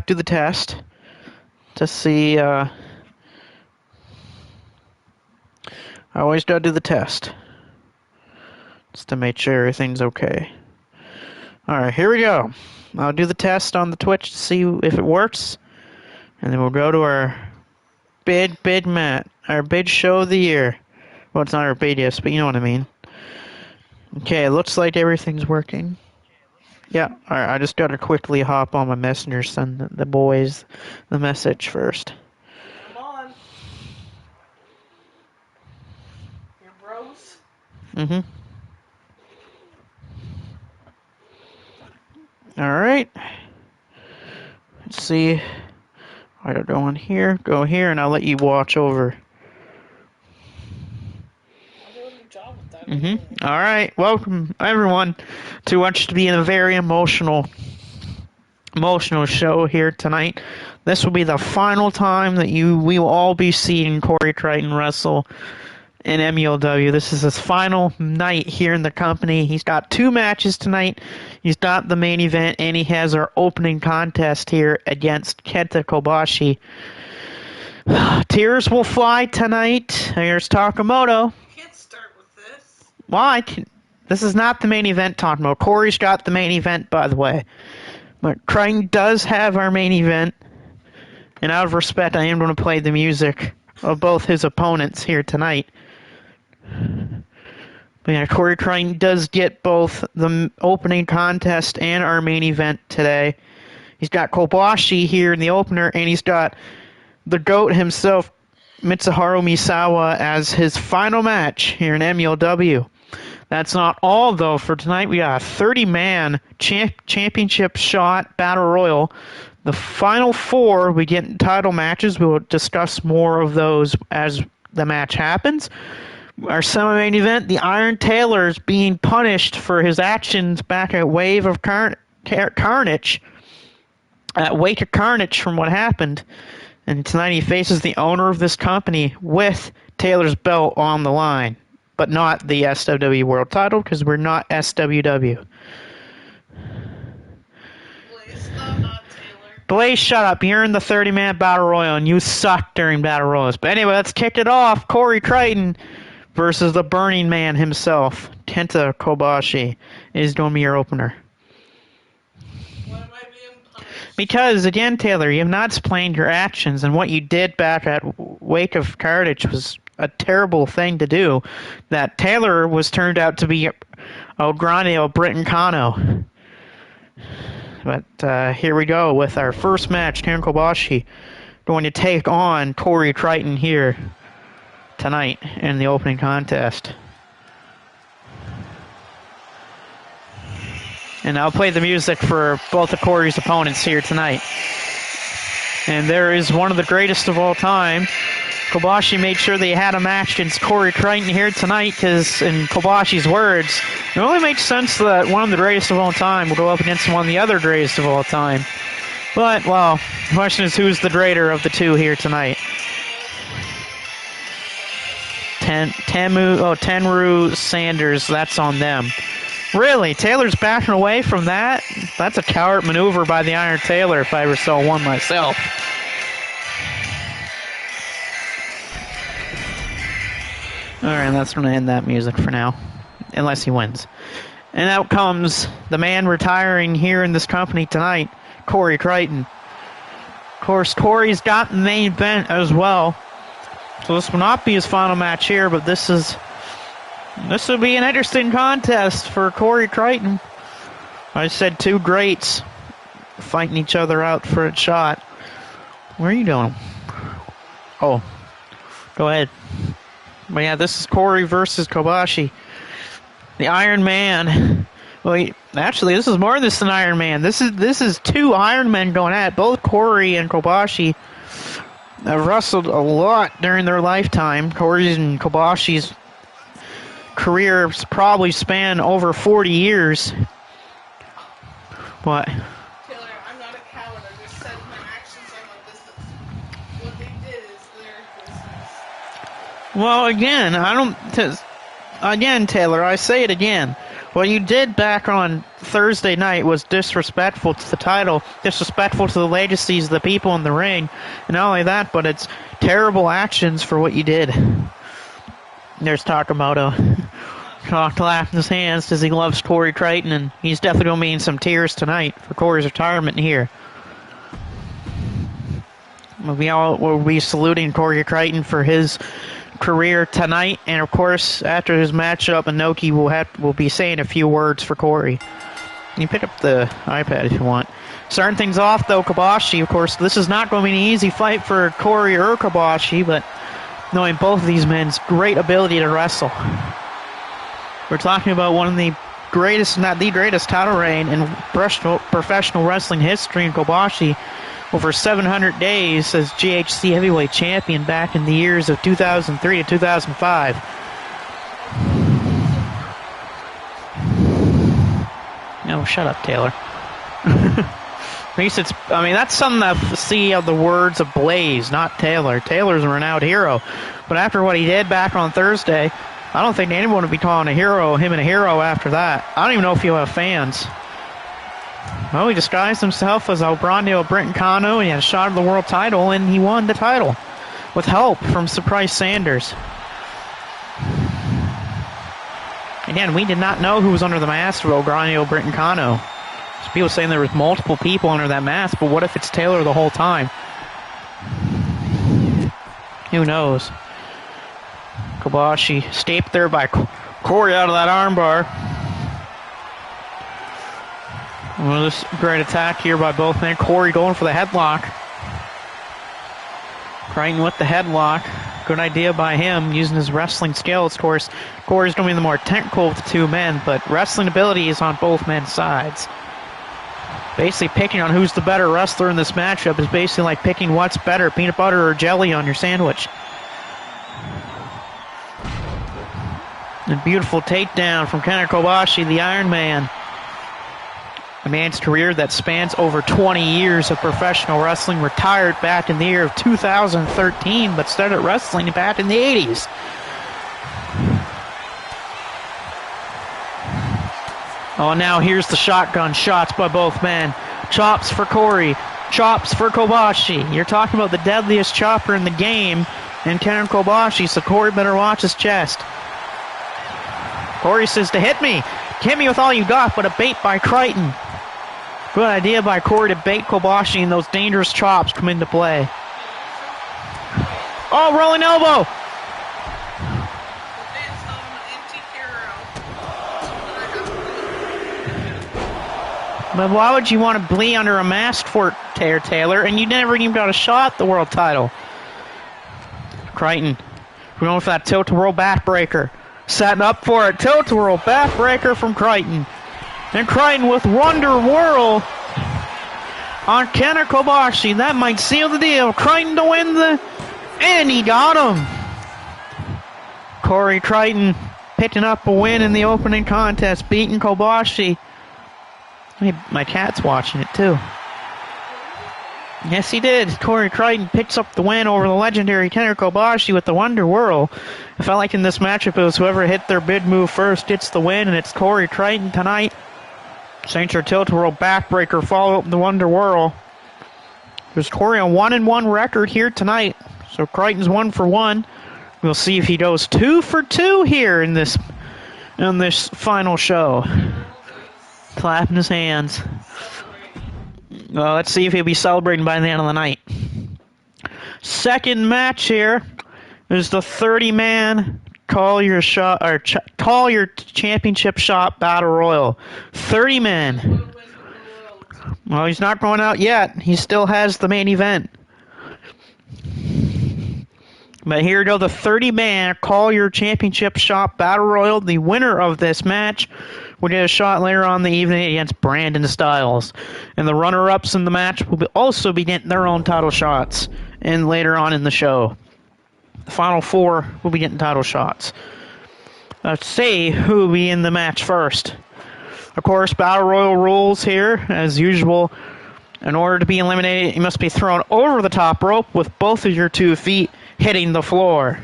do the test to see. I always gotta do the test just to make sure everything's okay. Alright, here we go. I'll do the test on the Twitch to see if it works. And then we'll go to our bid show of the year. Well, it's not our biggest, but you know what I mean. Okay, it looks like everything's working. Yeah, alright, I just gotta quickly hop on my messenger, send the boys the message first. Come on. Your bros. Mm-hmm. Alright. Let's see. I gotta go in here, go here, and I'll let you watch over. I'll do a good job with that. Mm-hmm. Alright, welcome everyone to what should be a very emotional show here tonight. This will be the final time that we will all be seeing Corey Triton wrestle in MLW. This is his final night here in the company. He's got 2 matches tonight. He's got the main event, and he has our opening contest here against Kenta Kobashi. Tears will fly tonight. Here's Takamoto. You can't start with this. Why? This is not the main event, Takamoto. Corey's got the main event, by the way. But Crichton does have our main event. And out of respect, I am going to play the music of both his opponents here tonight. But yeah, Corey Crichton does get both the opening contest and our main event today. He's got Kobashi here in the opener, and he's got the GOAT himself, Mitsuharu Misawa, as his final match here in MLW. That's not all, though, for tonight. We got a 30-man championship shot battle royal. The final 4, we get title matches. We will discuss more of those as the match happens. Our semi-main event, the Iron Taylor is being punished for his actions back at Wave of Carnage. At Wake of Carnage from what happened. And tonight he faces the owner of this company with Taylor's belt on the line. But not the SWW World title, because we're not SWW. Blaze, not Taylor. Blaze, shut up. You're in the 30-man Battle Royal, and you suck during Battle Royals. But anyway, let's kick it off. Corey Crichton versus the Burning Man himself, Kenta Kobashi, is going to be your opener. Why am I being punished? Because, again, Taylor, you have not explained your actions, and what you did back at Wake of Carnage was a terrible thing to do. That Taylor was turned out to be El Grande El Brincano. But here we go with our first match. Kenta Kobashi going to take on Corey Crichton here tonight in the opening contest. And I'll play the music for both of Corey's opponents here tonight. And there is one of the greatest of all time. Kobashi made sure they had a match against Corey Crichton here tonight because, in Kobashi's words, it only makes sense that one of the greatest of all time will go up against one of the other greatest of all time. But, well, the question is who's the greater of the two here tonight? Tenru Sanders, that's on them. Really? Taylor's backing away from that? That's a coward maneuver by the Iron Taylor if I ever saw one myself. Alright, that's going to end that music for now. Unless he wins. And out comes the man retiring here in this company tonight, Corey Crichton. Of course, Corey's got the main event as well. So this will not be his final match here, but this will be an interesting contest for Corey Crichton. I said 2 greats fighting each other out for a shot. Where are you going? Oh, go ahead. But yeah, this is Corey versus Kobashi. The Iron Man. Well, actually, this is more than an Iron Man. This is 2 Iron Men going at it. Both Corey and Kobashi have wrestled a lot during their lifetime. Corey's and Kobashi's careers probably span over 40 years. What? Taylor, I'm not a coward. I just said my actions are my business. What they did is their business. Well, again, Taylor, I say it again. What you did back on Thursday night was disrespectful to the title, disrespectful to the legacies of the people in the ring, and not only that, but it's terrible actions for what you did. There's Takamoto. Clapping his hands because he loves Corey Crichton, and he's definitely going to be in some tears tonight for Corey's retirement here. We'll be saluting Corey Crichton for his career tonight, and of course, after his matchup, Inoki will be saying a few words for Corey. You can pick up the iPad if you want. Starting things off, though, Kobashi, of course, this is not going to be an easy fight for Corey or Kobashi, but knowing both of these men's great ability to wrestle. We're talking about one of the greatest, not the greatest, title reign in professional wrestling history in Kobashi. Over 700 days as GHC heavyweight champion back in the years of 2003 to 2005. No, shut up, Taylor. At least that's something to see of the words of Blaze, not Taylor. Taylor's a renowned hero. But after what he did back on Thursday, I don't think anyone would be calling him a hero after that. I don't even know if he'll have fans. Well, he disguised himself as Albrandio Brenton Kano, and he had a shot at the world title, and he won the title with help from Surprise Sanders. Again, we did not know who was under the mask of Albrandio Brenton Kano. People saying there was multiple people under that mask, but what if it's Taylor the whole time? Who knows? Kobashi escaped there by Corey out of that armbar. Well, this great attack here by both men. Corey going for the headlock. Crichton with the headlock. Good idea by him using his wrestling skills. Of course, Corey's going to be the more technical of the two men, but wrestling ability is on both men's sides. Basically picking on who's the better wrestler in this matchup is basically like picking what's better, peanut butter or jelly on your sandwich. A beautiful takedown from Kenta Kobashi, the Iron Man. A man's career that spans over 20 years of professional wrestling, retired back in the year of 2013, but started wrestling back in the 80s. Oh, now here's the shotgun shots by both men. Chops for Corey, chops for Kobashi. You're talking about the deadliest chopper in the game, and Kenta Kobashi, so Corey better watch his chest. Corey says to hit me with all you got, but a bait by Crichton. Good idea by Corey to bait Kobashi, and those dangerous chops come into play. Oh, rolling elbow! But why would you want to bleed under a mask for it, Taylor, and you never even got a shot at the world title? Crichton, we're going for that tilt-a-whirl backbreaker. Setting up for it, tilt-a-whirl backbreaker from Crichton. And Crichton with Wonder Whirl on Kenta Kobashi. That might seal the deal. Crichton to win and he got him. Corey Crichton picking up a win in the opening contest, beating Kobashi. My cat's watching it too. Yes, he did. Corey Crichton picks up the win over the legendary Kenta Kobashi with the Wonder Whirl. I felt like in this matchup it was whoever hit their big move first gets the win, and it's Corey Crichton tonight. Signature tilt-a-whirl backbreaker, follow up the Wonder Whirl. There's Corey on 1-1 record here tonight, so Crichton's 1 for 1. We'll see if he goes 2 for 2 here in this final show. Clapping his hands. Well, let's see if he'll be celebrating by the end of the night. Second match here is the 30-man call your championship shot battle royal. 30 men. Well, he's not going out yet. He still has the main event. But here we go, the 30-man call your championship shot battle royal. The winner of this match will get a shot later on in the evening against Brandon Styles. And the runner-ups in the match will also be getting their own title shots and later on in the show. The final 4 will be getting title shots. Let's see who will be in the match first. Of course, Battle Royal rules here, as usual. In order to be eliminated, you must be thrown over the top rope with both of your 2 feet hitting the floor.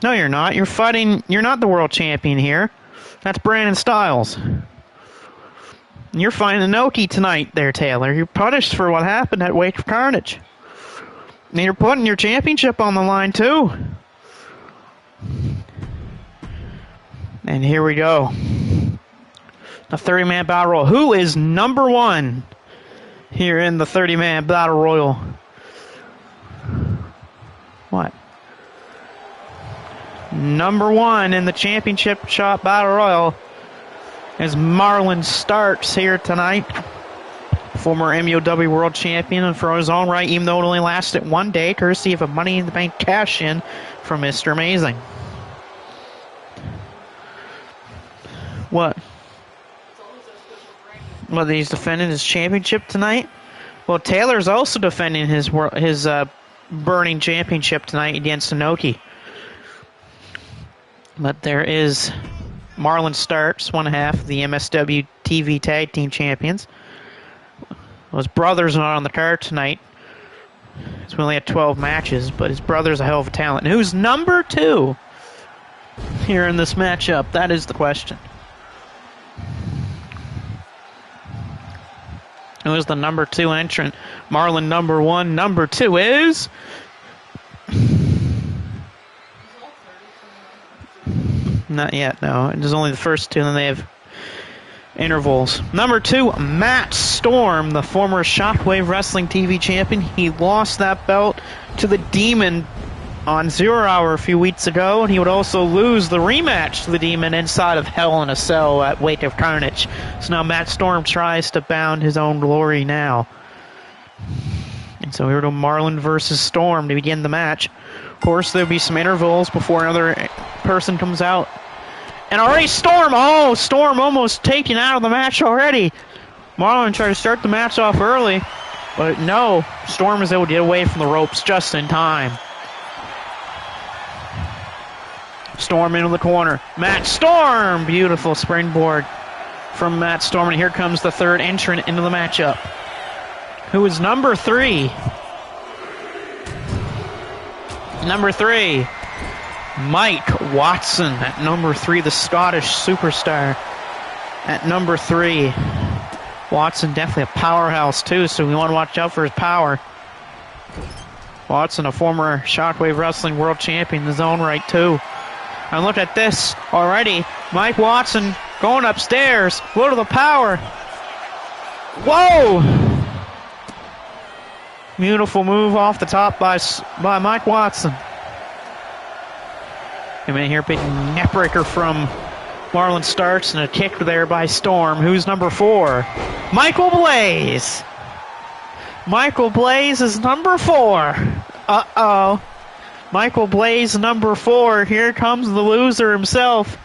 No, you're not. You're fighting. You're not the world champion here. That's Brandon Styles. You're fighting Inoki tonight there, Taylor. You're punished for what happened at Wake of Carnage. And you're putting your championship on the line, too. And here we go. A 30-man battle royal. Who is number one here in the 30-man battle royal? What? Number one in the championship shot battle royal is Marlon Starks here tonight. Former MUW world champion, and for his own right, even though it only lasted one day, courtesy of a Money in the Bank cash-in from Mr. Amazing. What? Well, he's defending his championship tonight? Well, Taylor's also defending his Burning Championship tonight against Inoki. But there is Marlon Starks, one half of the MSW TV Tag Team Champions. Well, his brother's not on the card tonight. He's only had 12 matches, but his brother's a hell of a talent. And who's number two here in this matchup? That is the question. Who is the number two entrant? Marlon number one. Number two is... Not yet, no. There's only the first two, and then they have intervals. Number two, Matt Storm, the former Shockwave Wrestling TV champion. He lost that belt to the Demon on 0 Hour a few weeks ago, and he would also lose the rematch to the Demon inside of Hell in a Cell at Wake of Carnage. So now Matt Storm tries to bound his own glory now. And so here to Marlon versus Storm to begin the match. Of course, there'll be some intervals before another person comes out. And already Storm! Oh, Storm almost taken out of the match already. Marlon tried to start the match off early, but no. Storm is able to get away from the ropes just in time. Storm into the corner. Matt Storm! Beautiful springboard from Matt Storm. And here comes the third entrant into the matchup. Who is number three? Number three, Mike Watson at number three, the Scottish superstar at number three. Watson definitely a powerhouse too, so we want to watch out for his power. Watson, a former Shockwave Wrestling world champion in his own right too. And look at this already. Mike Watson going upstairs. Look at the power. Whoa! Beautiful move off the top by Mike Watson. And then here, big neckbreaker from Marlon Starks and a kick there by Storm. Who's number four? Michael Blaze. Michael Blaze is number four. Uh-oh. Michael Blaze, number four. Here comes the loser himself.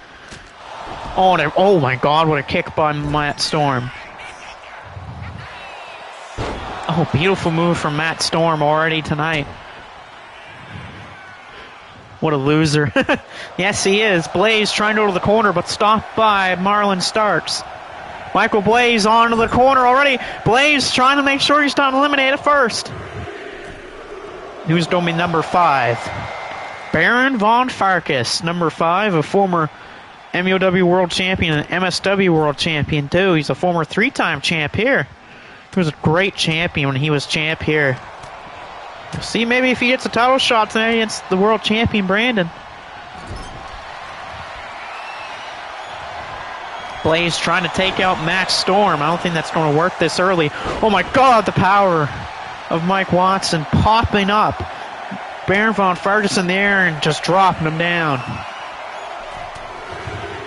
Oh my God, what a kick by Matt Storm. Oh, beautiful move from Matt Storm already tonight. What a loser. Yes, he is. Blaze trying to go to the corner, but stopped by Marlon Starks. Michael Blaze onto the corner already. Blaze trying to make sure he's not eliminated first. Who's going to be number five? Baron Von Farkas, number five, a former MUW World Champion and MSW World Champion, too. He's a former three-time champ here. He was a great champion when he was champ here. We'll see maybe if he gets a title shot tonight against the world champion Brandon. Blaze trying to take out Matt Storm. I don't think that's going to work this early. Oh my God, the power of Mike Watson popping up. Baron Von Farkas in the air and just dropping him down.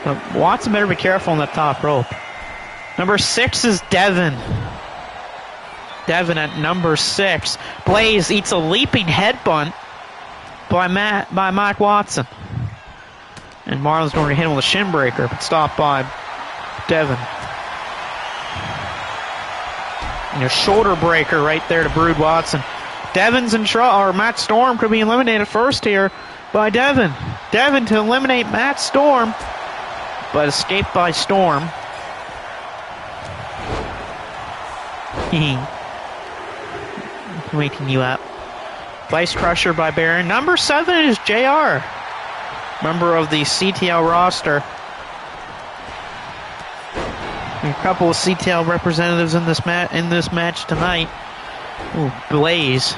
But Watson better be careful on that top rope. Number six is Devin. Devin at number six. Blaze eats a leaping headbutt by Mike Watson. And Marlon's going to hit him with a shin breaker, but stopped by Devin. And a shoulder breaker right there to Brood Watson. Devin's in trouble, or Matt Storm could be eliminated first here by Devin. Devin to eliminate Matt Storm, but escaped by Storm. Waking you up. Vice Crusher by Baron. Number seven is JR. member of the CTL roster. A couple of CTL representatives in this match tonight. Ooh, Blaze.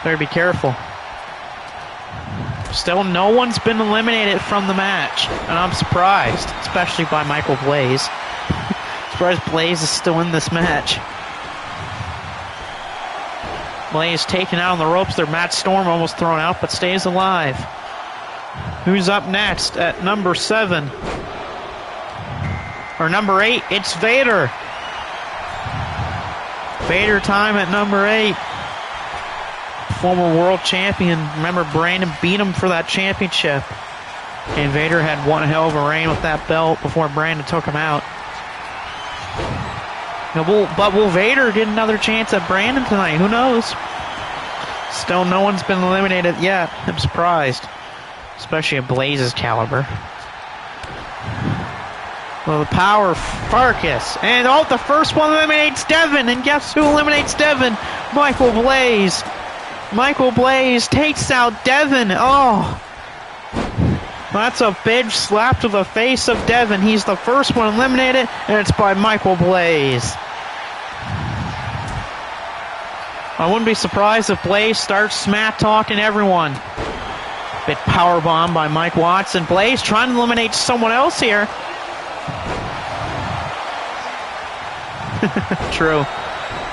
Better be careful. Still, no one's been eliminated from the match, and I'm surprised, especially by Michael Blaze. Surprised Blaze is still in this match. Blaze taken out on the ropes there. Matt Storm almost thrown out, but stays alive. Who's up next at number 7? Or number 8, it's Vader. Vader time at number 8. Former world champion. Remember, Brandon beat him for that championship. And Vader had one hell of a reign with that belt before Brandon took him out. But will Vader get another chance at Brandon tonight? Who knows? Still, no one's been eliminated yet. I'm surprised. Especially at Blaze's caliber. Well, the power Farkas. And the first one eliminates Devin. And guess who eliminates Devin? Michael Blaze. Michael Blaze takes out Devin. Oh. That's a big slap to the face of Devin. He's the first one eliminated, and it's by Michael Blaze. I wouldn't be surprised if Blaze starts smack talking everyone. Bit powerbomb by Mike Watson. Blaze trying to eliminate someone else here. True.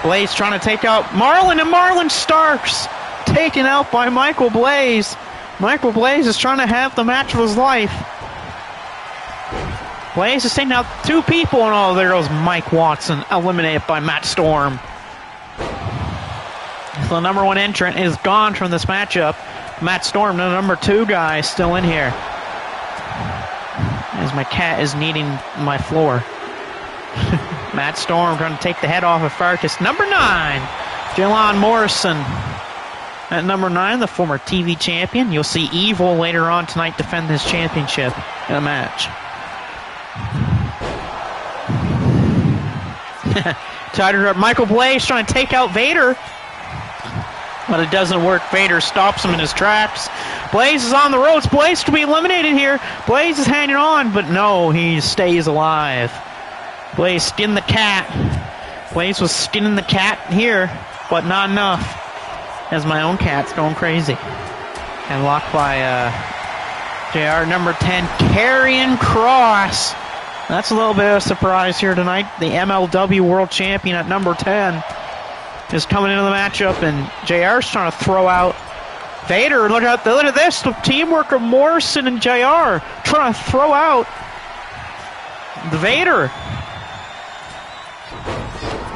Blaze trying to take out Marlon, and Marlon Starks taken out by Michael Blaze. Michael Blaze is trying to have the match of his life. Blaze is taking out 2 people, and there goes Mike Watson, eliminated by Matt Storm. So the number 1 entrant is gone from this matchup. Matt Storm, the number 2 guy, is still in here. As my cat is kneading my floor. Matt Storm trying to take the head off of Farkas. Number 9, Jalon Morrison. At number 9, the former TV champion. You'll see Evil later on tonight defend his championship in a match. Michael Blaze trying to take out Vader. But it doesn't work. Vader stops him in his tracks. Blaze is on the ropes. Blaze could be eliminated here. Blaze is hanging on, but no, he stays alive. Blaze skinned the cat. Blaze was skinning the cat here, but not enough. As my own cat's going crazy. And locked by JR number 10, Karrion Kross. That's a little bit of a surprise here tonight. The MLW World Champion at number 10 is coming into the matchup, and JR's trying to throw out Vader. Look at this, the teamwork of Morrison and JR trying to throw out the Vader.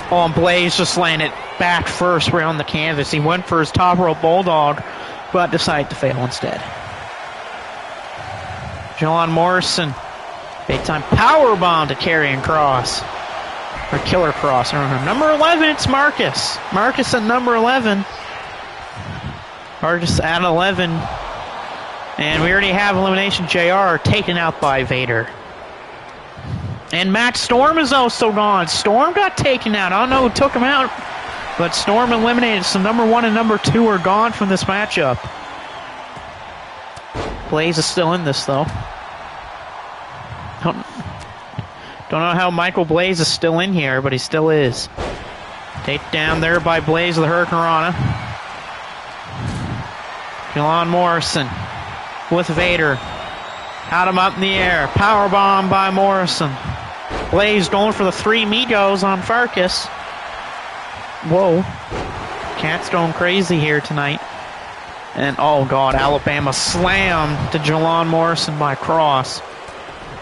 Oh, and Blaze just landed back first right on the canvas. He went for his top rope bulldog, but decided to fail instead. Jalon Morrison, big time powerbomb to Karrion Kross. Or Killer Kross, I don't know. Number 11, it's Marcus. Marcus at number 11. Marcus at 11. And we already have elimination. JR taken out by Vader. And Matt Storm is also gone. Storm got taken out. I don't know who took him out, but Storm eliminated. So number 1 and number 2 are gone from this matchup. Blaze is still in this, though. Don't know how Michael Blaze is still in here, but he still is. Taken down there by Blaze with the Hurricanrana. Jalon Morrison with Vader. Had him up in the air. Powerbomb by Morrison. Blaze going for the 3 Migos on Farkas. Whoa. Cat's going crazy here tonight. And, oh, God, Alabama slam to Jalon Morrison by Kross.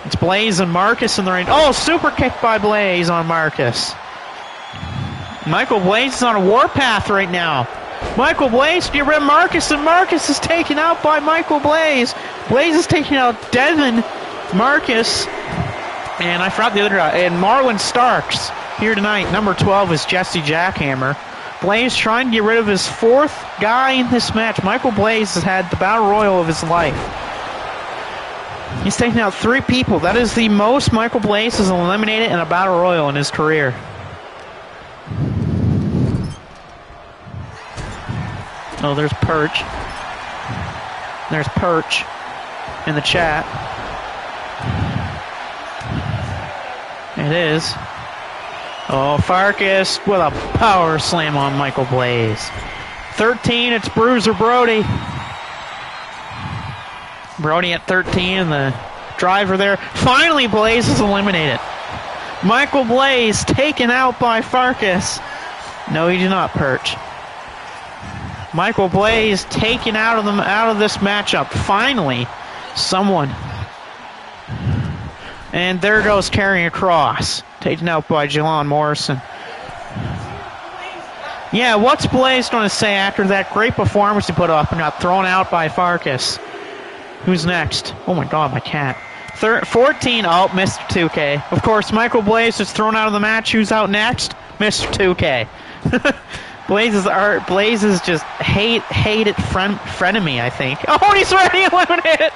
It's Blaze and Marcus in the ring. Oh, super kick by Blaze on Marcus. Michael Blaze is on a warpath right now. Michael Blaze, get rid of Marcus, and Marcus is taken out by Michael Blaze. Blaze is taking out Devin, Marcus, and I forgot the other guy, and Marlon Starks here tonight. Number 12 is Jesse Jackhammer. Blaze trying to get rid of his 4th guy in this match. Michael Blaze has had the battle royal of his life. He's taken out 3 people. That is the most Michael Blaze has eliminated in a battle royal in his career. Oh, there's Perch. There's Perch. in the chat. It is. Oh, Farkas with a power slam on Michael Blaze. 13, it's Bruiser Brody. Brody at 13, the driver there. Finally, Blaze is eliminated. Michael Blaze taken out by Farkas. No, he did not, Perch. Michael Blaze taken out of this matchup. Finally, someone. And there goes Carrying Across, taken out by Jelon Morrison. Yeah, what's Blaze going to say after that great performance he put up and got thrown out by Farkas? Who's next? Oh my God, my cat. 14, oh, Mr. 2K. Of course, Michael Blaze is thrown out of the match. Who's out next? Mr. 2K. Blaze is just hated frenemy, I think. Oh, he's already eliminated.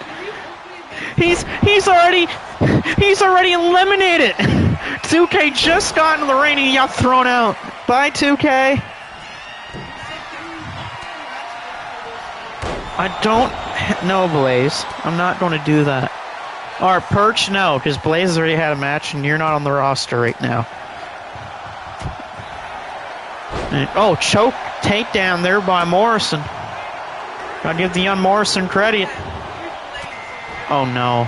He's already eliminated. 2K just got in the ring and he got thrown out. Bye, 2K. I don't know, Blaze. I'm not going to do that. Or Perch, no, because Blaze has already had a match and you're not on the roster right now. And, oh, choke takedown there by Morrison. Gotta give the young Morrison credit. Oh, no.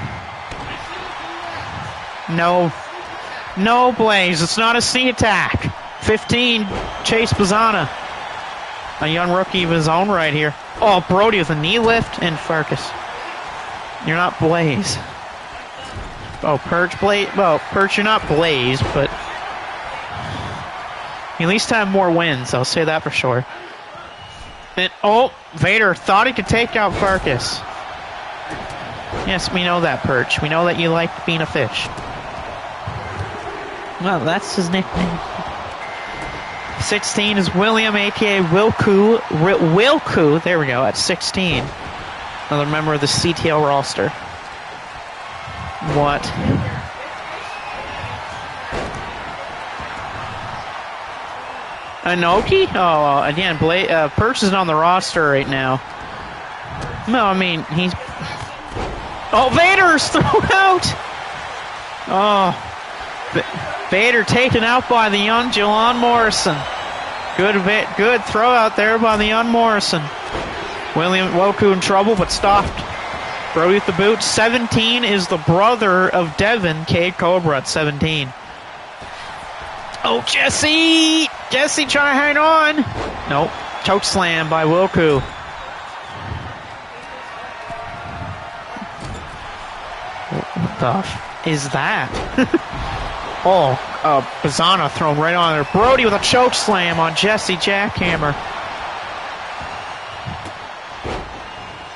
No, Blaze. It's not a C attack. 15, Chase Bazana. A young rookie of his own right here. Oh, Brody with a knee lift and Farkas. You're not Blaze. Oh, Perch, Blaze. Well, Perch, you're not Blaze, but you at least have more wins. I'll say that for sure. And, oh, Vader thought he could take out Farkas. Yes, we know that, Perch. We know that you like being a fish. Well, that's his nickname. 16 is William, a.k.a. Wilku. There we go, at 16. Another member of the CTL roster. What? Anoki? Oh, again, Perch isn't on the roster right now. No, I mean, he's... Oh, Vader's thrown out! Oh. Vader taken out by the young Jelon Morrison. Good throw out there by the young Morrison. William Woku in trouble, but stopped. Brody with the boot. 17 is the brother of Devin, Cade Cobra at 17. Oh, Jesse! Jesse trying to hang on. Nope. Choke slam by Woku. What the f is that? Oh, Bazana thrown right on there. Brody with a choke slam on Jesse Jackhammer.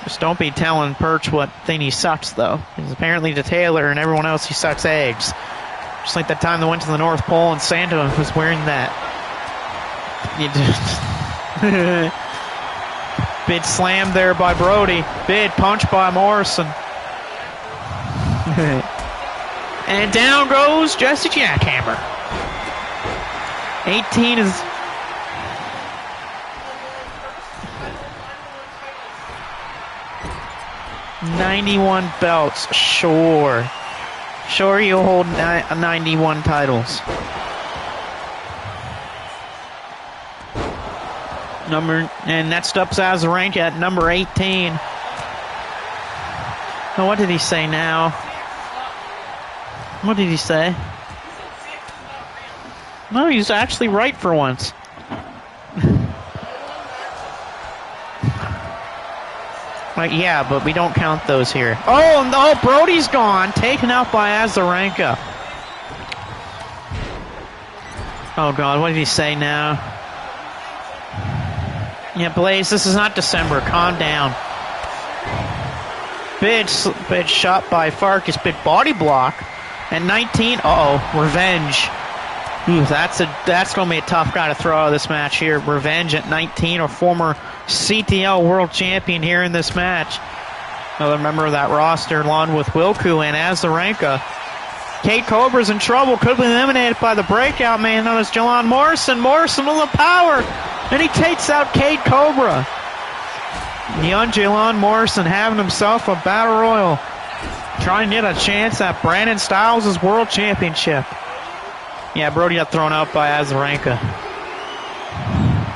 Just don't be telling Perch what thing he sucks, though. Because apparently to Taylor and everyone else, he sucks eggs. Just like that time they went to the North Pole and Santa was wearing that. Big slam there by Brody. Big punch by Morrison. And down goes Jesse Jackhammer. 18 is... $91 belts, sure. Sure, you'll hold 91 titles. And next up's Azarenka at number 18. Now, what did he say now? What did he say? No, he's actually right for once. Yeah, but we don't count those here. Oh, no, Brody's gone. Taken out by Azarenka. Oh, God, what did he say now? Yeah, Blaze, this is not December. Calm down. Big shot by Farkas. Big body block. At 19, uh-oh, Revenge. Ooh, that's going to be a tough guy to throw out of this match here. Revenge at 19, a former CTL world champion here in this match. Another member of that roster, along with Wilku and Azarenka. Cade Cobra's in trouble, could be eliminated by the breakout man known as Jelon Morrison. Morrison with the power, and he takes out Cade Cobra. Young Jelon Morrison having himself a battle royal. trying to get a chance at Brandon Styles' World Championship. Yeah, Brody got thrown out by Azarenka.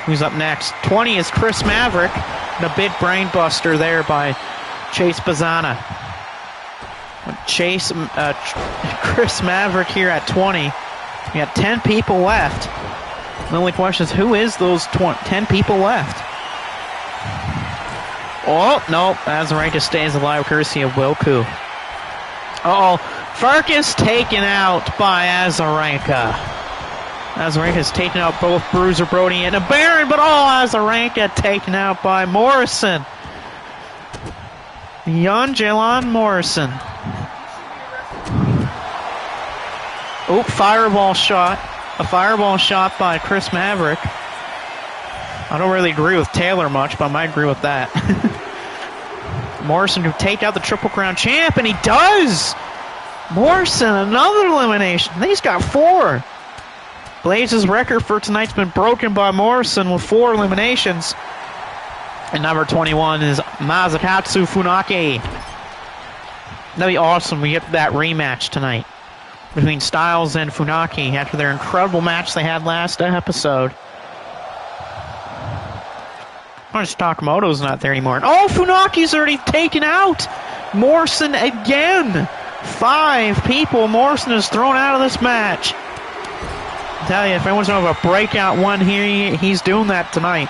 Who's up next? 20 is Chris Maverick. The big brain buster there by Chase Bazana. Chris Maverick here at 20. We got 10 people left. The only question is, who is those 10 people left? Oh, no. Azarenka stays alive, courtesy of Wilku. Uh-oh. Farkas taken out by Azarenka. Azarenka's taken out both Bruiser Brody and a Baron, but Azarenka taken out by Morrison. Young Jalon Morrison. Oh, fireball shot. A fireball shot by Chris Maverick. I don't really agree with Taylor much, but I might agree with that. Morrison to take out the Triple Crown champ, and he does! Morrison, another elimination. I think he's got 4. Blaze's record for tonight's been broken by Morrison with 4 eliminations. And number 21 is Masakatsu Funaki. That'd be awesome. We get that rematch tonight between Styles and Funaki after their incredible match they had last episode. Takamoto's not there anymore. Oh, Funaki's already taken out. Morrison again. 5 people Morrison is thrown out of this match. I tell you, if anyone's going to have a breakout one here, he's doing that tonight.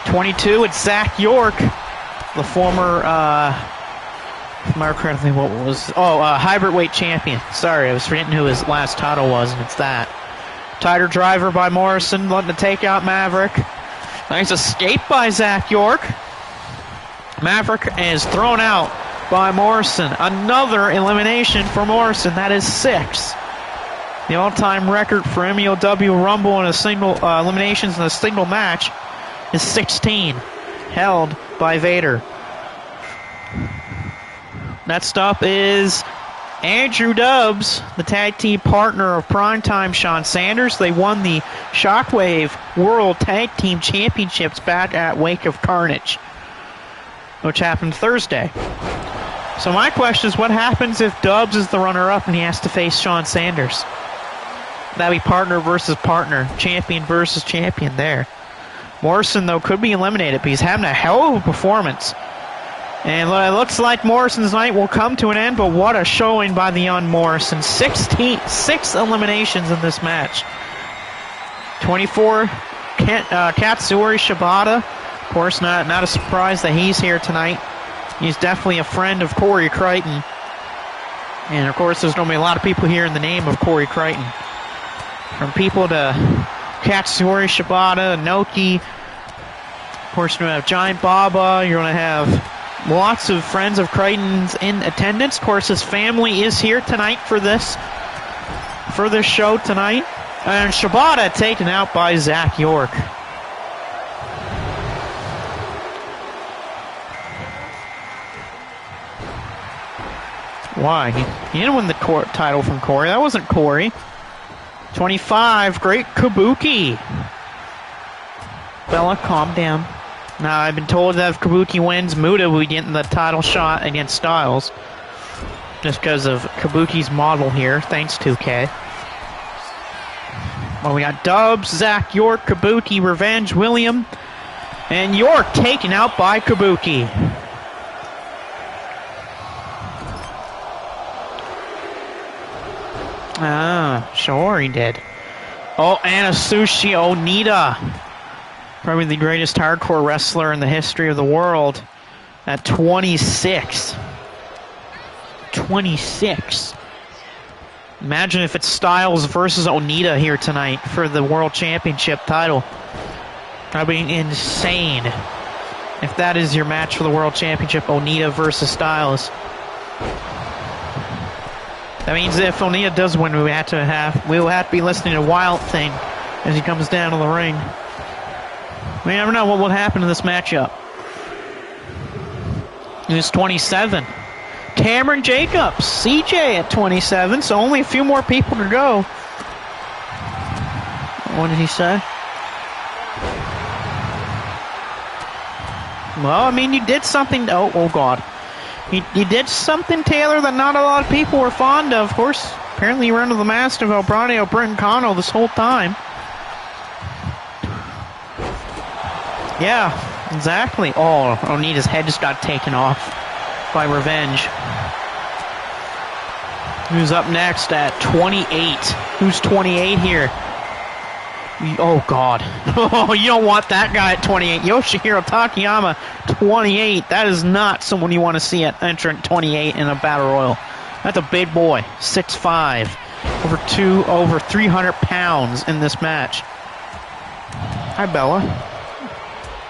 22, it's Zach York, the former, hybrid weight champion. Sorry, I was forgetting who his last title was, and it's that. Tiger driver by Morrison, letting to take out Maverick. Nice escape by Zach York. Maverick is thrown out by Morrison. Another elimination for Morrison. That is 6. The all-time record for MEOW Rumble in a single eliminations in a single match is 16, held by Vader. Next up is Andrew Dubs, the tag team partner of Primetime Sean Sanders. They won the Shockwave World Tag Team Championships back at Wake of Carnage, which happened Thursday. So my question is, what happens if Dubs is the runner-up and he has to face Sean Sanders? That'd be partner versus partner, champion versus champion there. Morrison, though, could be eliminated, but he's having a hell of a performance. And it looks like Morrison's night will come to an end, but what a showing by the young Morrison. 6 eliminations in this match. 24, Katsuyori Shibata. Of course, not a surprise that he's here tonight. He's definitely a friend of Corey Crichton. And, of course, there's going to be a lot of people here in the name of Corey Crichton. From people to Katsuyori Shibata, Inoki. Of course, you're going to have Giant Baba. You're going to have lots of friends of Crichton's in attendance. Of course, his family is here tonight for this show tonight. And Shibata taken out by Zach York. Why? He didn't win the title from Corey. That wasn't Corey. 25, Great Kabuki. Bella, calm down. Now, I've been told that if Kabuki wins, Muda will be getting the title shot against Styles. Just because of Kabuki's model here. Thanks, 2K. Well, we got Dubs, Zach York, Kabuki, Revenge, William. And York taken out by Kabuki. Ah, sure he did. Oh, Anasushi Onita. Probably the greatest hardcore wrestler in the history of the world. At 26. 26. Imagine if it's Styles versus Onita here tonight for the World Championship title. That'd be insane. If that is your match for the World Championship, Onita versus Styles. That means if Onita does win, we will have to be listening to Wild Thing as he comes down to the ring. We never know what will happen in this matchup. Who's 27? Cameron Jacobs, CJ at 27, so only a few more people to go. What did he say? Well, I mean, you did something. Oh God. He did something, Taylor, that not a lot of people were fond of. Of course, apparently he ran to the mask of El Brano Britton Connell this whole time. Yeah, exactly. Oh, Onita's head just got taken off by Revenge. Who's up next at 28? Who's 28 here? Oh, God. Oh, you don't want that guy at 28. Yoshihiro Takayama, 28. That is not someone you want to see at entrant 28 in a Battle Royal. That's a big boy. 6'5". Over 300 pounds in this match. Hi, Bella.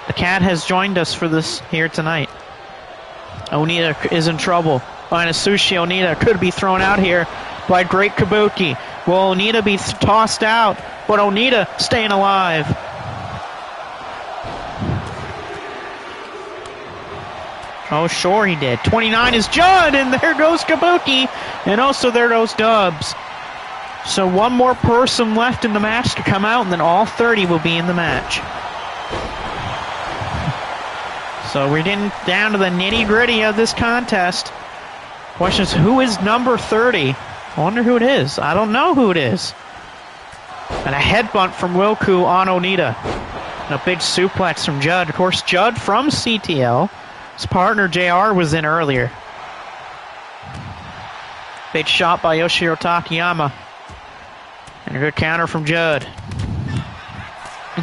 The cat has joined us for this here tonight. Onita is in trouble. Sushi Onita could be thrown out here by Great Kabuki. Will Onita be tossed out? But Onita staying alive. Oh, sure he did. 29 is Judd, and there goes Kabuki. And also there goes Dubs. So one more person left in the match to come out, and then all 30 will be in the match. So we're getting down to the nitty-gritty of this contest. Question is, who is number 30? I wonder who it is. I don't know who it is. And a headbutt from Wilku on Onita. And a big suplex from Judd. Of course, Judd from CTL. His partner, JR, was in earlier. Big shot by Yoshihiro Takayama. And a good counter from Judd.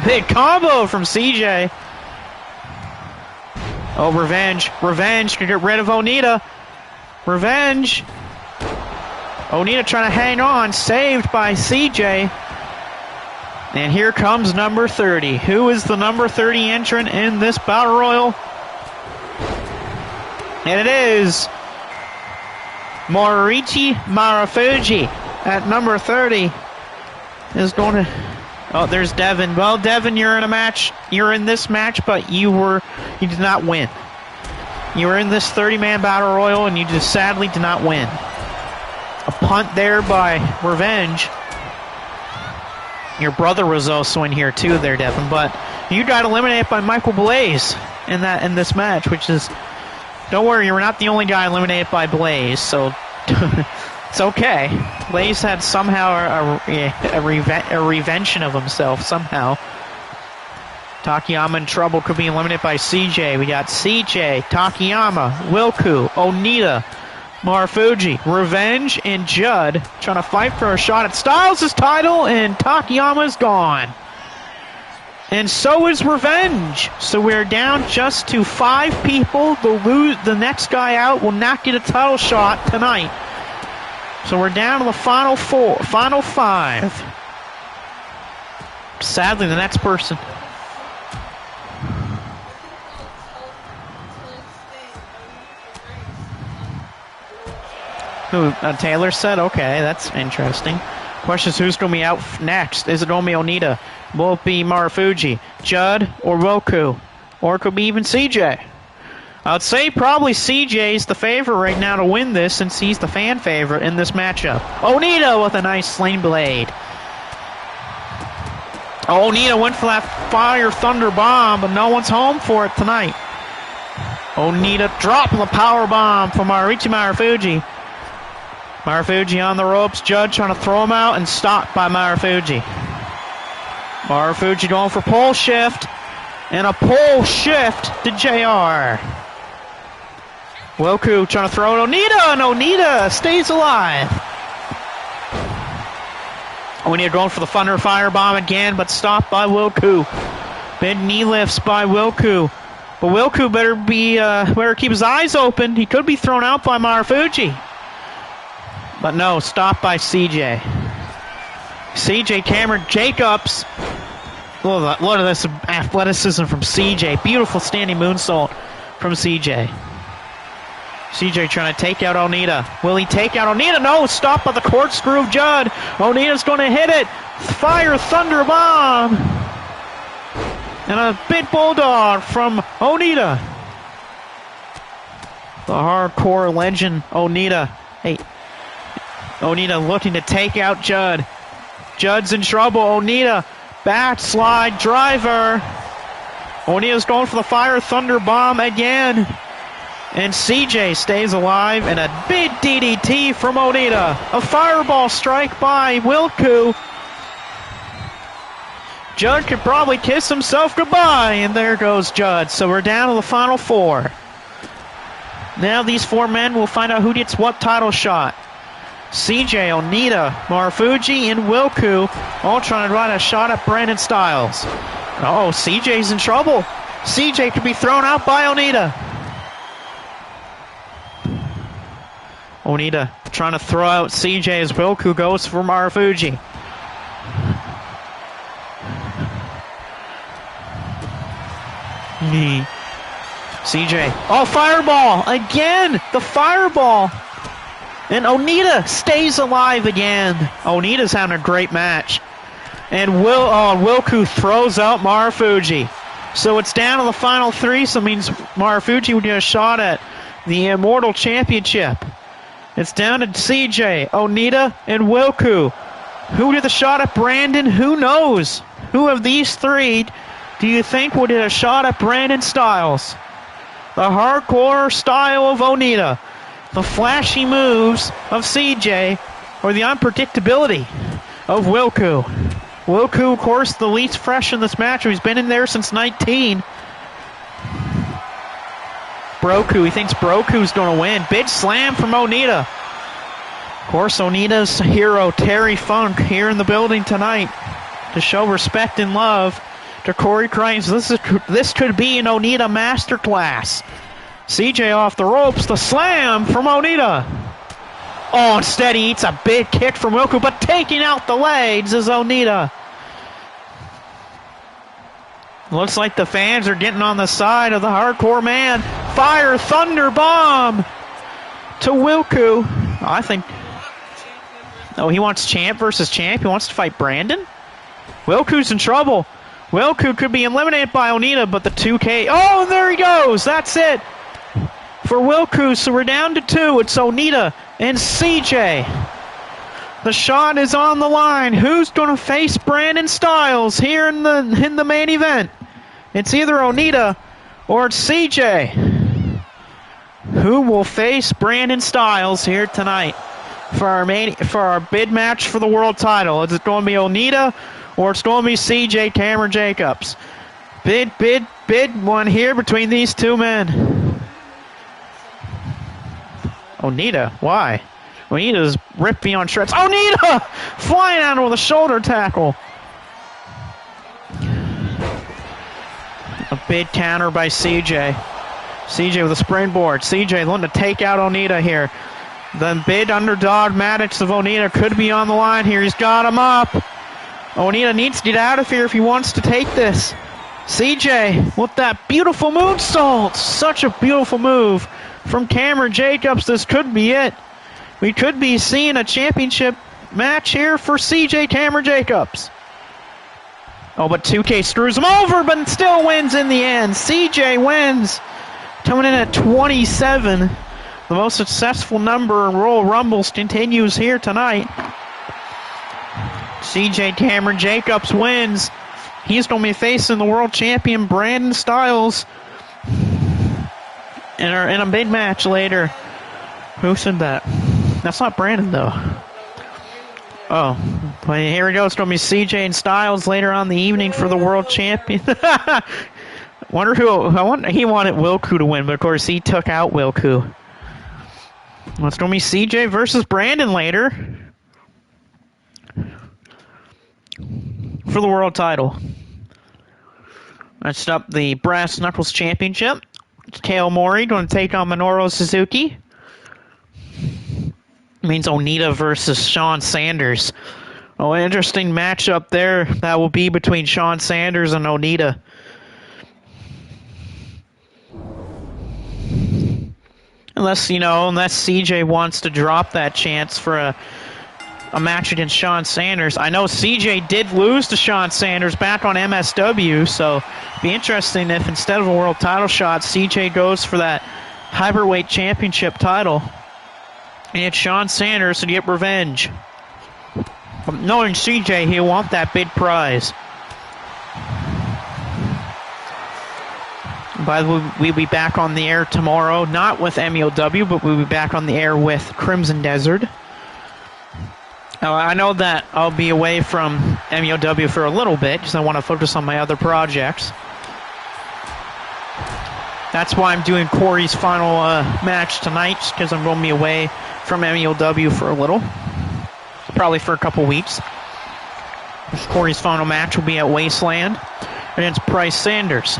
Big combo from CJ. Oh, Revenge. Revenge can get rid of Onita. Revenge. Onita trying to hang on. Saved by CJ. And here comes number 30. Who is the number 30 entrant in this Battle Royal? And it is Moriichi Marufuji at number 30 is going to... Oh, there's Devin. Well, Devin, you're in a match. You're in this match, but you did not win. You were in this 30-man Battle Royal, and you just sadly did not win. A punt there by Revenge. Your brother was also in here too there, Devin, but you got eliminated by Michael Blaze in this match, which is... Don't worry, you're not the only guy eliminated by Blaze, so it's okay. Blaze had somehow a revention of himself, somehow. Takayama in trouble, could be eliminated by CJ. We got CJ, Takayama, Wilku, Onita, Marufuji, Revenge, and Judd trying to fight for a shot at Styles' title, and Takayama's gone. And so is Revenge. So we're down just to 5 people. The next guy out will not get a title shot tonight. So we're down to the final 5. Sadly, the next person. Who Taylor said? Okay, that's interesting. Question is, who's going to be out next? Is it going to be Onita? Will it be Marufuji, Judd, or Wilku? Or it could be even CJ. I would say probably CJ's the favorite right now to win this, since he's the fan favorite in this matchup. Onita with a nice sling blade. Onita went for that Fire Thunder Bomb, but no one's home for it tonight. Onita dropping the power bomb for Moriichi Marufuji. Marufuji on the ropes. Judd trying to throw him out and stopped by Marufuji. Marufuji going for pole shift. And a pole shift to JR. Wilku trying to throw it. Onita, and Onita stays alive. Onita going for the Thunder Fire Bomb again, but stopped by Wilku. Big knee lifts by Wilku. But Wilku better keep his eyes open. He could be thrown out by Marufuji. But no, stopped by CJ. CJ Cameron Jacobs. Look at this athleticism from CJ. Beautiful standing moonsault from CJ. CJ trying to take out Onita. Will he take out Onita? No, stopped by the corkscrew of Judd. Onita's going to hit it. Fire Thunder Bomb. And a big bulldog from Onita. The hardcore legend Onita. Hey, Onita looking to take out Judd. Judd's in trouble. Onita, backslide driver. Onita's going for the Fire Thunder Bomb again. And CJ stays alive, and a big DDT from Onita. A fireball strike by Wilku. Judd could probably kiss himself goodbye, and there goes Judd. So we're down to the final 4. Now these 4 men will find out who gets what title shot. CJ, Onita, Marufuji, and Wilku all trying to run a shot at Brandon Styles. Oh, CJ's in trouble. CJ could be thrown out by Onita. Onita trying to throw out CJ as Wilku goes for Marufuji. CJ. Oh, fireball! Again! The fireball! And Onita stays alive again. Onita's having a great match. And Wilku throws out Marufuji. So it's down to the final 3, so it means Marufuji would get a shot at the Immortal Championship. It's down to CJ, Onita, and Wilku. Who did the shot at Brandon? Who knows? Who of these 3 do you think would get a shot at Brandon Styles? The hardcore style of Onita, the flashy moves of CJ, or the unpredictability of Wilku. Wilku, of course, the least fresh in this match. He's been in there since 19. Broku, he thinks Broku's going to win. Big slam from Onita. Of course, Onita's hero, Terry Funk, here in the building tonight to show respect and love to Corey Crimes. This could be an Onita masterclass. CJ off the ropes, the slam from Onita. Oh, instead he eats a big kick from Wilku, but taking out the legs is Onita. Looks like the fans are getting on the side of the hardcore man. Fire Thunder Bomb to Wilku. I think... Oh, he wants champ versus champ. He wants to fight Brandon. Wilku's in trouble. Wilku could be eliminated by Onita, but the 2K... Oh, there he goes. That's it for Wilku. So we're down to 2. It's Onita and CJ. The shot is on the line. Who's going to face Brandon Styles here in the main event? It's either Onita or it's CJ. Who will face Brandon Styles here tonight for our bid match for the world title? Is it going to be Onita or it's going to be CJ Cameron Jacobs? Bid one here between these 2 men. Onita, why? Onita's ripped beyond shreds. Onita flying out with a shoulder tackle. A big counter by CJ. CJ with a springboard. CJ looking to take out Onita here. The big underdog Maddox of Onita could be on the line here. He's got him up. Onita needs to get out of here if he wants to take this. CJ with that beautiful moonsault. Such a beautiful move from Cameron Jacobs. This could be it. We could be seeing a championship match here for CJ Cameron Jacobs. Oh, but 2K screws him over, but still wins in the end. CJ wins, coming in at 27. The most successful number in Royal Rumbles continues here tonight. CJ Cameron Jacobs wins. He's going to be facing the world champion Brandon Styles in a big match later. Who said that? That's not Brandon, though. Oh, but here we go. It's going to be CJ and Styles later on in the evening for the world champion. Wonder who. He wanted Wilku to win, but of course he took out Wilku. Well, it's going to be CJ versus Brandon later for the world title. Next up, the Brass Knuckles Championship. It's Kale Mori going to take on Minoru Suzuki. Means Onita versus Sean Sanders. Oh, an interesting matchup there. That will be between Sean Sanders and Onita. Unless CJ wants to drop that chance for a match against Sean Sanders. I know CJ did lose to Sean Sanders back on MSW, so it'd be interesting if instead of a world title shot, CJ goes for that Hyperweight Championship title. And it's Sean Sanders to get revenge. Knowing CJ, he'll want that big prize. By the way, we'll be back on the air tomorrow, not with MEOW, but we'll be back on the air with Crimson Desert. I know that I'll be away from MEOW for a little bit because I want to focus on my other projects. That's why I'm doing Corey's final match tonight, because I'm going to be away from MEOW for a little. Probably for a couple weeks. Corey's final match will be at Wasteland against Bryce Sanders.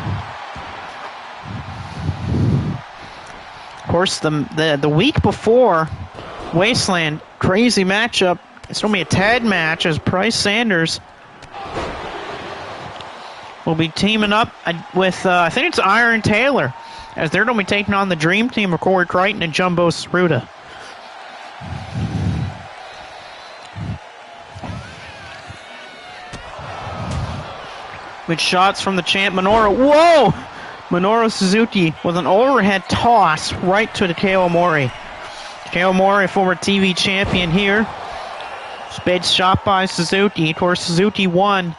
Of course, the week before Wasteland, crazy matchup. It's going to be a tag match as Bryce Sanders will be teaming up with, I think it's Iron Taylor, as they're going to be taking on the Dream Team of Corey Crichton and Jumbo Saruta. With shots from the champ Minoru. Whoa! Minoru Suzuki with an overhead toss right to Takeo Omori. Takeo Omori, former TV champion here. Big shot by Suzuki. Of course, Suzuki won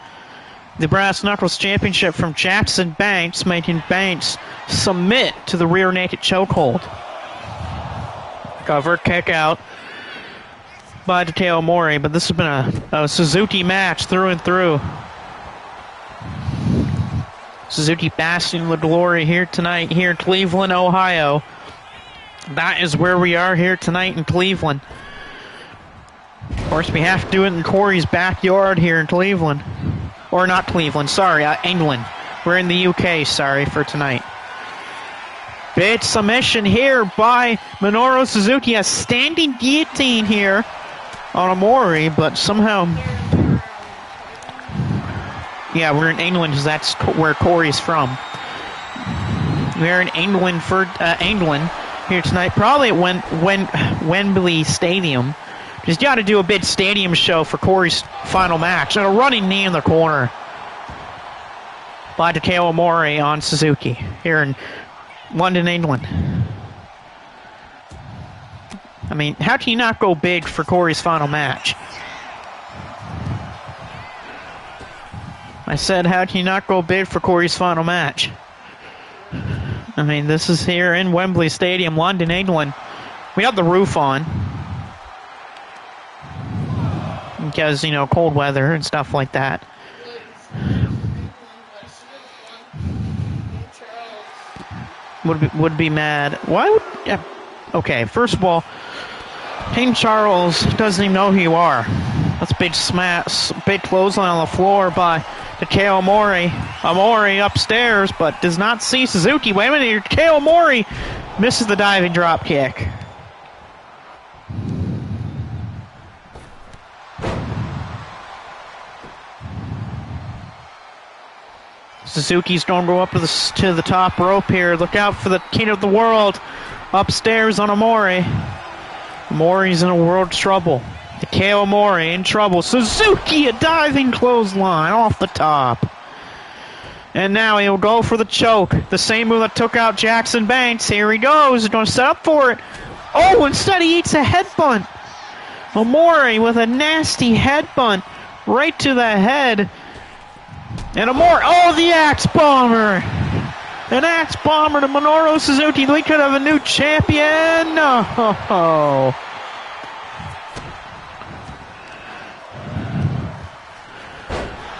the Brass Knuckles Championship from Jackson Banks, making Banks submit to the rear naked chokehold. Cover kick out by Takeo Omori, but this has been a Suzuki match through and through. Suzuki basking the glory here tonight, here in Cleveland, Ohio. That is where we are here tonight in Cleveland. Of course, we have to do it in Corey's backyard here in Cleveland. Or not Cleveland, sorry, England. We're in the UK, sorry, for tonight. Big submission here by Minoru Suzuki. A standing guillotine here on Omori, but somehow... Yeah, we're in England because that's where Corey's from. We're in England for England here tonight, probably at Wembley Stadium. Just got to do a big stadium show for Corey's final match. And a running knee in the corner by Takeo Omori on Suzuki here in London, England. I mean, how can you not go big for Corey's final match? I said, how can you not go big for Corey's final match? I mean, this is here in Wembley Stadium, London, England. We have the roof on. Because, you know, cold weather and stuff like that. Would be mad. Why would... Yeah. Okay, first of all, King Charles doesn't even know who you are. That's a big smash, big clothesline on the floor by Takeo Omori. Omori upstairs, but does not see Suzuki. Wait a minute, Takeo Omori misses the diving drop kick. Suzuki's going to go up to the top rope here. Look out for the king of the world upstairs on Omori. Omori's in a world of trouble. Takeo Omori in trouble. Suzuki, a diving clothesline off the top. And now he'll go for the choke. The same move that took out Jackson Banks. Here he goes. He's going to set up for it. Oh, instead he eats a headbutt. Omori with a nasty headbutt right to the head. And Omori, oh, the Axe Bomber! An Axe Bomber to Minoru Suzuki. We could have a new champion. No.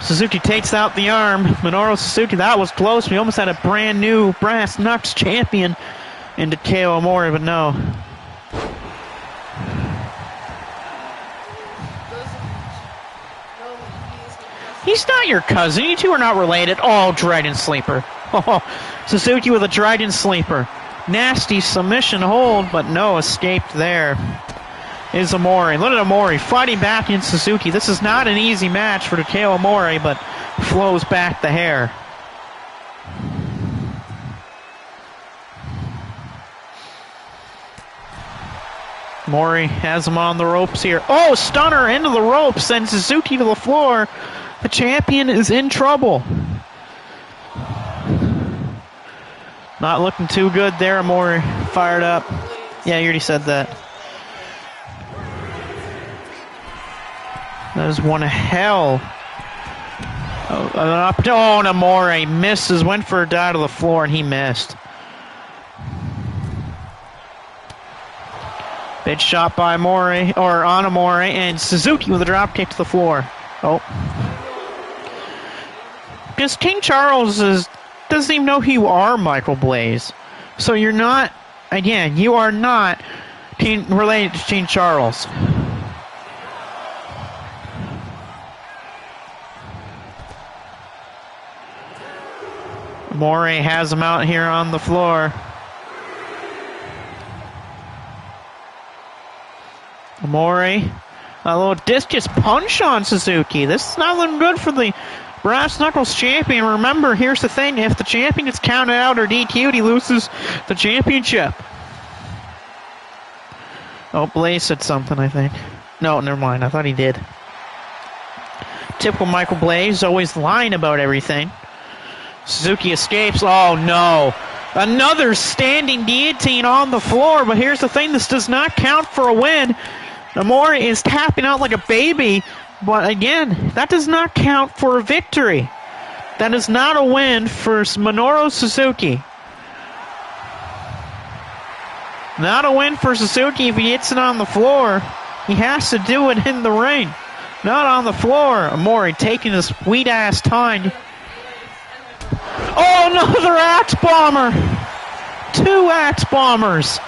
Suzuki takes out the arm. Minoru Suzuki, that was close. We almost had a brand new Brass Knucks champion in Takeo Omori, but no. He's not your cousin. You two are not related. Oh, Dragon Sleeper. Oh, Suzuki with a Dragon Sleeper. Nasty submission hold, but no escape there. Is Omori. Look at Omori fighting back in Suzuki. This is not an easy match for Takeo Omori, but flows back the hair. Omori has him on the ropes here. Oh, stunner into the ropes, sends Suzuki to the floor. The champion is in trouble. Not looking too good there. Omori fired up. Yeah, you already said that. That is one hell Oh, Namore misses, went for a dive to the floor, and he missed. Big shot by Amore, or on Amore, and Suzuki with a drop kick to the floor. Oh. Because King Charles doesn't even know who you are, Michael Blaze. So you're not, again, you are not related to King Charles. Amore has him out here on the floor. Amore, a little discus punch on Suzuki. This is not looking good for the Brass Knuckles champion. Remember, here's the thing. If the champion gets counted out or DQ'd, he loses the championship. Oh, Blaze said something, I think. No, never mind. I thought he did. Typical Michael Blaze, always lying about everything. Suzuki escapes. Oh, no. Another standing guillotine on the floor, but here's the thing. This does not count for a win. Amore is tapping out like a baby, but again, that does not count for a victory. That is not a win for Minoru Suzuki. Not a win for Suzuki if he hits it on the floor. He has to do it in the ring, not on the floor. Amore taking his sweet-ass time. Oh, another Axe Bomber! 2 Axe Bombers.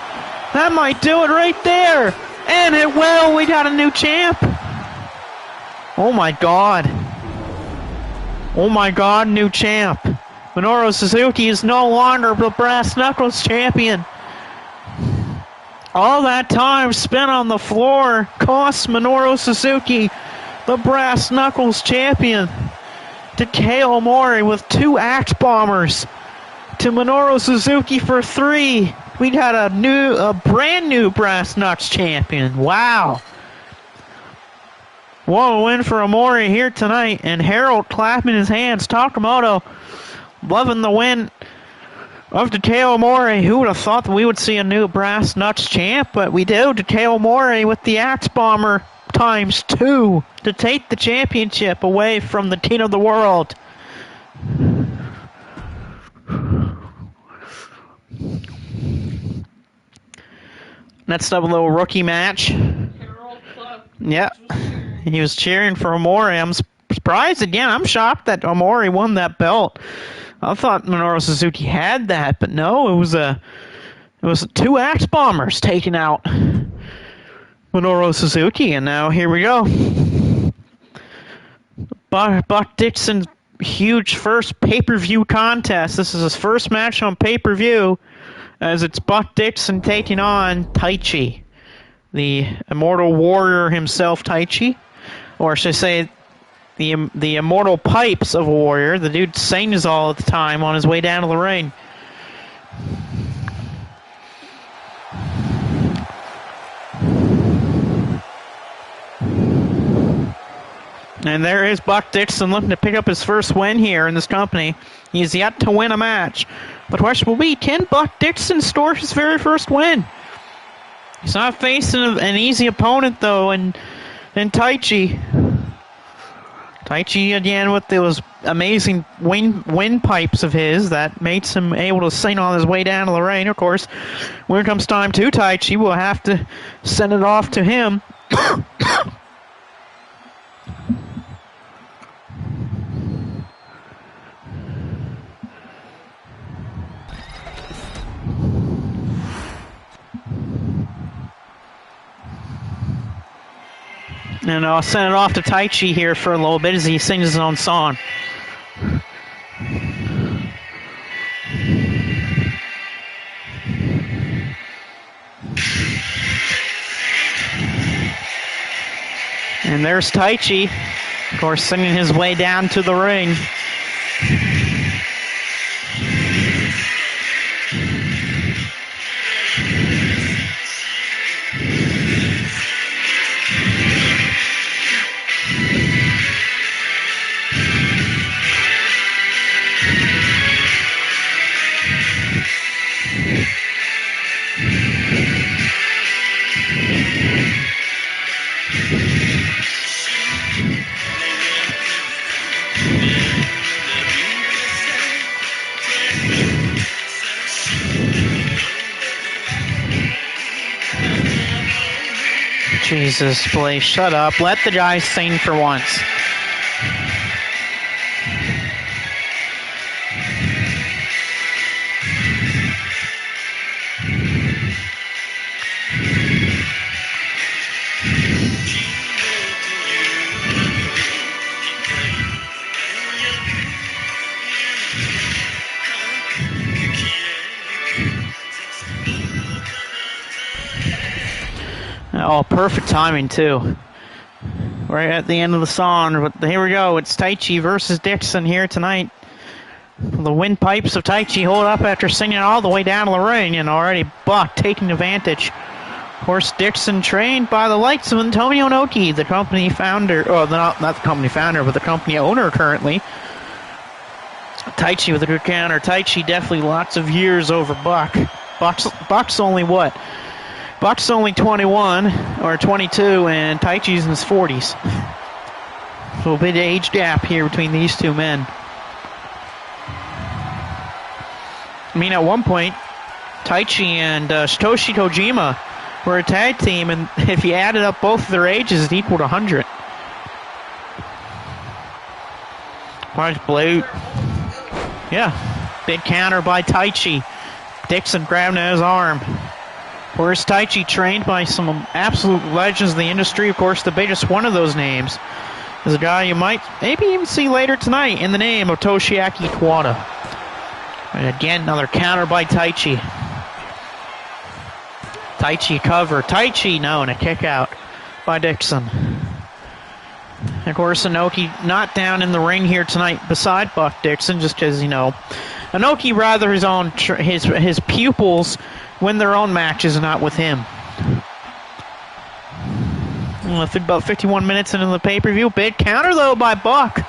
That might do it right there. And it will. We got a new champ. Oh, my God. Oh, my God, new champ. Minoru Suzuki is no longer the Brass Knuckles champion. All that time spent on the floor costs Minoru Suzuki the Brass Knuckles champion. Takeo Amore with 2 Axe Bombers to Minoru Suzuki for 3. We got a brand new Brass Knucks champion. Wow. What a win for Amore here tonight. And Harold clapping his hands. Takamoto loving the win of Takeo Amore. Who would have thought that we would see a new Brass Knucks champ? But we do. Takeo Amore with the Axe Bomber ×2 to take the championship away from the King of the World. Next up, a little rookie match. Yeah, he was cheering for Amore. I'm surprised again. I'm shocked that Amore won that belt. I thought Minoru Suzuki had that, but no, it was 2 Axe Bombers taking out Minoru Suzuki, and now here we go. Buck Dixon's huge first pay-per-view contest. This is his first match on pay-per-view, as it's Buck Dixon taking on Taichi, the immortal warrior himself, Taichi, or should I say, the immortal pipes of a warrior. The dude sings all the time on his way down to the ring. And there is Buck Dixon looking to pick up his first win here in this company. He is yet to win a match. The question will be, can Buck Dixon store his very first win? He's not facing an easy opponent, though, and Taichi. Taichi, again, with those amazing windpipes of his that makes him able to sing on his way down to the ring. Of course, when it comes time to Taichi, we'll have to send it off to him. And I'll send it off to Taichi here for a little bit as he sings his own song. And there's Taichi, of course, singing his way down to the ring. Jesus, please, shut up. Let the guys sing for once. Oh, perfect timing, too. Right at the end of the song. But here we go. It's Taichi versus Dixon here tonight. The windpipes of Taichi hold up after singing all the way down to the ring, and already Buck taking advantage. Of course, Dixon trained by the likes of Antonio Inoki, the company founder, well, not the company founder, but the company owner currently. Taichi with a good counter. Taichi definitely lots of years over Buck. Buck's only what? Buck's only 21 or 22, and Taichi's in his 40s. So a big age gap here between these two men. I mean, at one point, Taichi and Satoshi Kojima were a tag team, and if you added up both of their ages, it equaled 100. Nice blue. Yeah, big counter by Taichi. Dixon grabbing his arm. Of course, Taichi trained by some absolute legends of the industry. Of course, the biggest one of those names is a guy you might maybe even see later tonight in the name of Toshiaki Kawada. And again, another counter by Taichi. Taichi cover. Taichi, no, and a kick out by Dixon. And of course, Inoki not down in the ring here tonight beside Buck Dixon, just because, you know, Inoki rather his pupils win their own matches, not with him. About 51 minutes into the pay-per-view. Big counter, though, by Buck.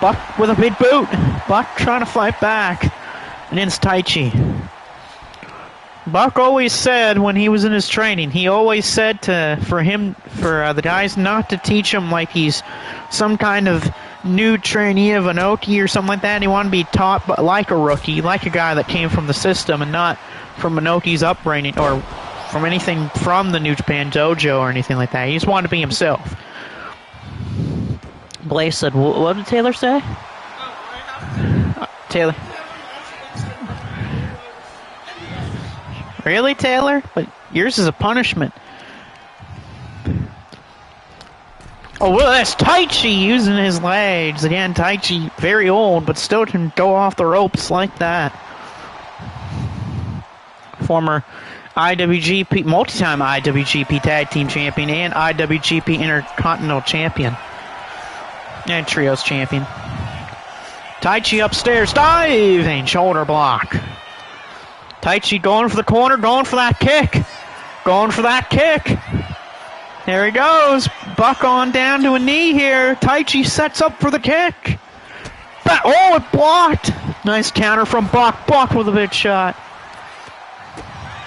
Buck with a big boot. Buck trying to fight back against Taichi. Buck always said when he was in his training, he always said for the guys not to teach him like he's some kind of new trainee of Inoki or something like that. He wanted to be taught like a rookie, like a guy that came from the system and not from Inoki's upbringing or from anything from the New Japan Dojo or anything like that. He just wanted to be himself. Blaze said, what did Taylor say? Taylor. Really, Taylor? But yours is a punishment. Oh, well, that's Taichi using his legs. Again, Taichi, very old, but still can go off the ropes like that. Former IWGP, multi-time IWGP Tag Team Champion and IWGP Intercontinental Champion. And Trios Champion. Taichi upstairs, diving, shoulder block. Taichi going for the corner, going for that kick. Going for that kick. There he goes. Buck on down to a knee here. Taichi sets up for the kick. Oh, it blocked. Nice counter from Buck. Buck with a big shot.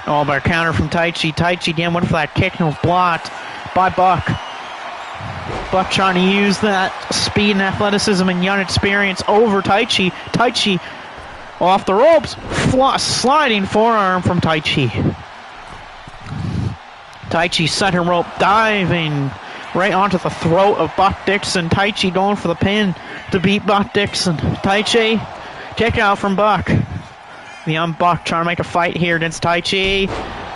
Oh, but a counter from Taichi. Taichi again went for that kick and was blocked by Buck. Buck trying to use that speed and athleticism and young experience over Taichi. Taichi off the ropes. Sliding forearm from Taichi. Taichi center rope diving right onto the throat of Buck Dixon. Taichi going for the pin to beat Buck Dixon. Taichi, kick out from Buck. The young Buck trying to make a fight here against Taichi.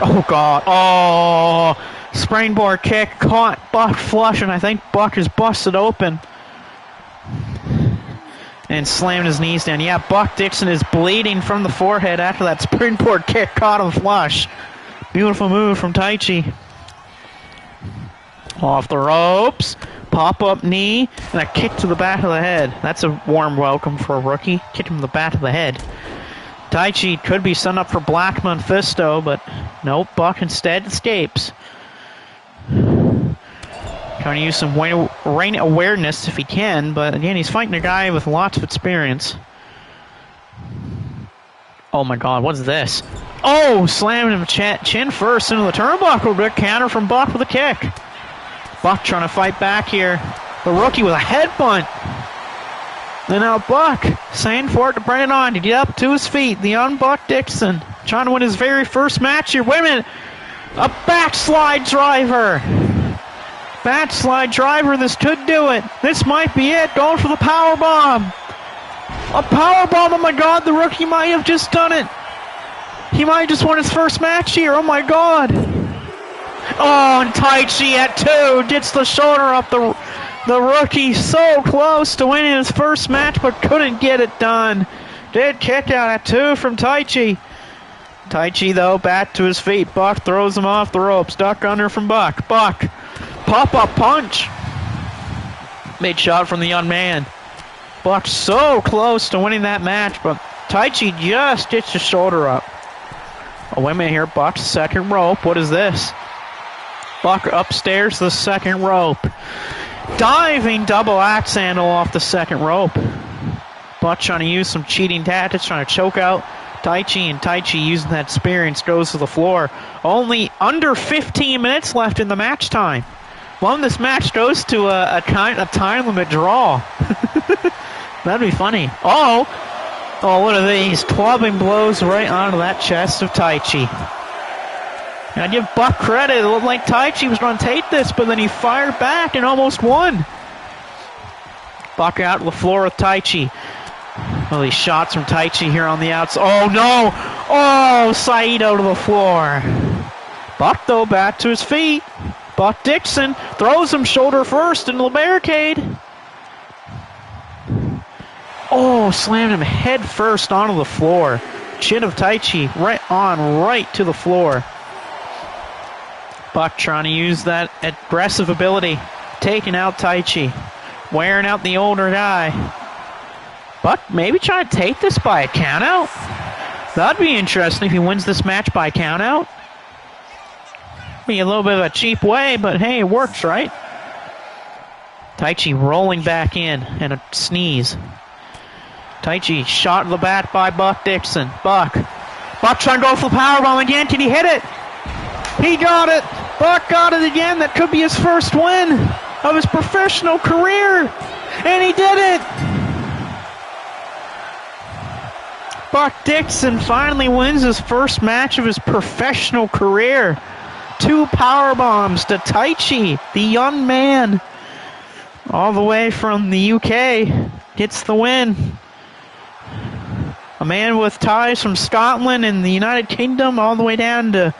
Oh, God. Oh, springboard kick. Caught Buck flush, and I think Buck is busted open. And slamming his knees down. Yeah, Buck Dixon is bleeding from the forehead after that springboard kick caught him flush. Beautiful move from Taichi. Off the ropes. Pop-up knee. And a kick to the back of the head. That's a warm welcome for a rookie. Kick him to the back of the head. Taichi could be sent up for Black Mephisto, but nope, Buck instead escapes. Trying to use some ring awareness if he can, but again, he's fighting a guy with lots of experience. Oh my God, what's this? Oh, slamming him chin first into the turnbuckle. Good counter from Buck with a kick. Buck trying to fight back here. The rookie with a headbutt. And now Buck saying for it to bring it on to get up to his feet. The young Buck Dixon trying to win his very first match here. Wait a minute. A backslide driver. Bat slide driver, this could do it. This might be it. Going for the power bomb. A power bomb, oh my god, the rookie might have just done it. He might have just won his first match here, oh my god. Oh, and Taichi at 2 gets the shoulder up the rookie. So close to winning his first match, but couldn't get it done. Did kick out at 2 from Taichi. Taichi, though, back to his feet. Buck throws him off the ropes. Duck under from Buck. Buck. Pop-up punch. Big shot from the young man. Buck so close to winning that match, but Taichi just gets his shoulder up. Oh, wait a minute here. Buck's second rope. What is this? Buck upstairs the second rope. Diving double axe handle off the second rope. Buck trying to use some cheating tactics, trying to choke out Taichi, and Taichi using that experience goes to the floor. Only under 15 minutes left in the match time. Well, this match goes to a time limit draw. That'd be funny. Oh, what are these? Clubbing blows right onto that chest of Taichi. And I give Buck credit. It looked like Taichi was going to take this, but then he fired back and almost won. Buck out to the floor with Taichi. Well, these shots from Taichi here on the outside. Oh, no! Oh, Saito to the floor. Buck, though, back to his feet. Buck Dixon throws him shoulder first into the barricade. Oh, slammed him head first onto the floor. Chin of Taichi right to the floor. Buck trying to use that aggressive ability. Taking out Taichi. Wearing out the older guy. Buck maybe trying to take this by a countout. That'd be interesting if he wins this match by countout. Be a little bit of a cheap way, but hey, it works, right? Taichi rolling back in and a sneeze. Taichi shot to the bat by Buck Dixon. Buck trying to go for the powerbomb again. Can he hit it? He got it. Buck got it again. That could be his first win of his professional career. And he did it. Buck Dixon finally wins his first match of his professional career. 2 power bombs to Taichi, the young man, all the way from the UK, gets the win. A man with ties from Scotland and the United Kingdom all the way down to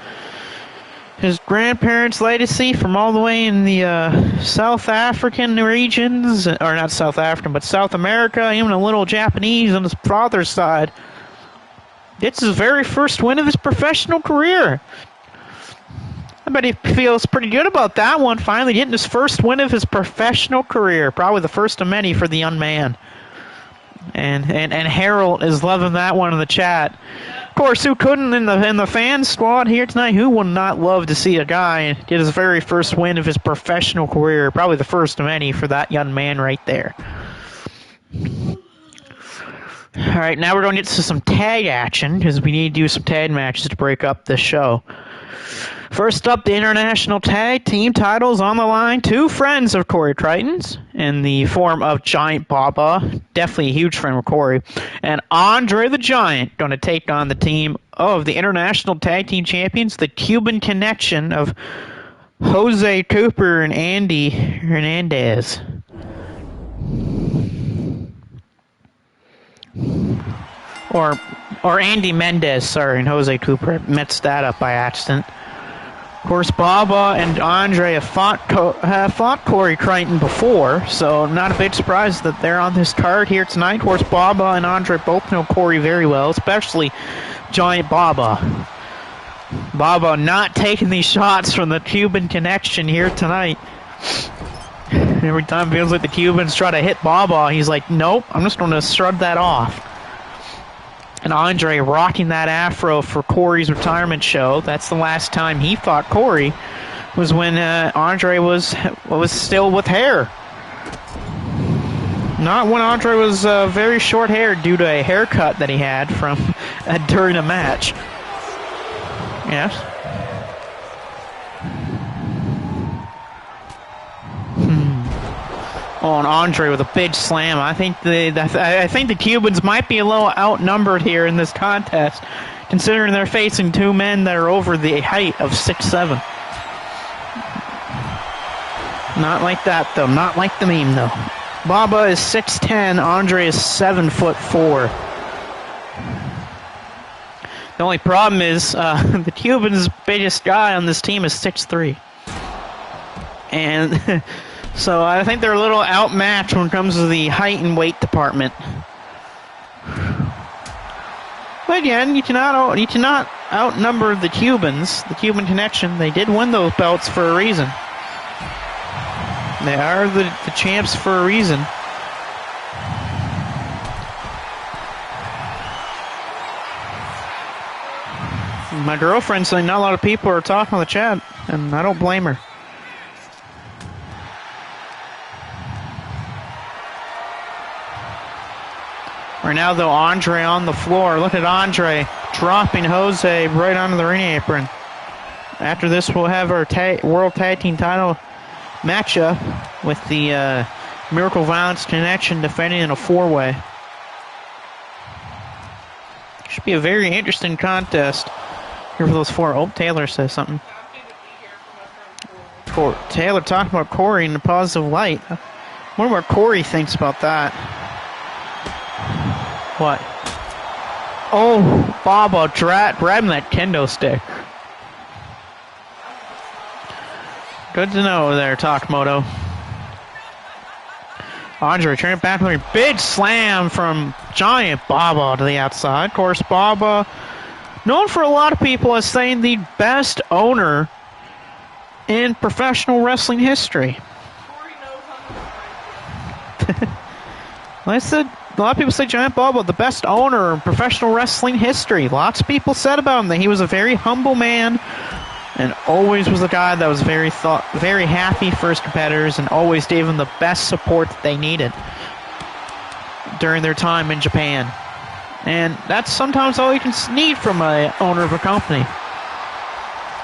his grandparents' legacy from all the way in the South African regions, or not South African, but South America, even a little Japanese on his father's side. It's his very first win of his professional career. I bet he feels pretty good about that one, finally getting his first win of his professional career. Probably the first of many for the young man. And Harold is loving that one in the chat. Of course, who couldn't in the fan squad here tonight? Who would not love to see a guy get his very first win of his professional career? Probably the first of many for that young man right there. All right, now we're going to get to some tag action because we need to do some tag matches to break up this show. First up, the International Tag Team titles on the line. 2 friends of Corey Crichton's in the form of Giant Baba, definitely a huge friend of Corey, and Andre the Giant going to take on the team of the International Tag Team Champions, the Cuban Connection of Jose Cooper and Andy Hernandez. Or Andy Mendez, sorry, and Jose Cooper. Messed that up by accident. Of course, Baba and Andre have fought Corey Crichton before, so not a big surprise that they're on this card here tonight. Of course, Baba and Andre both know Corey very well, especially Giant Baba. Baba not taking these shots from the Cuban Connection here tonight. Every time it feels like the Cubans try to hit Baba, he's like, nope, I'm just going to shrug that off. And Andre rocking that afro for Corey's retirement show. That's the last time he fought Corey, was when Andre was still with hair. Not when Andre was very short hair due to a haircut that he had from during a match. Yes. Oh, and Andre with a big slam. I think the Cubans might be a little outnumbered here in this contest, considering they're facing 2 men that are over the height of 6'7". Not like that, though. Not like the meme, though. Baba is 6'10". Andre is 7'4". The only problem is the Cuban's biggest guy on this team is 6'3". And so I think they're a little outmatched when it comes to the height and weight department. But again, you cannot outnumber the Cubans, the Cuban connection. They did win those belts for a reason. They are the champs for a reason. My girlfriend's saying not a lot of people are talking on the chat, and I don't blame her. Right now, though, Andre on the floor. Look at Andre dropping Jose right onto the ring apron. After this, we'll have our World Tag Team title matchup with the Miracle Violence Connection defending in a four-way. Should be a very interesting contest here for those four. Oh, Taylor says something. Taylor talking about Corey in a positive light. I wonder what Corey thinks about that. What? Oh, Baba grabbing that kendo stick. Good to know there, Takamoto. Andre turning it back with a big slam from Giant Baba to the outside. Of course, Baba, known for a lot of people as saying the best owner in professional wrestling history. I said, a lot of people say Giant Baba, the best owner in professional wrestling history. Lots of people said about him that he was a very humble man and always was a guy that was very happy for his competitors and always gave them the best support that they needed during their time in Japan. And that's sometimes all you can need from an owner of a company.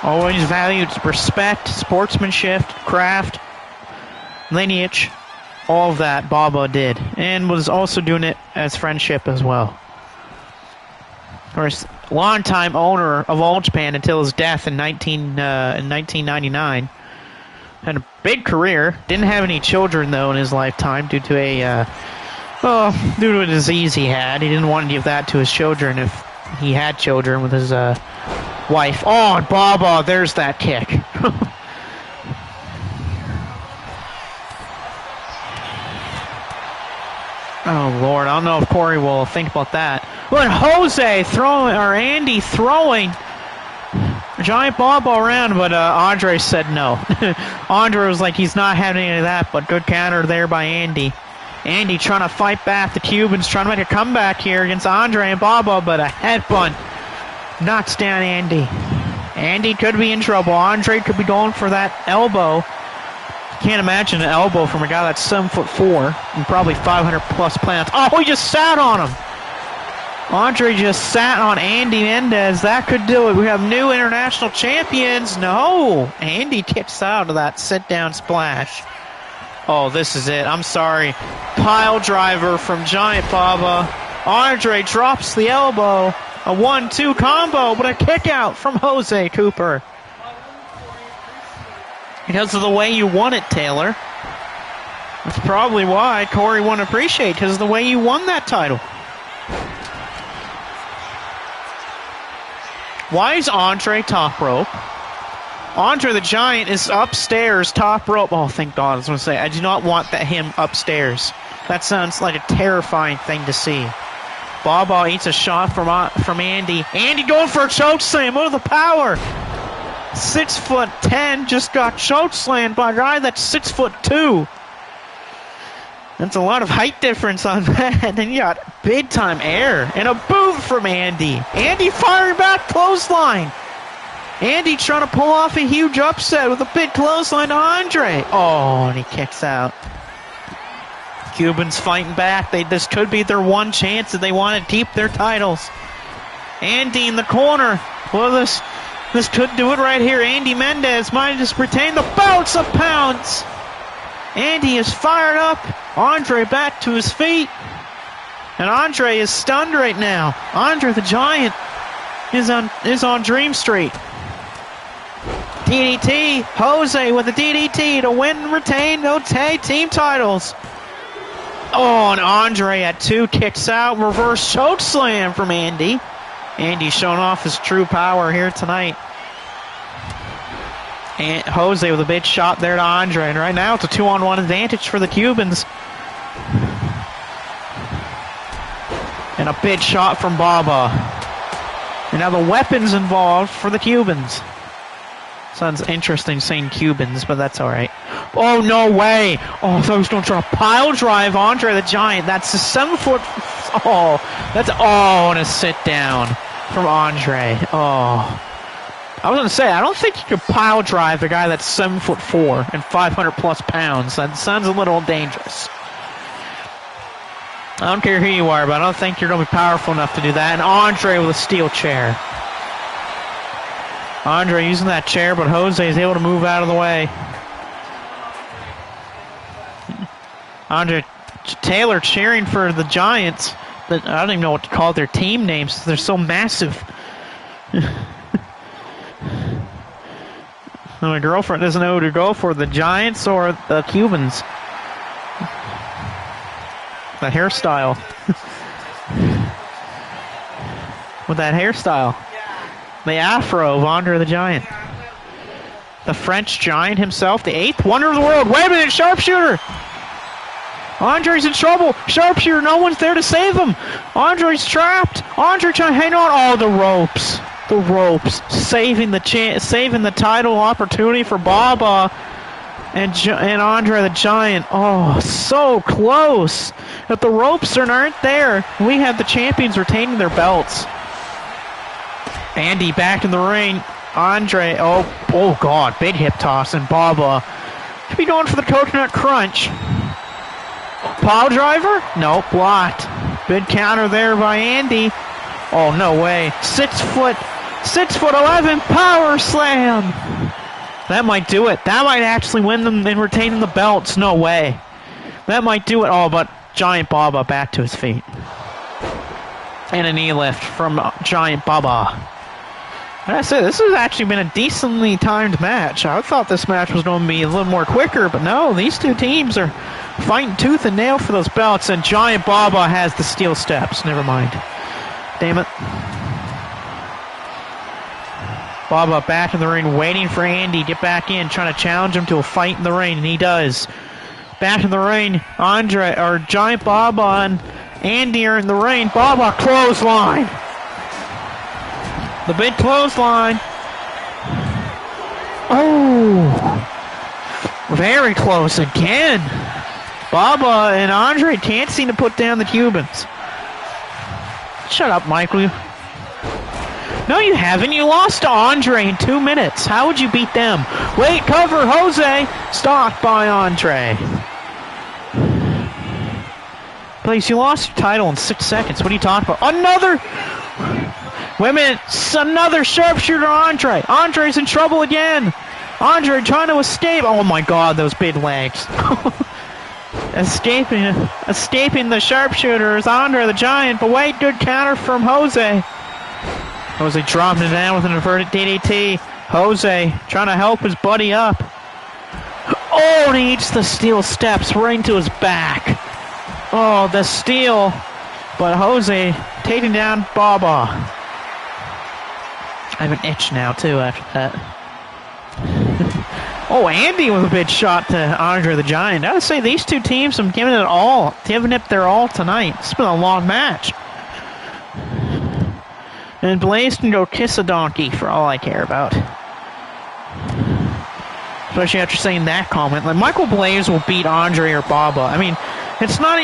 Always valued respect, sportsmanship, craft, lineage. All of that Baba did, and was also doing it as friendship as well. Of course, longtime owner of All Japan until his death in 1999. Had a big career. Didn't have any children though in his lifetime due to a disease he had. He didn't want to give that to his children if he had children with his wife. Oh, and Baba, there's that kick. Oh, Lord, I don't know if Corey will think about that. Look at Andy throwing Giant Baba around, but Andre said no. Andre was like, he's not having any of that, but good counter there by Andy. Andy trying to fight back. The Cubans trying to make a comeback here against Andre and Baba, but a headbutt knocks down Andy. Andy could be in trouble. Andre could be going for that elbow. Can't imagine an elbow from a guy that's 7'4" and probably 500+ pounds. Oh, he just sat on him. Andre just sat on Andy Mendez. That could do it. We have new international champions. No. Andy kicks out of that sit-down splash. Oh, this is it. I'm sorry. Pile driver from Giant Baba. Andre drops the elbow. A 1-2 combo, but a kick out from Jose Cooper. Because of the way you won it, Taylor. That's probably why Corey won't appreciate, because of the way you won that title. Why is Andre top rope? Andre the Giant is upstairs, top rope. Oh, thank God. I was going to say, I do not want him upstairs. That sounds like a terrifying thing to see. Baba eats a shot from Andy. Andy going for a chokeslam. Look at the power. 6'10", just got chokeslammed by a guy that's 6'2". That's a lot of height difference on that. And then you got big time air and a boot from Andy. Andy firing back, clothesline. Andy trying to pull off a huge upset with a big clothesline to Andre. Oh, and he kicks out. Cubans fighting back. This could be their one chance if they want to keep their titles. Andy in the corner. Well, this could do it right here. Andy Mendez might just retain the belts of pounds. Andy is fired up. Andre back to his feet. And Andre is stunned right now. Andre the Giant is on Dream Street. DDT. Jose with a DDT to win and retain those tag team titles. Oh, and Andre at 2 kicks out. Reverse choke slam from Andy. Andy showing off his true power here tonight. And Jose with a big shot there to Andre. And right now it's a 2-on-1 advantage for the Cubans. And a big shot from Baba. And now the weapons involved for the Cubans. Sounds interesting saying Cubans, but that's alright. Oh, no way! Oh, I thought he was going to try to pile drive Andre the Giant. That's a 7-foot... Oh, that's... Oh, and a sit down from Andre. Oh. I was going to say, I don't think you could pile drive a guy that's 7'4" and 500 plus pounds. That sounds a little dangerous. I don't care who you are, but I don't think you're going to be powerful enough to do that. And Andre with a steel chair. Andre using that chair, but Jose is able to move out of the way. Andre Taylor cheering for the Giants. I don't even know what to call their team names. They're so massive. My girlfriend doesn't know who to go for, the Giants or the Cubans. The hairstyle. With that hairstyle. The afro of Andre the Giant. The French Giant himself, the 8th wonder of the world. Wait a minute, sharpshooter! Andre's in trouble. Sharpshooter, no one's there to save him. Andre's trapped. Andre trying to hang on. Oh, the ropes. The ropes. Saving the title opportunity for Baba and Andre the Giant. Oh, so close. If the ropes aren't there, we have the champions retaining their belts. Andy back in the ring. Andre, oh God, big hip toss, and Baba should be going for the coconut crunch. Pile driver? Nope, blocked. Big counter there by Andy. Oh, no way. 6'11" power slam. That might do it. That might actually win them and retain the belts. No way. That might do it. Oh, but Giant Baba back to his feet. And a knee lift from Giant Baba. Like I said, this has actually been a decently timed match. I thought this match was going to be a little more quicker, but no, these two teams are fighting tooth and nail for those belts, and Giant Baba has the steel steps. Never mind. Damn it. Baba back in the ring, waiting for Andy to get back in, trying to challenge him to a fight in the ring, and he does. Back in the ring, Giant Baba and Andy are in the ring. Baba clothesline. The big clothesline. Oh, very close again. Baba and Andre can't seem to put down the Cubans. Shut up, Michael. No, you haven't. You lost to Andre in 2 minutes. How would you beat them? Wait, cover, Jose. Stopped by Andre. Please, you lost your title in 6 seconds. What are you talking about? Another... Wait a minute. Another sharpshooter, Andre. Andre's in trouble again. Andre trying to escape. Oh, my God, those big legs. Escaping the sharpshooter is Andre the Giant. But wait, good counter from Jose. Jose dropping it down with an inverted DDT. Jose trying to help his buddy up. Oh, and he eats the steel steps right into his back. Oh, the steel. But Jose taking down Baba. I have an itch now, too, after that. Oh, Andy with a big shot to Andre the Giant. I would say these two teams have given it all, giving it their all tonight. It's been a long match. And Blaze can go kiss a donkey for all I care about. Especially after saying that comment. Like, Michael Blaze will beat Andre or Baba. I mean, it's not...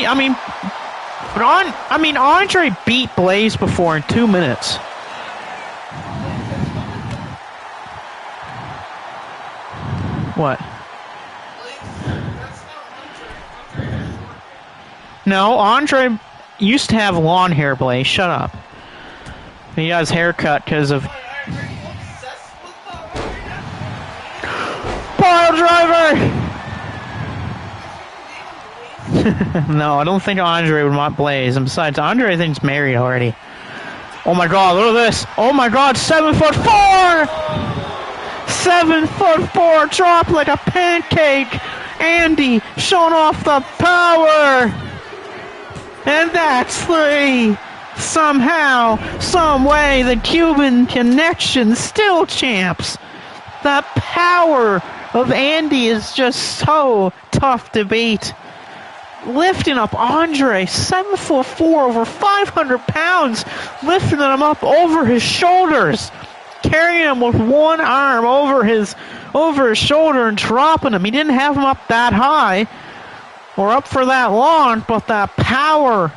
Andre beat Blaze before in 2 minutes. What? No, Andre used to have long hair, Blaze. Shut up. He got his hair cut because of... Pile driver! No, I don't think Andre would want Blaze. And besides, Andre I think's married already. Oh my God, look at this. Oh my God, 7'4". 7'4", drop like a pancake. Andy showing off the power. And that's 3. Somehow, some way, the Cuban Connection still champs. The power of Andy is just so tough to beat. Lifting up Andre, 7'4", over 500 pounds, lifting him up over his shoulders, carrying him with one arm over his shoulder and dropping him. He didn't have him up that high or up for that long, but that power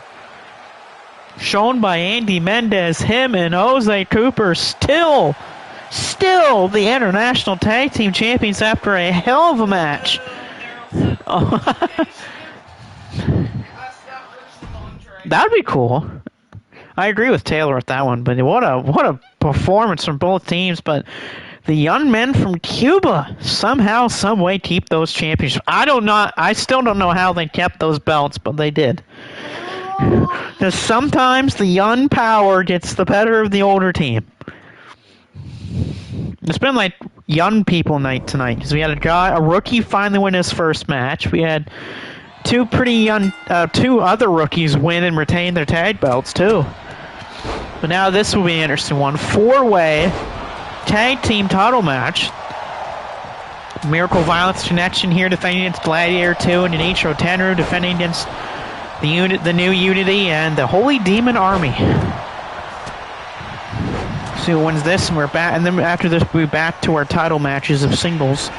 shown by Andy Mendez, him and Jose Cooper, still the International Tag Team Champions after a hell of a match. That would be cool. I agree with Taylor with that one, but what a performance from both teams. But the young men from Cuba somehow, some way keep those championships. I still don't know how they kept those belts, but they did. Because sometimes the young power gets the better of the older team. It's been like young people night tonight, because we had a rookie finally win his first match. We had two other rookies win and retain their tag belts too. But now this will be an interesting one. 4-way tag team title match. Miracle Violence Connection here defending against Gladiator 2 and Nitro Tenru defending against the new Unity and the Holy Demon Army. See who wins this, and we're back. And then after this, we'll be back to our title matches of singles.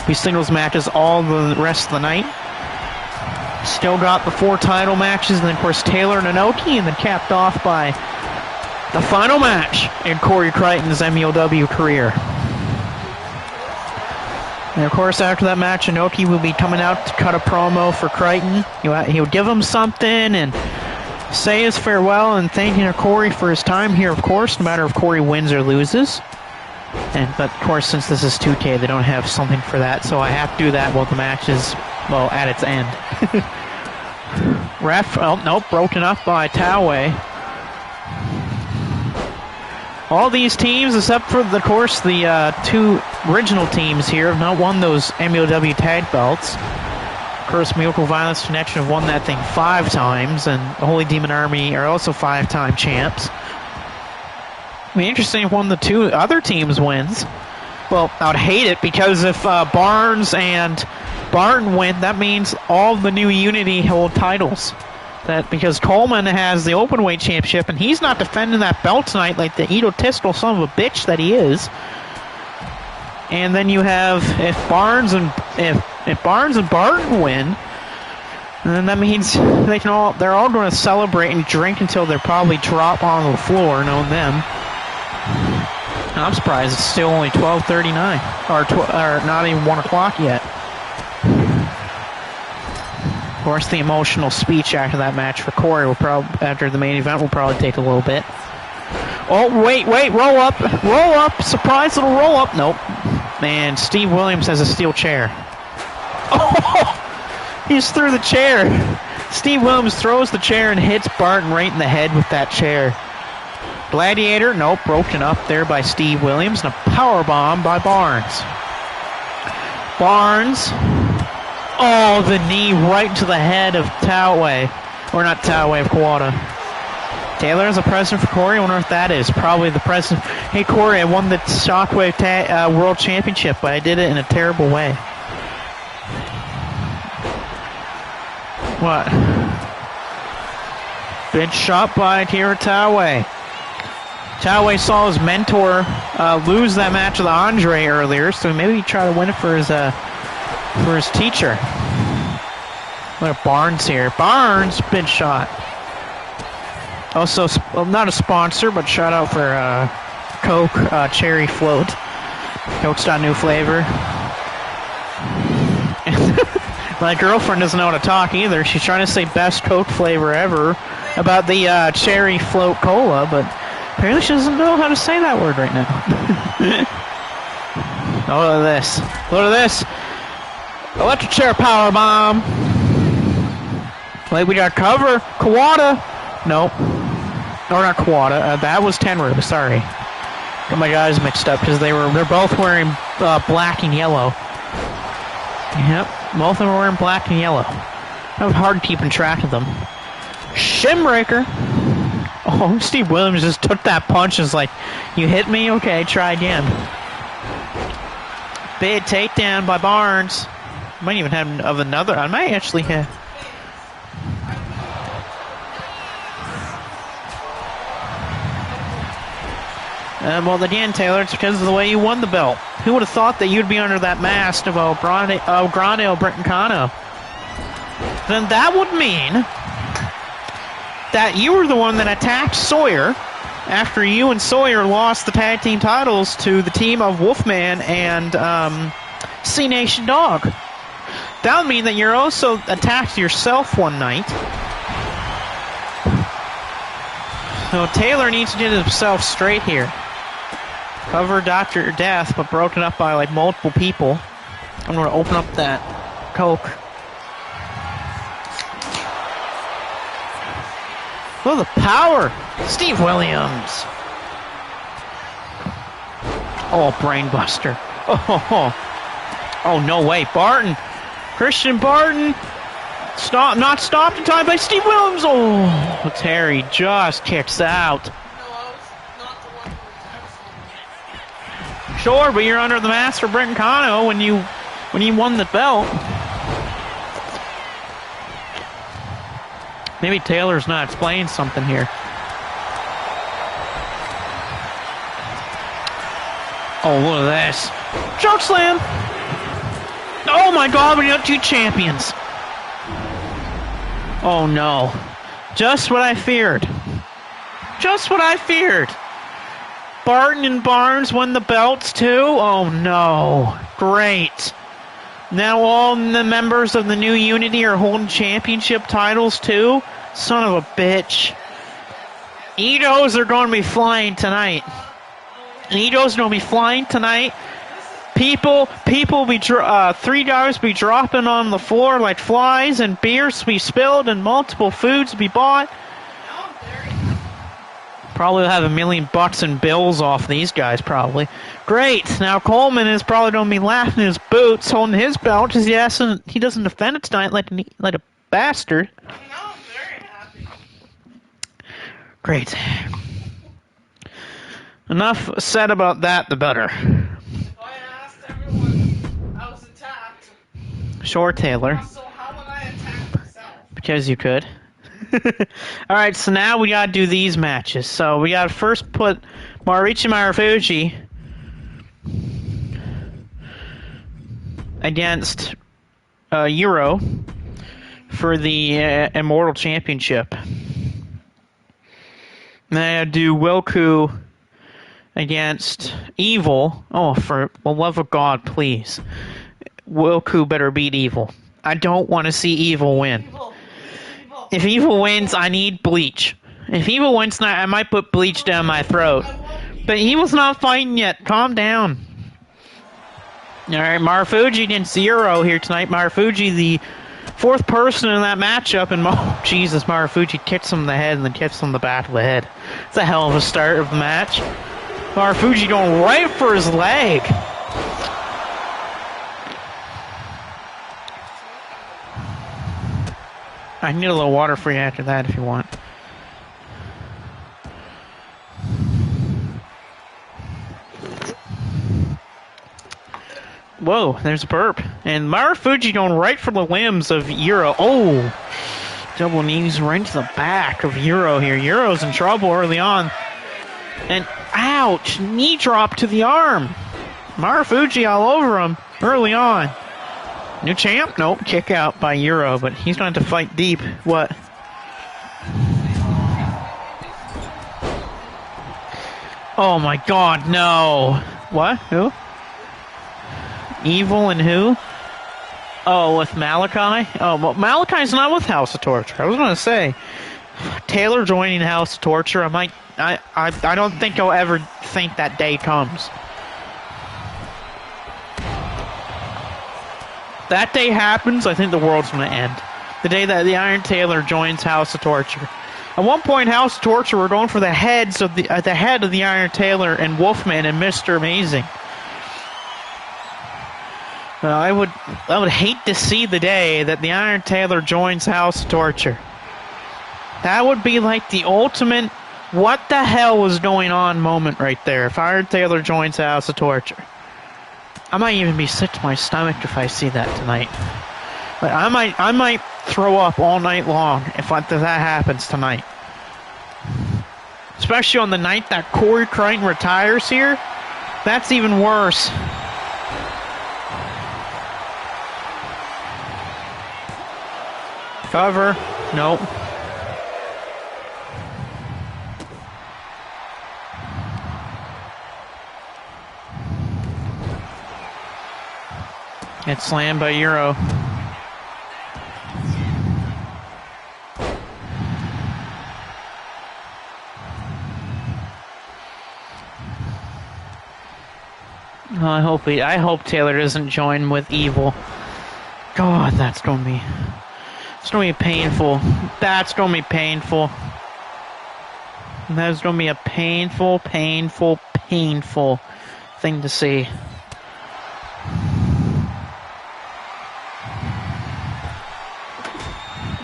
We singles matches all the rest of the night. Still got the 4 title matches, and then of course Taylor and Inoki, and then capped off by the final match in Corey Crichton's MLW career. And of course, after that match, Inoki will be coming out to cut a promo for Crichton. He'll give him something and say his farewell and thanking Corey for his time here, of course, no matter if Corey wins or loses. But of course, since this is 2K, they don't have something for that, so I have to do that while the match is, well, at its end. Ref, oh, nope, broken up by Toway. All these teams, except for, of course, the 2 original teams here, have not won those MLW tag belts. Of course, Miracle Violence Connection have won that thing 5 times, and the Holy Demon Army are also 5-time champs. It'd be interesting if one of the 2 other teams wins. Well, I would hate it, because if Barnes and Barton win, that means all the new Unity hold titles. Because Coleman has the Openweight Championship, and he's not defending that belt tonight like the egotistical son of a bitch that he is. And then you have, if Barnes and Barton win, then that means they're all going to celebrate and drink until they probably drop on the floor, knowing them. And I'm surprised it's still only 12:39, or not even 1 o'clock yet. Of course, the emotional speech after that match for Corey after the main event will probably take a little bit. Oh, wait, roll up, surprise little roll up. Nope. Man, Steve Williams has a steel chair. Oh, he just threw the chair. Steve Williams throws the chair and hits Barton right in the head with that chair. Gladiator, nope, broken up there by Steve Williams, and a powerbomb by Barnes. Barnes, oh, the knee right to the head of Toway. Or not Toway, of Kawada. Taylor has a present for Corey. I wonder if that is. Probably the present. Hey, Corey, I won the Shockwave World Championship, but I did it in a terrible way. What? Big shot by Akira Toway. Toway saw his mentor lose that match with Andre earlier, so maybe he tried to win it for his teacher. Look at Barnes here. Barnes, big shot. Also, not a sponsor, but shout out for Coke Cherry Float. Coke's got a new flavor. My girlfriend doesn't know how to talk either. She's trying to say best Coke flavor ever about the Cherry Float Cola, but apparently she doesn't know how to say that word right now. Oh, look at this. Look at this. Electric chair power bomb. Wait, we got cover. Kawada. Nope. Or not Kawada. That was Tenru. Sorry. Got my guys mixed up because they're both wearing black and yellow. Yep, both of them are wearing black and yellow. It was hard keeping track of them. Shinbreaker. Oh, Steve Williams just took that punch and was like, you hit me? Okay, try again. Big takedown by Barnes. Might even have another. I might actually have. Well, again, Taylor, it's because of the way you won the belt. Who would have thought that you'd be under that mask of Grande Brincano? Then that would mean that you were the one that attacked Sawyer after you and Sawyer lost the tag team titles to the team of Wolfman and C-Nation Dog. That would mean that you're also attacked yourself one night. So Taylor needs to get himself straight here. Cover Dr. Death, but broken up by like multiple people. I'm going to open up that Coke. Look at the power. Steve Williams. Oh, brainbuster. Oh, no way. Barton. Christian Barton. Not stopped in time by Steve Williams. Oh, Terry just kicks out. Sure, but you're under the mask for Brincano when you won the belt. Maybe Taylor's not explaining something here. Oh, look at this. Chokeslam! Oh my god, we got two champions. Oh no. Just what I feared. Just what I feared. Barton and Barnes won the belts too? Oh no. Great. Now all the members of the new Unity are holding championship titles too? Son of a bitch. Egos are going to be flying tonight. Egos are going to be flying tonight. People be $3 be dropping on the floor like flies, and beers be spilled, and multiple foods be bought. Probably have $1 million in bills off these guys, probably. Great. Now Coleman is probably going to be laughing in his boots, holding his belt, because he doesn't defend it tonight like a bastard. No, I'm very happy. Great. Enough said about that, the better. I asked everyone I was attacked. Sure, Taylor. So how would I attack myself? Because you could. Alright, so now we gotta do these matches. So we gotta first put Mariucci Marufuji against Euro for the Immortal Championship. Then I gotta do Wilku against Evil. Oh, for the love of God, please. Wilku better beat Evil. I don't want to see Evil win. If Evil wins, I need Bleach. If Evil wins tonight, I might put Bleach down my throat. But Evil's not fighting yet. Calm down. Alright, Marufuji against Zero here tonight. Marufuji, the fourth person in that matchup, and Jesus, Marufuji kicks him in the head and then kicks him in the back of the head. It's a hell of a start of the match. Marufuji going right for his leg. I need a little water for you after that if you want. Whoa, there's a burp. And Marufuji going right for the limbs of Euro. Oh, double knees right into the back of Euro here. Euro's in trouble early on. And ouch, knee drop to the arm. Marufuji all over him early on. New champ? Nope, kick out by Euro, but he's going to have to fight deep. What? Oh my god, no. What? Who? Evil and who? Oh, with Malachi? Oh, well, Malachi's not with House of Torture. I was going to say, Taylor joining House of Torture, I don't think I'll ever think that day comes. That day happens, I think the world's going to end. The day that the Iron Taylor joins House of Torture. At one point, House of Torture were going for the heads of the head of the Iron Tailor and Wolfman and Mr. Amazing. I would hate to see the day that the Iron Tailor joins House of Torture. That would be like the ultimate what the hell was going on moment right there. If Iron Tailor joins House of Torture. I might even be sick to my stomach if I see that tonight. But I might throw up all night long if that happens tonight. Especially on the night that Corey Crichton retires here. That's even worse. Cover. Nope. It's slammed by Euro. Oh, I hope Taylor doesn't join with Evil. God, it's gonna be painful. That's gonna be painful. That's gonna be a painful thing to see.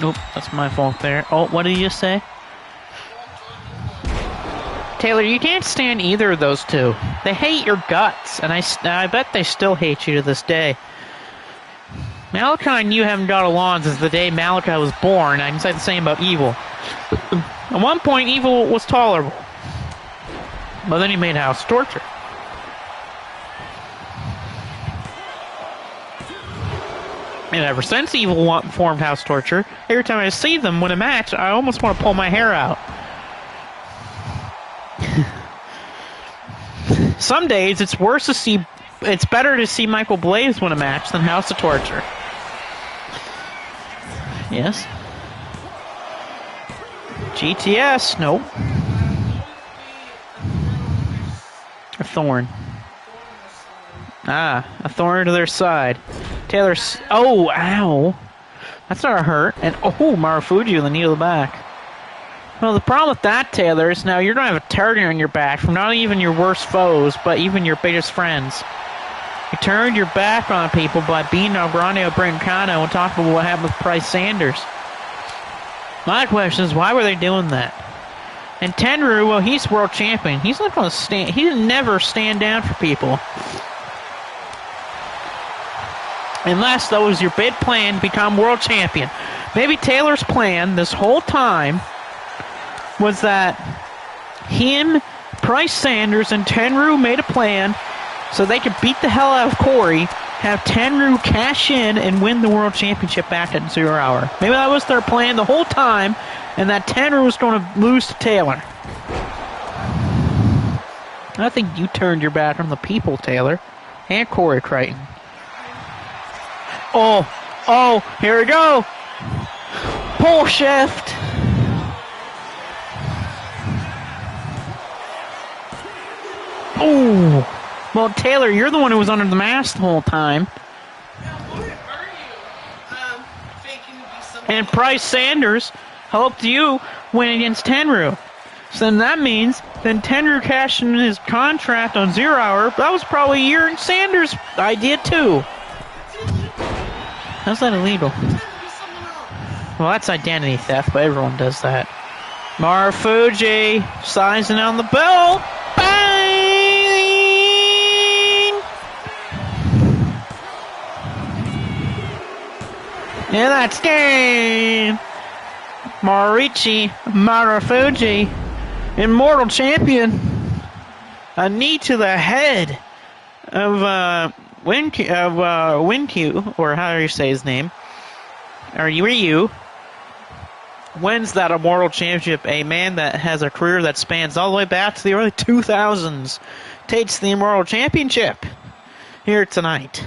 Oop, that's my fault there. Oh, what did you say? Taylor, you can't stand either of those two. They hate your guts, and I bet they still hate you to this day. Malachi and you haven't got along since the day Malachi was born. I can say the same about Evil. At one point, Evil was tolerable. But then he made House of Torture. And ever since Evil formed House of Torture, every time I see them win a match, I almost want to pull my hair out. Some days it's better to see Michael Blaze win a match than House of Torture. Yes. GTS, nope. A thorn. A thorn to their side. Taylor's. Oh, ow. That's not a hurt. And Marufuji with a knee to the back. Well, the problem with that, Taylor, is now you're going to have a target on your back from not even your worst foes, but even your biggest friends. You turned your back on people by beating Grande Brincano and talking about what happened with Price Sanders. My question is, why were they doing that? And Tenryu, well, he's world champion. He's not going to stand. He didn't never stand down for people. Unless that was your big plan to become world champion. Maybe Taylor's plan this whole time was that him, Price Sanders, and Tenryu made a plan so they could beat the hell out of Corey, have Tenryu cash in, and win the world championship back at 0 Hour. Maybe that was their plan the whole time, and that Tenryu was going to lose to Taylor. I think you turned your back on the people, Taylor, and Corey Crichton. Oh, here we go. Pull shift. Oh, well, Taylor, you're the one who was under the mask the whole time. Now, what are you faking to be someone And Price Sanders helped you win against Tenryu. So then that means then Tenryu cashed in his contract on 0 Hour. That was probably your Sanders' idea too. How's that illegal? Well, that's identity theft, but everyone does that. Marufuji sizing on the bell. Bang! And that's game. Marufuji, Immortal Champion. A knee to the head of Winkyu, or how do you say his name? Or Ryu, wins that Immortal Championship. A man that has a career that spans all the way back to the early 2000s takes the Immortal Championship here tonight.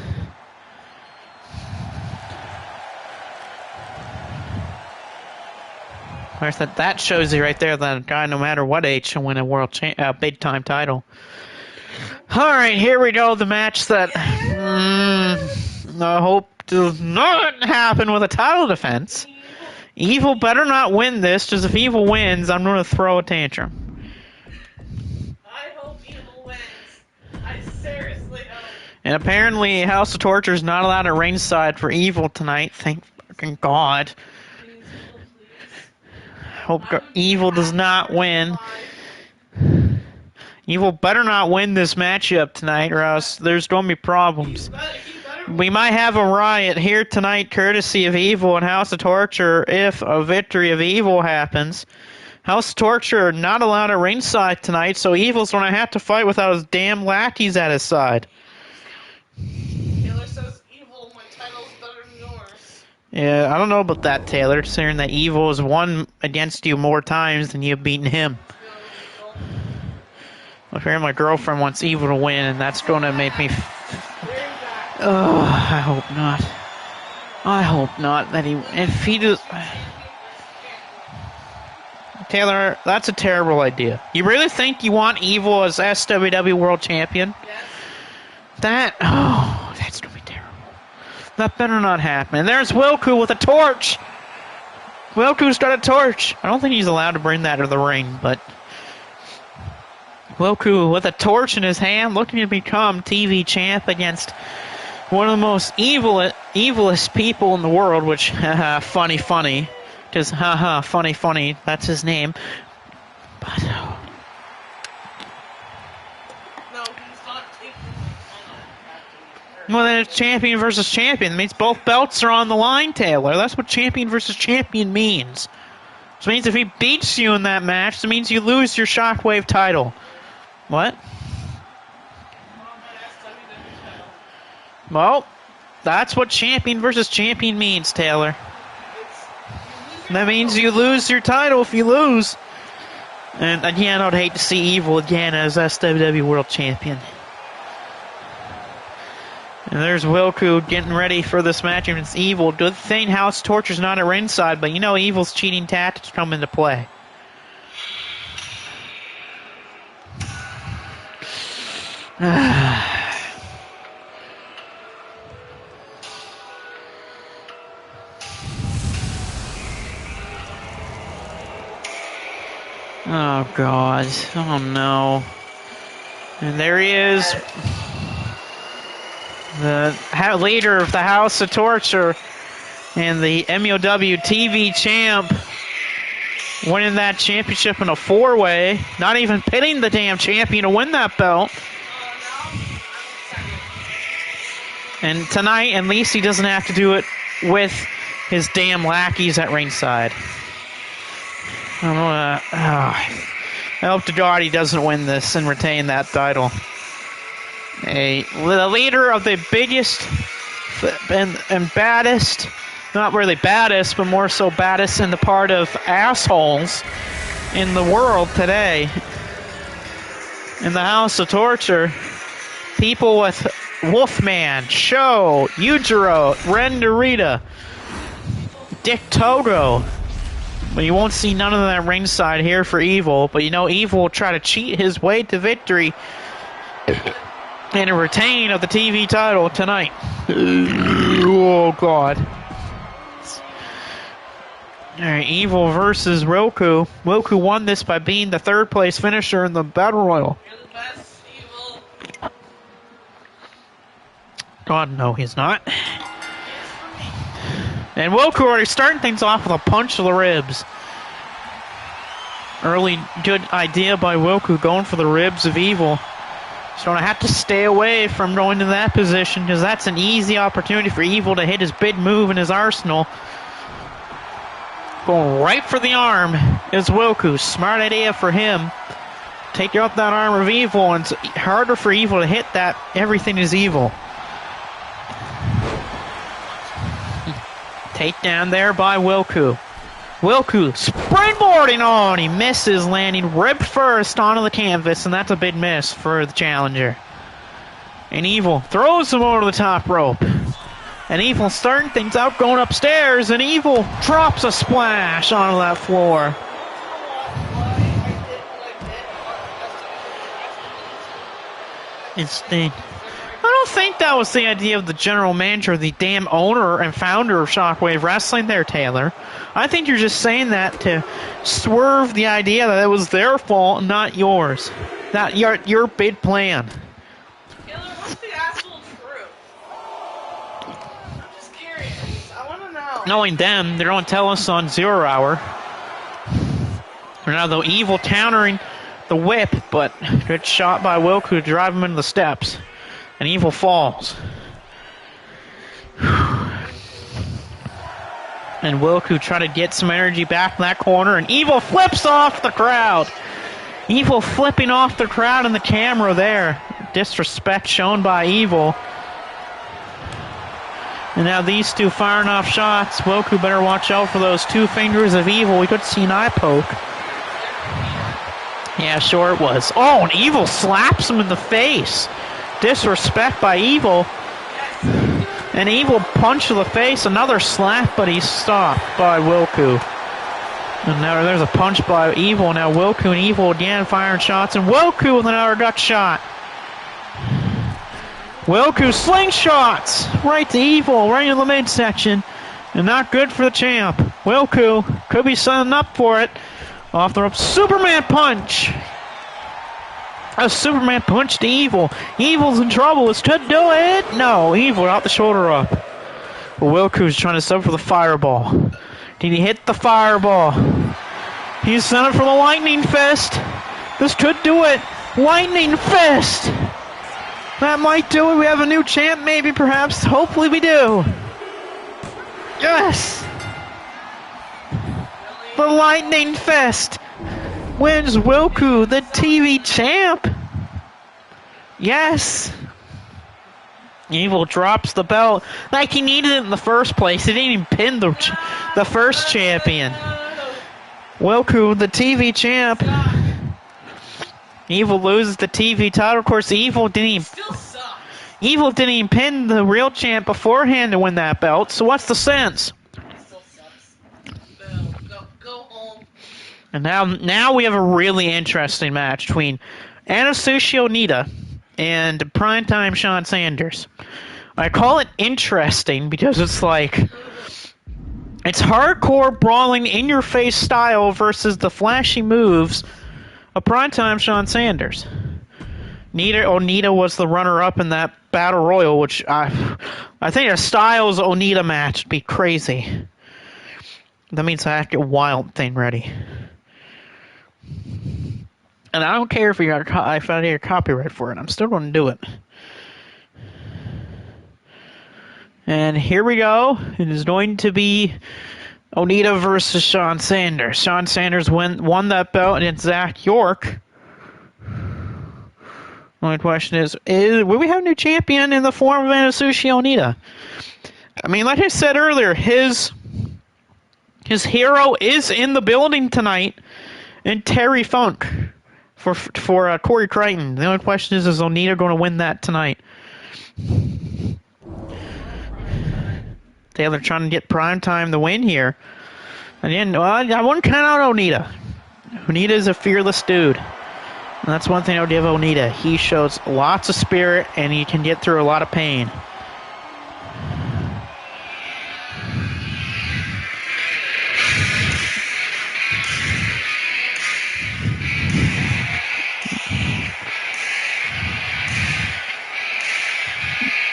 Of course, that shows you right there that a guy, no matter what age, can win a big time title. All right, here we go. The match that I hope does not happen with a title defense Evil better not win this, because if Evil wins, I'm going to throw a tantrum. I hope Evil wins. I seriously hope. And apparently, House of Torture is not allowed at ringside for Evil tonight. Thank fucking God. Please, Evil, please. Hope Evil does not win. Evil better not win this matchup tonight, or else there's going to be problems. We might have a riot here tonight, courtesy of Evil and House of Torture, if a victory of Evil happens. House of Torture are not allowed at ringside tonight, so Evil's going to have to fight without his damn lackeys at his side. Taylor says, Evil, my title's better than yours. Yeah, I don't know about that, Taylor, saying that Evil has won against you more times than you've beaten him. Well, here my girlfriend wants Evil to win, and that's going to make me... Oh, I hope not. I hope not. That he... If he does... Taylor, that's a terrible idea. You really think you want Evil as SWW World Champion? Yes. That's going to be terrible. That better not happen. And there's Wilku with a torch! Wilku's got a torch! I don't think he's allowed to bring that to the ring, but... Wilku with a torch in his hand, looking to become TV champ against one of the most evilest people in the world, which, funny, because, funny, that's his name. But, No, he's not taking well, then it's champion versus champion. It means both belts are on the line, Taylor. That's what champion versus champion means. Which means if he beats you in that match, it means you lose your Shockwave title. What? Well, that's what champion versus champion means, Taylor. That means you lose your title if you lose. And again, I'd hate to see Evil again as SWW World Champion. And there's Wilku getting ready for this match against Evil. Good thing House Torture's not at ringside, but you know Evil's cheating tactics come into play. Oh, God. Oh, no. And there he is. The leader of the House of Torture and the MLW TV champ, winning that championship in a four-way, not even pitting the damn champion to win that belt. And tonight, at least he doesn't have to do it with his damn lackeys at ringside. I hope to God he doesn't win this and retain that title. The leader of the biggest and baddest, not really baddest, but more so baddest in the part of assholes in the world today. In the House of Torture, people with Wolfman, Sho, Yujiro, Renderita, Dick Togo. But you won't see none of that ringside here for Evil. But you know Evil will try to cheat his way to victory and a retain of the TV title tonight. Oh, God. Alright, Evil versus Roku. Roku won this by being the third place finisher in the Battle Royal. You're the best, Evil. God, no, he's not. And Wilku already starting things off with a punch to the ribs. Early good idea by Wilku going for the ribs of Evil. So I have to stay away from going to that position because that's an easy opportunity for Evil to hit his big move in his arsenal. Going right for the arm is Wilku. Smart idea for him. Take out that arm of Evil, and it's harder for Evil to hit that. Everything is Evil. Takedown there by Wilku. Wilku springboarding on. He misses, landing rib first onto the canvas, and that's a big miss for the challenger. And Evil throws him over the top rope. And Evil starting things out, going upstairs, and Evil drops a splash onto that floor. I don't think that was the idea of the general manager, the damn owner and founder of Shockwave Wrestling there, Taylor. I think you're just saying that to swerve the idea that it was their fault, not yours. Not your big plan. Taylor, what's the actual truth? I'm just curious. I want to know. Knowing them, they're on tell us on 0 Hour. Now the Evil countering the whip, but gets shot by Wilco to drive him into the steps. And Evil falls. And Wilco try to get some energy back in that corner, and Evil flips off the crowd. Evil flipping off the crowd and the camera there. Disrespect shown by Evil. And now these two firing off shots. Wilco better watch out for those 2 fingers of Evil. We could see an eye poke. Yeah, sure it was. Oh, and Evil slaps him in the face. Disrespect by Evil. And Evil punch to the face. Another slap, but he's stopped by Wilco. And now there's a punch by Evil. Now Wilco and Evil again firing shots. And Wilco with another gut shot. Wilco slingshots right to Evil, right in the midsection. And not good for the champ. Wilco could be setting up for it. Off the rope, Superman punch. A Superman punch to Evil. Evil's in trouble. This could do it. No, Evil out the shoulder up. But Wilco's trying to sub for the fireball. Did he hit the fireball? He's sent it for the lightning fist. This could do it. Lightning fist. That might do it. We have a new champ, maybe, perhaps. Hopefully we do. Yes. The Lightning Fist wins Wilco, the TV champ. Yes. Evil drops the belt like he needed it in the first place. He didn't even pin the first champion. Wilco, the TV champ. Evil loses the TV title. Of course, Evil didn't even pin the real champ beforehand to win that belt. So what's the sense? And now we have a really interesting match between Atsushi Onita and primetime Shawn Sanders. I call it interesting because it's hardcore brawling in your face style versus the flashy moves of primetime Shawn Sanders. Onita was the runner-up in that Battle Royal, which I think a Styles Onita match would be crazy. That means I have to get Wild Thing ready. And I don't care if I get copyright for it. I'm still going to do it. And here we go. It is going to be Onita versus Shawn Sanders. Shawn Sanders won that belt against Zach York. Only question is will we have a new champion in the form of Atsushi Onita? I mean, like I said earlier, his hero is in the building tonight, and Terry Funk for Corey Crichton. The only question is Onita going to win that tonight? Taylor trying to get Primetime the win here. Again, I wouldn't count out Onita. Onita is a fearless dude. And that's one thing I would give Onita. He shows lots of spirit, and he can get through a lot of pain.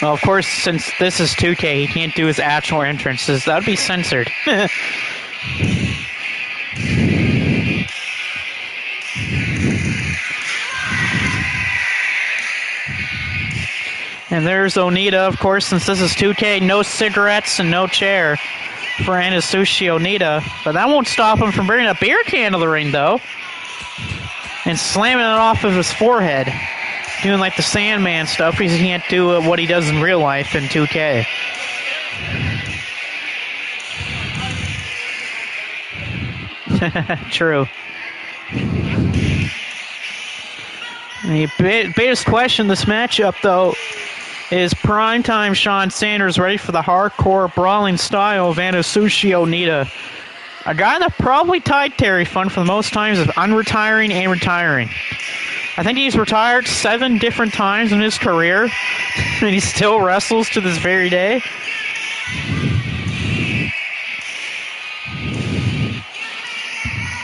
Well, of course, since this is 2K, he can't do his actual entrances. That would be censored. And there's Onita, of course, since this is 2K, no cigarettes and no chair for Atsushi Onita. But that won't stop him from bringing a beer can to the ring, though. And slamming it off of his forehead. Doing like the Sandman stuff because he can't do what he does in real life in 2K. True. The biggest question in this matchup, though, is primetime Shawn Sanders ready for the hardcore brawling style of Atsushi Onita? A guy that probably tied Terry Funk for the most times of unretiring and retiring. I think he's retired 7 different times in his career, and he still wrestles to this very day.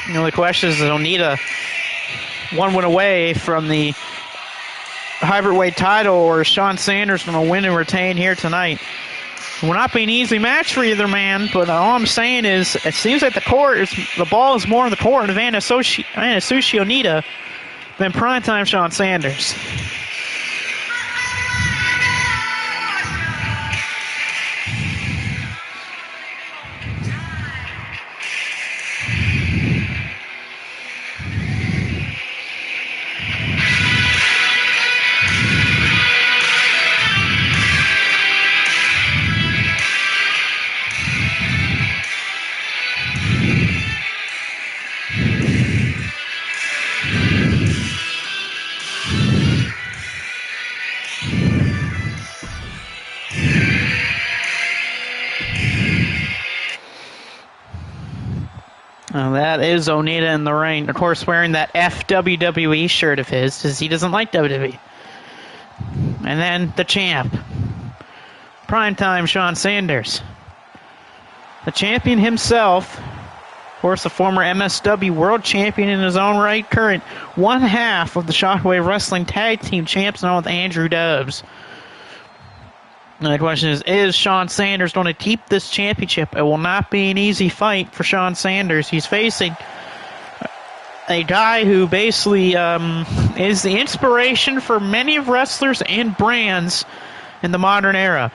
The only question is Onita one win away from the heavyweight title, or is Sean Sanders going to win and retain here tonight? It will not be an easy match for either man, but all I'm saying is it seems like the ball is more in the court of Anasushi Onita than primetime Sean Sanders. That is Onita in the ring, of course, wearing that FWWE shirt of his, because he doesn't like WWE. And then the champ, primetime Sean Sanders. The champion himself, of course, the former MSW world champion in his own right, current one half of the Shockwave Wrestling Tag Team Champs, along with Andrew Dobbs. And the question is Sean Sanders going to keep this championship? It will not be an easy fight for Sean Sanders. He's facing a guy who basically is the inspiration for many of wrestlers and brands in the modern era.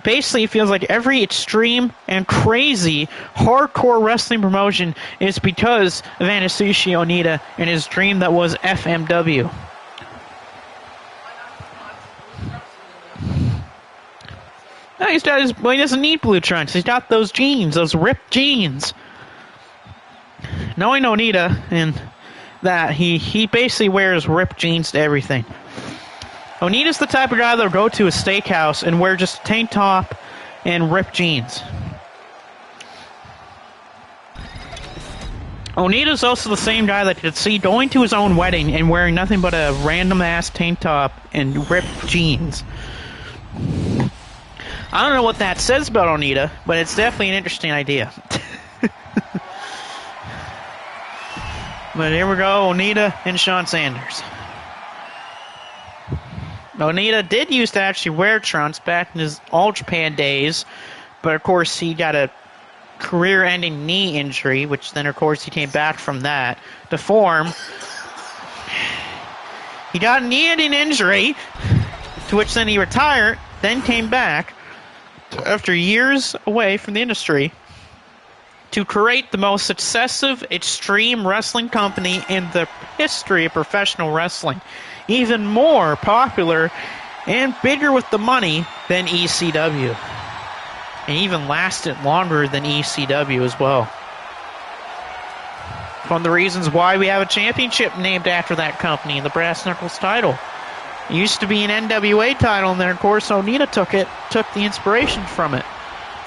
Basically, it feels like every extreme and crazy hardcore wrestling promotion is because of Anasushi Onita and his dream that was FMW. No, he doesn't need blue trunks. He's got those jeans, those ripped jeans. Knowing Onita and that, he basically wears ripped jeans to everything. Onita's the type of guy that'll go to a steakhouse and wear just a tank top and ripped jeans. Onita's also the same guy that could see going to his own wedding and wearing nothing but a random-ass tank top and ripped jeans. I don't know what that says about Onita, but it's definitely an interesting idea. But here we go, Onita and Sean Sanders. Onita did used to actually wear trunks back in his All Japan days, but of course he got a career-ending knee injury, which then of course he came back from that to form. He got a knee-ending injury, to which then he retired, then came back after years away from the industry to create the most successive extreme wrestling company in the history of professional wrestling. Even more popular and bigger with the money than ECW. And even lasted longer than ECW as well. One of the reasons why we have a championship named after that company, the Brass Knuckles title. It used to be an NWA title, and then of course Onita took the inspiration from it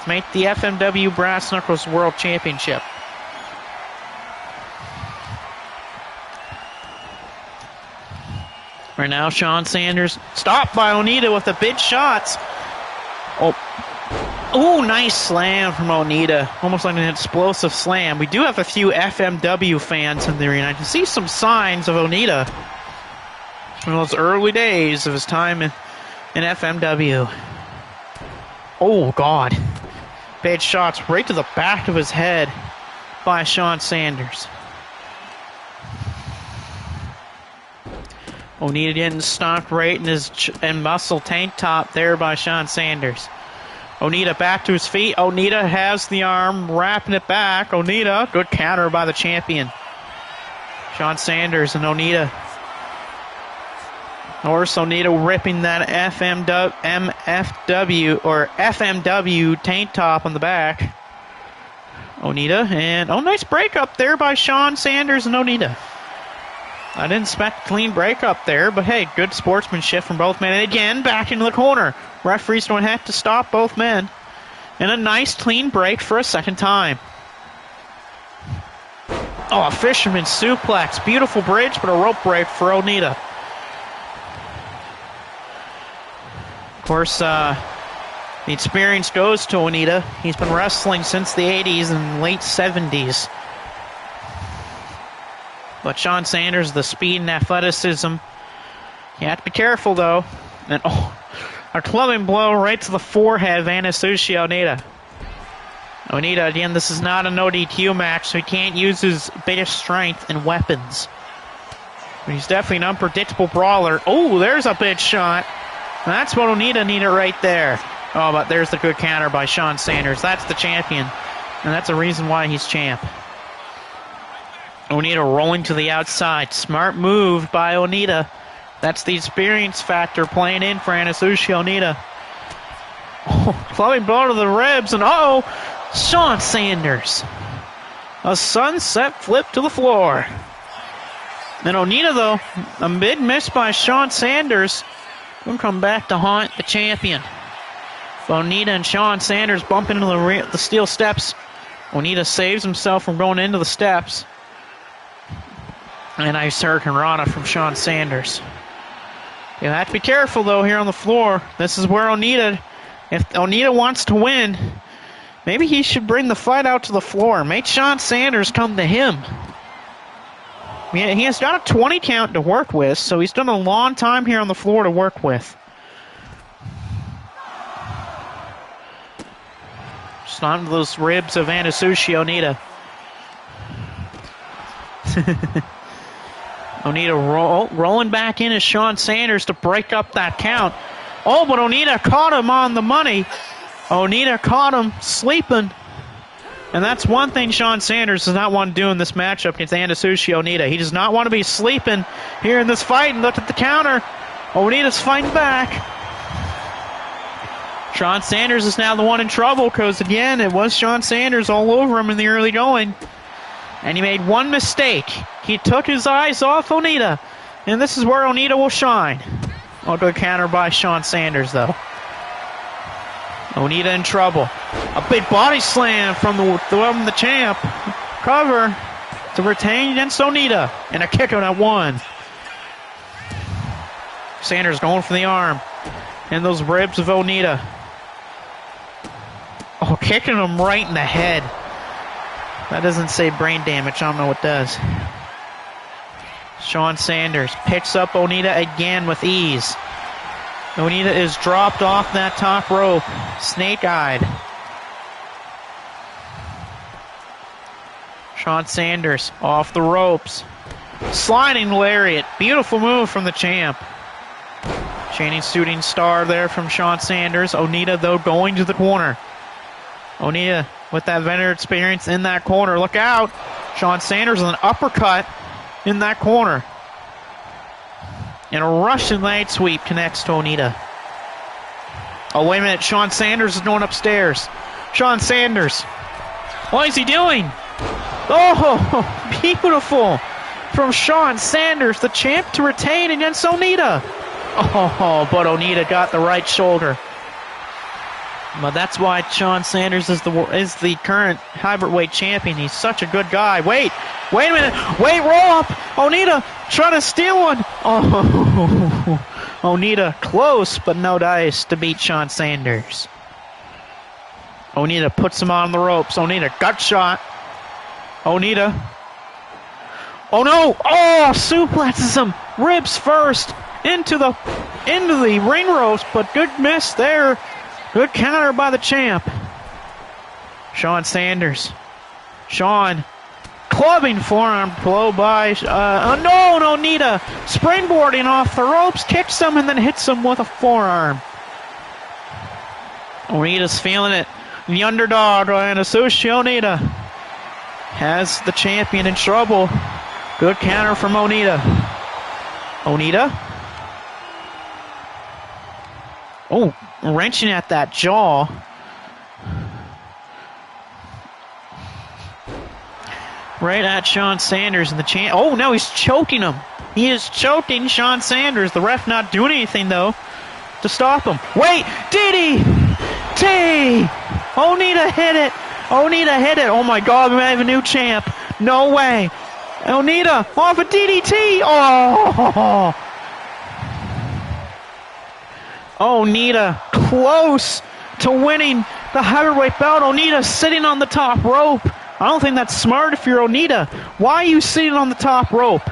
to make the FMW Brass Knuckles World Championship. Right now, Sean Sanders stopped by Onita with the big shots. Oh, nice slam from Onita. Almost like an explosive slam. We do have a few FMW fans in the arena. I can see some signs of Onita from those early days of his time in FMW. Oh, God. Bad shots right to the back of his head by Sean Sanders. Onita getting stomped right in his muscle tank top there by Sean Sanders. Onita back to his feet. Onita has the arm, wrapping it back. Onita, good counter by the champion. Sean Sanders and Onita. Norris Onita ripping that MFW or FMW tank top on the back. Onita, and nice breakup there by Sean Sanders and Onita. I didn't expect a clean breakup there, but hey, good sportsmanship from both men. And again, back into the corner. Referees don't have to stop both men. And a nice clean break for a second time. Oh, a fisherman suplex. Beautiful bridge, but a rope break for Onita. course, the experience goes to Onita. He's been wrestling since the 80s and late 70s. But Sean Sanders, the speed and athleticism. You have to be careful, though. And a clubbing blow right to the forehead of Anasushi Onita. Onita, again, this is not an ODQ match, so he can't use his biggest strength and weapons. But he's definitely an unpredictable brawler. Oh, there's a big shot. That's what Onita needed right there. Oh, but there's the good counter by Sean Sanders. That's the champion, and that's a reason why he's champ. Onita rolling to the outside. Smart move by Onita. That's the experience factor playing in for Anasushi Onita. Oh, clubbing blow to the ribs, and Sean Sanders. A sunset flip to the floor. And Onita, though, a big miss by Sean Sanders. Will come back to haunt the champion. Onita and Sean Sanders bump into the steel steps. Onita saves himself from going into the steps. And nice Hurricane Rana from Sean Sanders. You have to be careful, though, here on the floor. This is where Onita, if Onita wants to win, maybe he should bring the fight out to the floor. Make Sean Sanders come to him. He has got a 20 count to work with, so he's done a long time here on the floor to work with. Just onto those ribs of Anasushi Onita. Onita rolling back in as Sean Sanders to break up that count. Oh, but Onita caught him on the money. Onita caught him sleeping. And that's one thing Sean Sanders does not want to do in this matchup against Anasushi Onita. He does not want to be sleeping here in this fight. And look at the counter. Onita's fighting back. Sean Sanders is now the one in trouble because, again, it was Sean Sanders all over him in the early going. And he made one mistake. He took his eyes off Onita. And this is where Onita will shine. Oh, good counter by Sean Sanders, though. Onita in trouble. A big body slam from the champ. Cover to retain against Onita. And a kick on that one. Sanders going for the arm. And those ribs of Onita. Oh, kicking him right in the head. That doesn't say brain damage. I don't know what does. Sean Sanders picks up Onita again with ease. Onita is dropped off that top rope. Snake-eyed. Sean Sanders off the ropes. Sliding lariat. Beautiful move from the champ. Chaining shooting star there from Sean Sanders. Onita, though, going to the corner. Onita with that veteran experience in that corner. Look out. Sean Sanders with an uppercut in that corner. And a Russian leg sweep connects to Onita. Oh, wait a minute. Sean Sanders is going upstairs. Sean Sanders. What is he doing? Oh, beautiful. From Sean Sanders, the champ, to retain against Onita. Oh, but Onita got the right shoulder. But that's why Sean Sanders is the current heavyweight champion. He's such a good guy. Wait a minute. Wait, roll up. Onita trying to steal one. Oh, Onita close, but no dice to beat Sean Sanders. Onita puts him on the ropes. Onita gut shot. Onita. Oh no! Oh, suplexes him. Ribs first into the ring ropes, but good miss there. Good counter by the champ. Sean Sanders. Sean clubbing forearm blow by Onita. Springboarding off the ropes, kicks him and then hits him with a forearm. Onita's feeling it. The underdog, Anasushi Onita, has the champion in trouble. Good counter from Onita. Onita. Oh, wrenching at that jaw. Right at Sean Sanders and the champ. Oh, no, he's choking him. He is choking Sean Sanders. The ref not doing anything, though, to stop him. Wait, DDT! Onita hit it. Onita hit it. Oh, my God, we might have a new champ. No way. Onita off a DDT. Oh! Onita close to winning the heavyweight belt. Onita sitting on the top rope. I don't think that's smart if you're Onita. Why are you sitting on the top rope?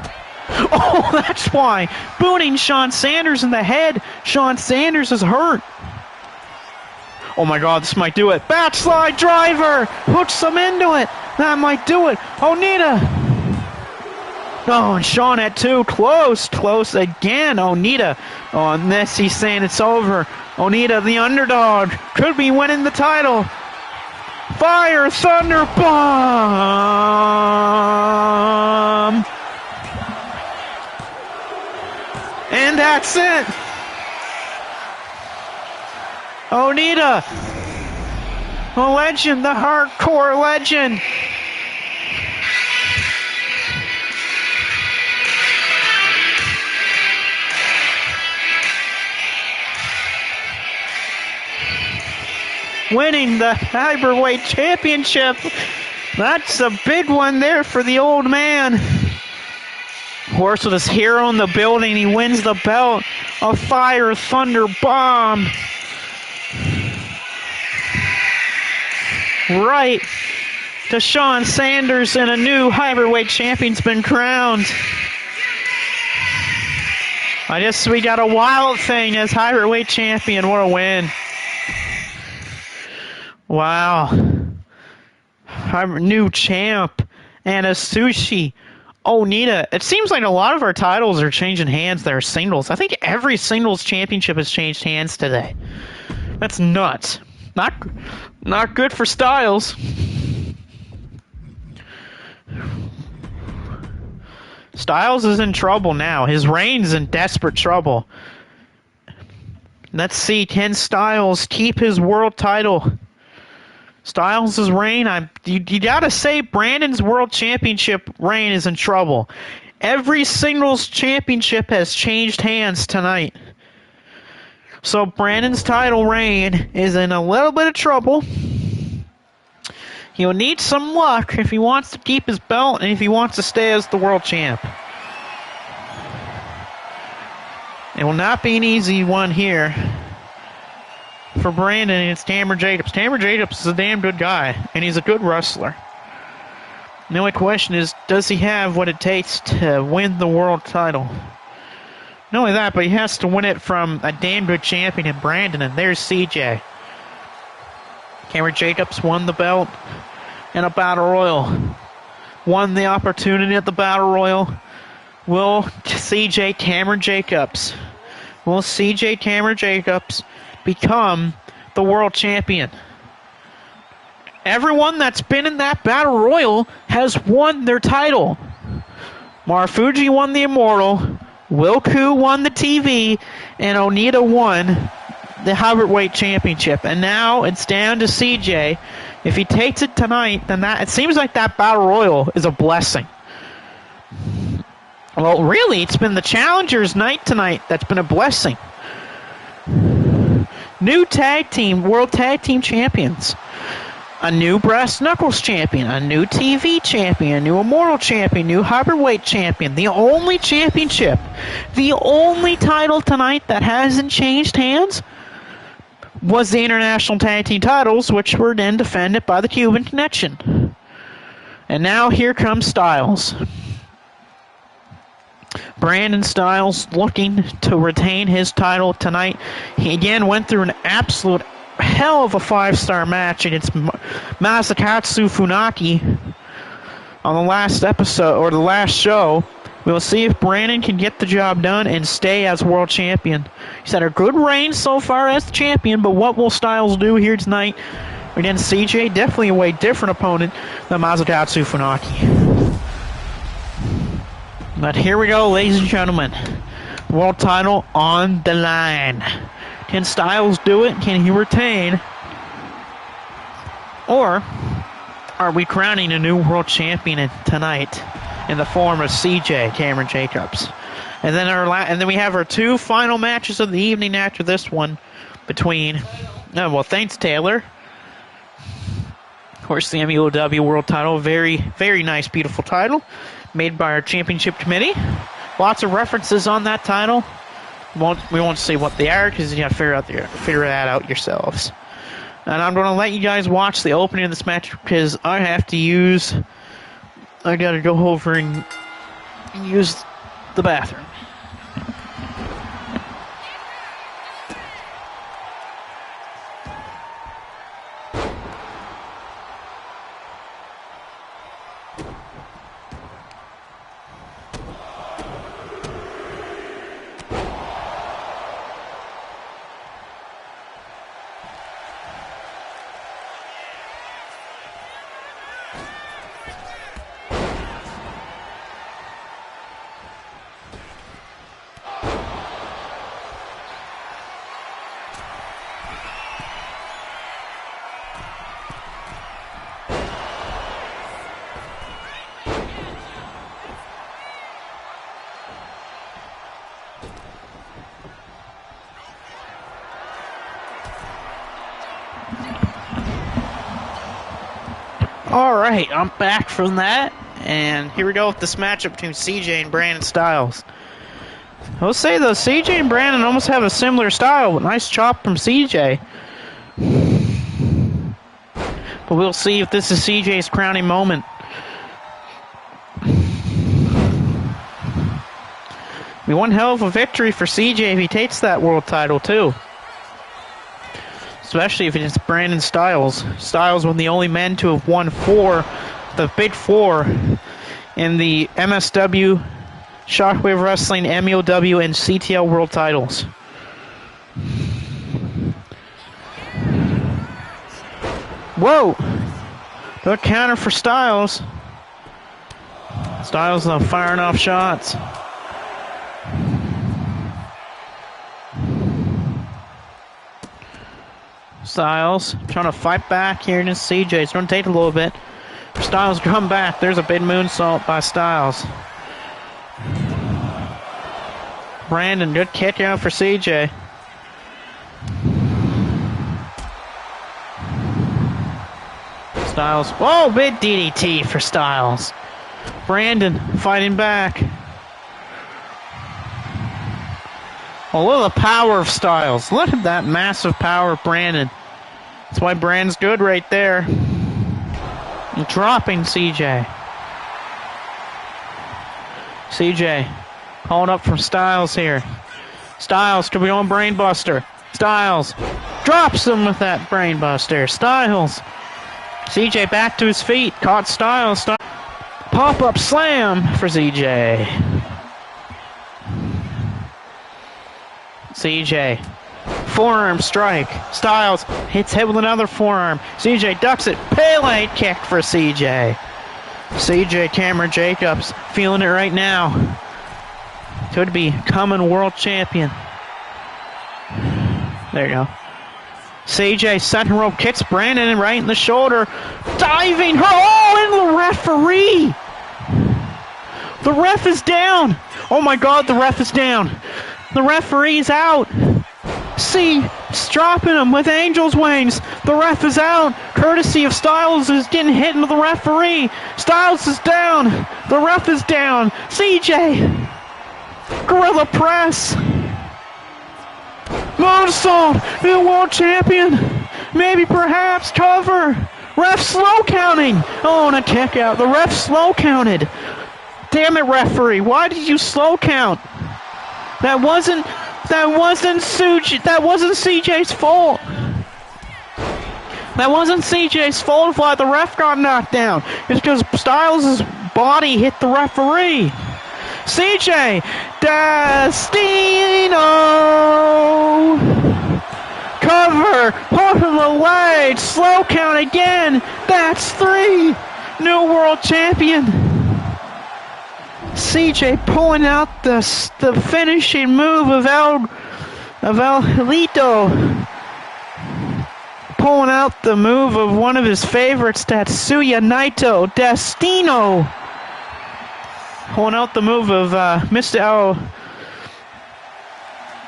Oh, that's why. Booting Sean Sanders in the head. Sean Sanders is hurt. Oh my God, this might do it. Backslide driver. Hooks him into it. That might do it. Onita. Oh, and Sean at 2. Close again. Onita. Oh, and this, he's saying it's over. Onita, the underdog, could be winning the title. Fire, thunder, bomb. And that's it. Onita, a legend, the hardcore legend. Winning the heavyweight championship. That's a big one there for the old man. Of course, with his hero in the building, he wins the belt. A fire, thunder, bomb. Right to Sean Sanders, and a new heavyweight champion's been crowned. We got a wild thing as heavyweight champion. What a win. Wow. New champ. And a sushi. Onita. It seems like a lot of our titles are changing hands that are singles. I think every singles championship has changed hands today. That's nuts. Not good for Styles. Styles is in trouble now. His reign's in desperate trouble. Let's see, can Styles keep his world title? Styles' reign, you gotta say Brandon's world championship reign is in trouble. Every singles championship has changed hands tonight. So Brandon's title reign is in a little bit of trouble. He'll need some luck if he wants to keep his belt and if he wants to stay as the world champ. It will not be an easy one here for Brandon, and it's Tammer Jacobs. Tammer Jacobs is a damn good guy, and he's a good wrestler. The only question is, does he have what it takes to win the world title? Not only that, but he has to win it from a damn good champion in Brandon, and there's CJ. Tammer Jacobs won the belt in a battle royal. Won the opportunity at the battle royal. Will CJ Tammer Jacobs become the world champion? Everyone that's been in that battle royal has won their title. Marufuji won the Immortal, Will Koo won the TV, and Onita won the heavyweight championship. And now it's down to CJ. If he takes it tonight, then it seems like that battle royal is a blessing. Well, really, it's been the challengers' night tonight that's been a blessing. New tag team, world tag team champions. A new brass knuckles champion, a new TV champion, a new immortal champion, new heavyweight champion. The only championship, the only title tonight that hasn't changed hands was the international tag team titles, which were then defended by the Cuban Connection. And now here comes Styles. Brandon Styles looking to retain his title tonight. He again went through an absolute hell of a 5-star match against Masakatsu Funaki on the last episode, or the last show. We'll see if Brandon can get the job done and stay as world champion. He's had a good reign so far as the champion, but what will Styles do here tonight against CJ? Definitely a way different opponent than Masakatsu Funaki. But here we go, ladies and gentlemen. World title on the line. Can Styles do it? Can he retain? Or are we crowning a new world champion tonight in the form of CJ Cameron Jacobs? And then we have our two final matches of the evening after this one between. Thanks Taylor. Of course, the MUOW World Title, very, very nice, beautiful title made by our championship committee. Lots of references on that title. We won't see what they are because you got to figure that out yourselves. And I'm going to let you guys watch the opening of this match because I got to go over and use the bathroom. Alright, I'm back from that, and here we go with this matchup between CJ and Brandon Styles. I will say though, CJ and Brandon almost have a similar style, but nice chop from CJ. But we'll see if this is CJ's crowning moment. Be one hell of a victory for CJ if he takes that world title too. Especially if it's Brandon Styles. Styles, one of the only men to have won the big four in the MSW, Shockwave Wrestling, MEOW, and CTL world titles. Whoa! Good counter for Styles. Styles firing off shots. Styles trying to fight back here against CJ. It's going to take a little bit. Styles come back. There's a big moonsault by Styles. Brandon, good kick out for CJ. Styles. Whoa, big DDT for Styles. Brandon fighting back. Oh, look at the power of Styles. Look at that massive power of Brandon. That's why Brandon's good right there. And dropping CJ. CJ calling up from Styles here. Styles could be on Brainbuster. Styles drops him with that Brainbuster. Styles. CJ back to his feet. Caught Styles. Pop-up slam for CJ. CJ. Forearm strike. Styles hits head with another forearm. CJ ducks it. Pele kick for CJ. CJ Cameron Jacobs feeling it right now. Could be coming world champion. There you go. CJ second rope kicks Brandon right in the shoulder. Diving her all into the referee. The ref is down. Oh my God, the ref is down. The referee's out. See, it's dropping him with Angel's Wings. The ref is out. Courtesy of Styles is getting hit into the referee. Styles is down. The ref is down. CJ. Gorilla Press. Moonsault. New world champion. Maybe perhaps cover. Ref slow counting. Oh, and a kick out. The ref slow counted. Damn it, referee. Why did you slow count? That wasn't CJ's fault. That wasn't CJ's fault why the ref got knocked down. It's because Styles' body hit the referee. CJ Destino cover, hook of the leg, slow count again. That's 3. New world champion. CJ pulling out the finishing move of El Elito. Pulling out the move of one of his favorites, Tatsuya Naito. Destino. Pulling out the move of Mr. El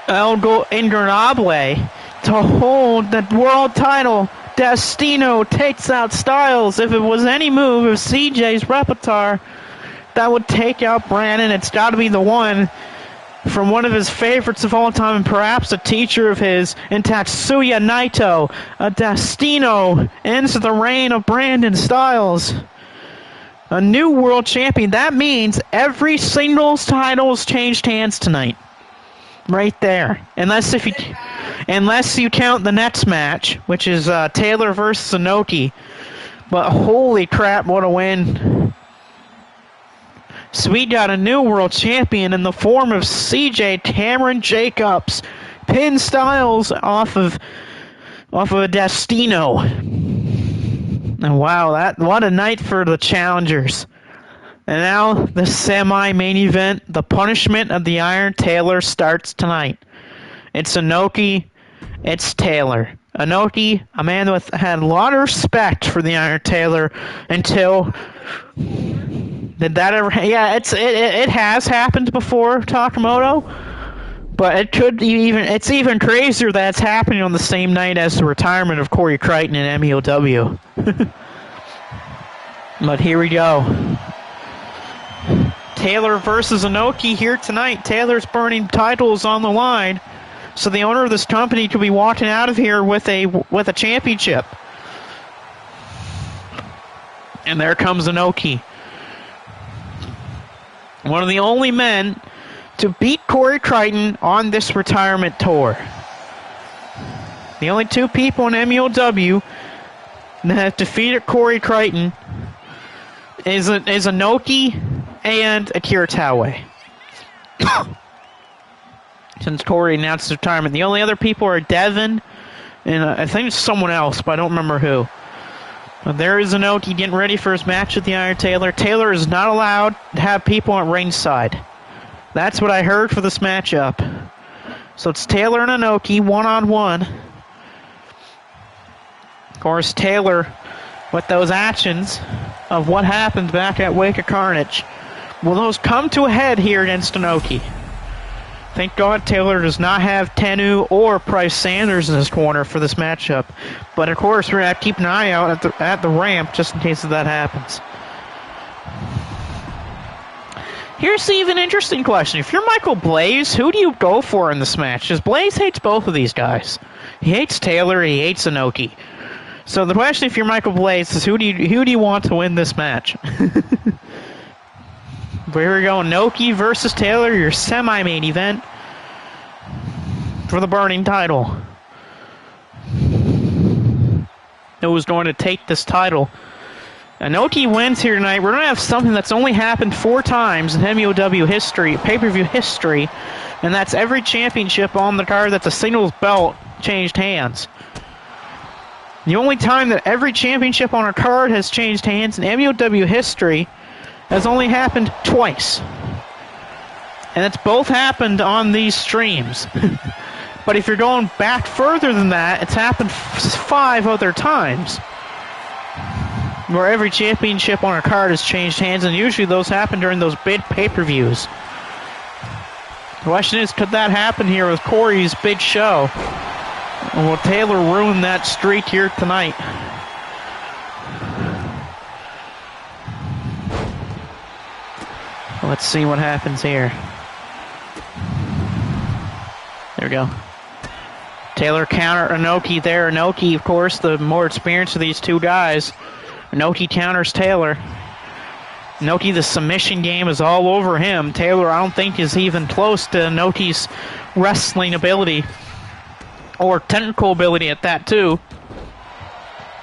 Ingranable to hold the world title. Destino takes out Styles. If it was any move of CJ's repertoire that would take out Brandon, it's got to be the one. from one of his favorites of all time, and perhaps a teacher of his, in Tatsuya Naito. A Destino ends the reign of Brandon Styles. A new world champion. That means every singles title has changed hands tonight. Right there. Unless you count the next match, which is Taylor versus Inoki. But holy crap, what a win. So we got a new world champion in the form of CJ Cameron Jacobs. Pin Styles off of a Destino. And wow, what a night for the challengers. And now the semi-main event, the punishment of the Iron Taylor, starts tonight. It's Inoki, it's Taylor. Inoki, a man with had a lot of respect for the Iron Taylor until... Did that ever... Yeah, it has happened before, Takamoto. But it's even crazier that it's happening on the same night as the retirement of Corey Crichton in MEOW. But here we go. Taylor versus Inoki here tonight. Taylor's burning titles on the line, so the owner of this company could be walking out of here with a championship. And there comes Inoki. One of the only men to beat Corey Crichton on this retirement tour. The only two people in MEOW that have defeated Corey Crichton is Inoki and Akira Taue. Since Corey announced his retirement. The only other people are Devin and I think it's someone else, but I don't remember who. But there is Inoki getting ready for his match with the Iron Taylor. Taylor is not allowed to have people at ringside. That's what I heard for this matchup. So it's Taylor and Inoki, one-on-one. Of course, Taylor, with those actions of what happened back at Wake of Carnage, will those come to a head here against Inoki? Thank God Taylor does not have Tennu or Price Sanders in his corner for this matchup. But of course, we're going to have to keep an eye out at the ramp just in case that happens. Here's the even interesting question. If you're Michael Blaze, who do you go for in this match? Because Blaze hates both of these guys. He hates Taylor, he hates Inoki. So the question, if you're Michael Blaze, is who do you want to win this match? But here we go, Inoki versus Taylor, your semi-main event for the burning title. Who's going to take this title? Inoki wins here tonight. We're going to have something that's only happened 4 times in MEOW history, pay-per-view history, and that's every championship on the card that's a singles belt changed hands. The only time that every championship on a card has changed hands in MEOW history has only happened twice. And it's both happened on these streams. But if you're going back further than that, it's happened 5 other times. Where every championship on a card has changed hands, and usually those happen during those big pay-per-views. The question is, could that happen here with Corey's big show? And will Taylor ruin that streak here tonight? Let's see what happens here. There we go. Taylor counter Inoki there. Inoki, of course, the more experienced of these two guys. Inoki counters Taylor. Inoki, the submission game is all over him. Taylor, I don't think, is even close to Inoki's wrestling ability. Or technical ability at that, too.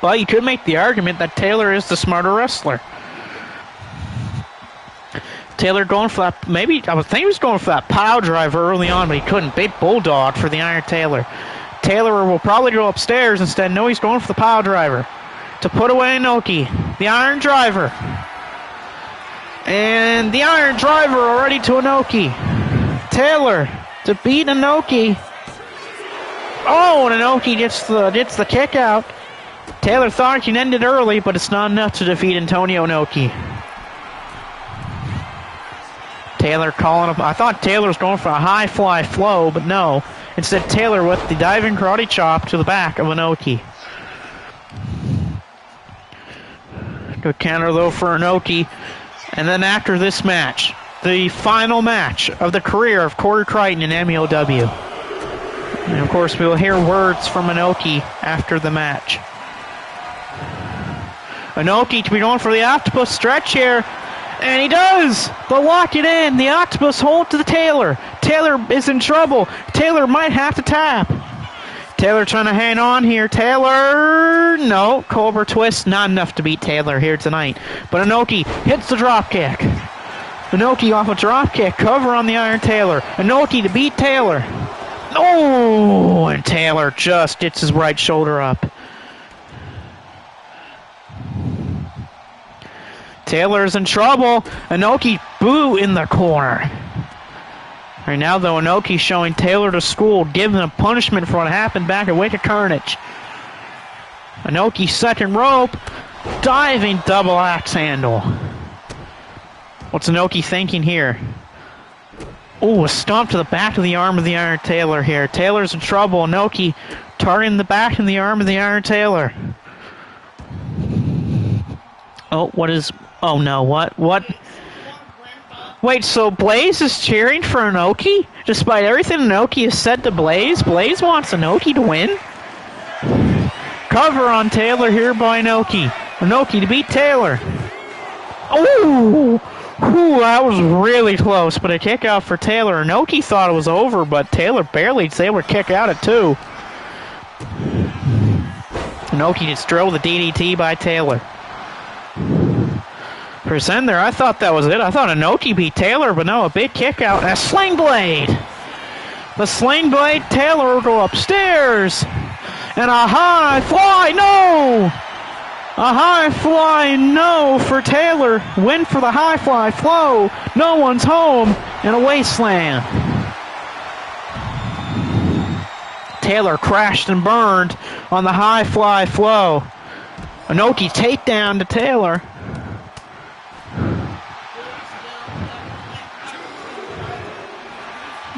But you could make the argument that Taylor is the smarter wrestler. Taylor going for that, maybe, I would think he was going for that pile driver early on, but he couldn't. Big bulldog for the Iron Taylor. Taylor will probably go upstairs instead. No, he's going for the pile driver to put away Inoki. The Iron Driver. And the Iron Driver already to Inoki. Taylor to beat Inoki. Oh, and Inoki gets the kick out. Taylor thought he could end it early, but it's not enough to defeat Antonio Inoki. Taylor calling up. I thought Taylor was going for a high fly flow, but no. Instead, Taylor with the diving karate chop to the back of Inoki. Good counter, though, for Inoki. And then after this match, the final match of the career of Corey Crichton in MEOW. And of course, we will hear words from Inoki after the match. Inoki to be going for the octopus stretch here. And he does! They'll lock it in. The octopus hold to the Taylor. Taylor is in trouble. Taylor might have to tap. Taylor trying to hang on here. Taylor, no. Cobra twist, not enough to beat Taylor here tonight. But Inoki hits the drop kick. Inoki off a drop kick. Cover on the Iron Taylor. Inoki to beat Taylor. Oh, and Taylor just gets his right shoulder up. Taylor's in trouble. Inoki, boo in the corner. Right now, though, Inoki showing Taylor to school, giving him punishment for what happened back at Wake of Carnage. Inoki second rope, diving double axe handle. What's Inoki thinking here? Oh, a stomp to the back of the arm of the Iron Taylor here. Taylor's in trouble. Inoki targeting the back of the arm of the Iron Taylor. Oh, what is... Oh, no, what? Wait, so Blaze is cheering for Inoki? Despite everything Inoki has said to Blaze? Blaze wants Inoki to win? Cover on Taylor here by Inoki. Inoki to beat Taylor. Oh! Ooh, that was really close, but a kick out for Taylor. Inoki thought it was over, but Taylor barely was able to kick out at 2. Inoki just drilled the DDT by Taylor. For a second there, I thought that was it. I thought Inoki beat Taylor, but no, a big kick out and a sling blade. The sling blade, Taylor will go upstairs. And a high fly, no! A high fly, no for Taylor. Win for the high fly, flow. No one's home. And a wasteland. Taylor crashed and burned on the high fly flow. Inoki takedown to Taylor.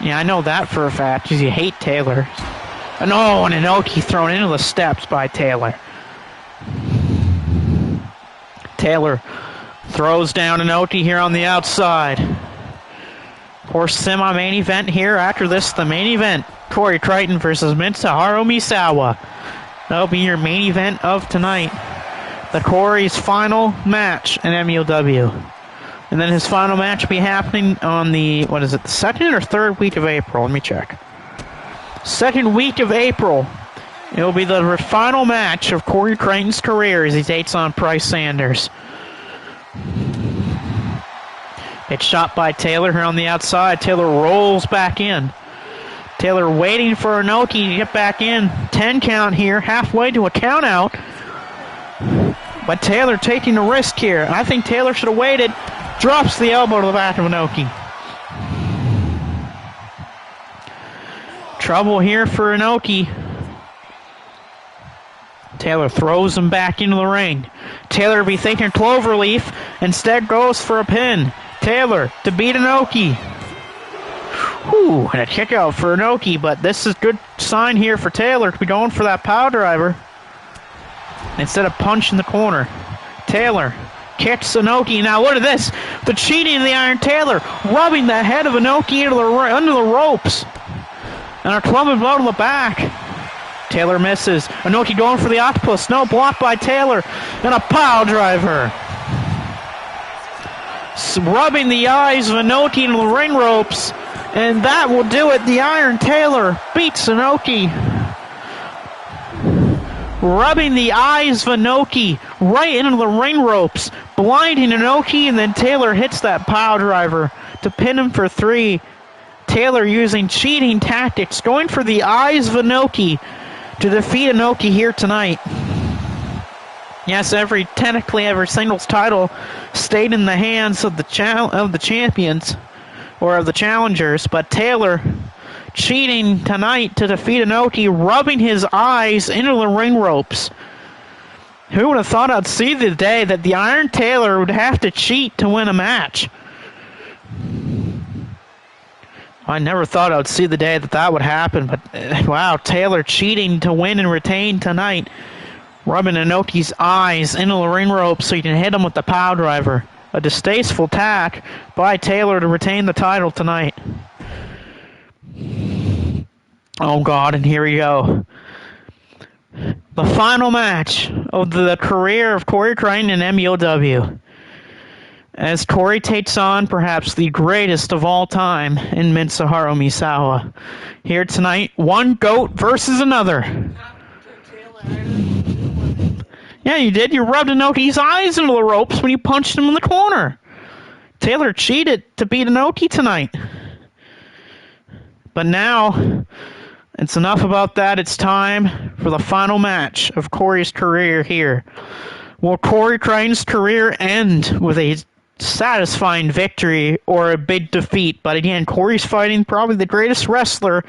Yeah, I know that for a fact, because you hate Taylor. And oh, and Inoki thrown into the steps by Taylor. Taylor throws down Inoki here on the outside. Of course, semi-main event here. After this, the main event. Corey Crichton versus Mitsuharu Misawa. That'll be your main event of tonight. The Corey's final match in MEOW. And then his final match will be happening on the, what is it, the second or third week of April? Let me check. Second week of April. It will be the final match of Corey Crichton's career as he takes on Price Sanders. It's shot by Taylor here on the outside. Taylor rolls back in. Taylor waiting for Inoki to get back in. 10 count here, halfway to a count out. But Taylor taking the risk here. I think Taylor should have waited. Drops the elbow to the back of Inoki. Trouble here for Inoki. Taylor throws him back into the ring. Taylor will be thinking cloverleaf. Instead goes for a pin. Taylor to beat Inoki. Whew, and a kick out for Inoki, but this is good sign here for Taylor to be going for that power driver instead of punching the corner. Taylor kicks Inoki. Now look at this. The cheating of the Iron Taylor, rubbing the head of Inoki under the ropes. And a clubbing blow to the back. Taylor misses. Inoki going for the octopus. No, blocked by Taylor. And a pile driver. Rubbing the eyes of Inoki into the ring ropes. And that will do it. The Iron Taylor beats Inoki. Rubbing the eyes of Inoki right into the ring ropes. Blinding Inoki, and then Taylor hits that pile driver to pin him for 3. Taylor using cheating tactics, going for the eyes of Inoki to defeat Inoki here tonight. Yes, technically every singles title stayed in the hands of the champions or of the challengers, but Taylor cheating tonight to defeat Inoki, rubbing his eyes into the ring ropes. Who would have thought I'd see the day that the Iron Taylor would have to cheat to win a match? I never thought I would see the day that that would happen, but wow, Taylor cheating to win and retain tonight. Rubbing Inoki's eyes into the ring rope so you can hit him with the power driver. A distasteful tack by Taylor to retain the title tonight. Oh, God, and here we go. The final match of the career of Corey Crichton in MUOW. As Corey takes on perhaps the greatest of all time in Mitsuharu Misawa. Here tonight, one GOAT versus another. Yeah, you did. You rubbed Inoki's eyes into the ropes when you punched him in the corner. Taylor cheated to beat Inoki tonight. But now, it's enough about that. It's time for the final match of Corey's career here. Will Corey Crichton's career end with a satisfying victory or a big defeat? But again, Corey's fighting probably the greatest wrestler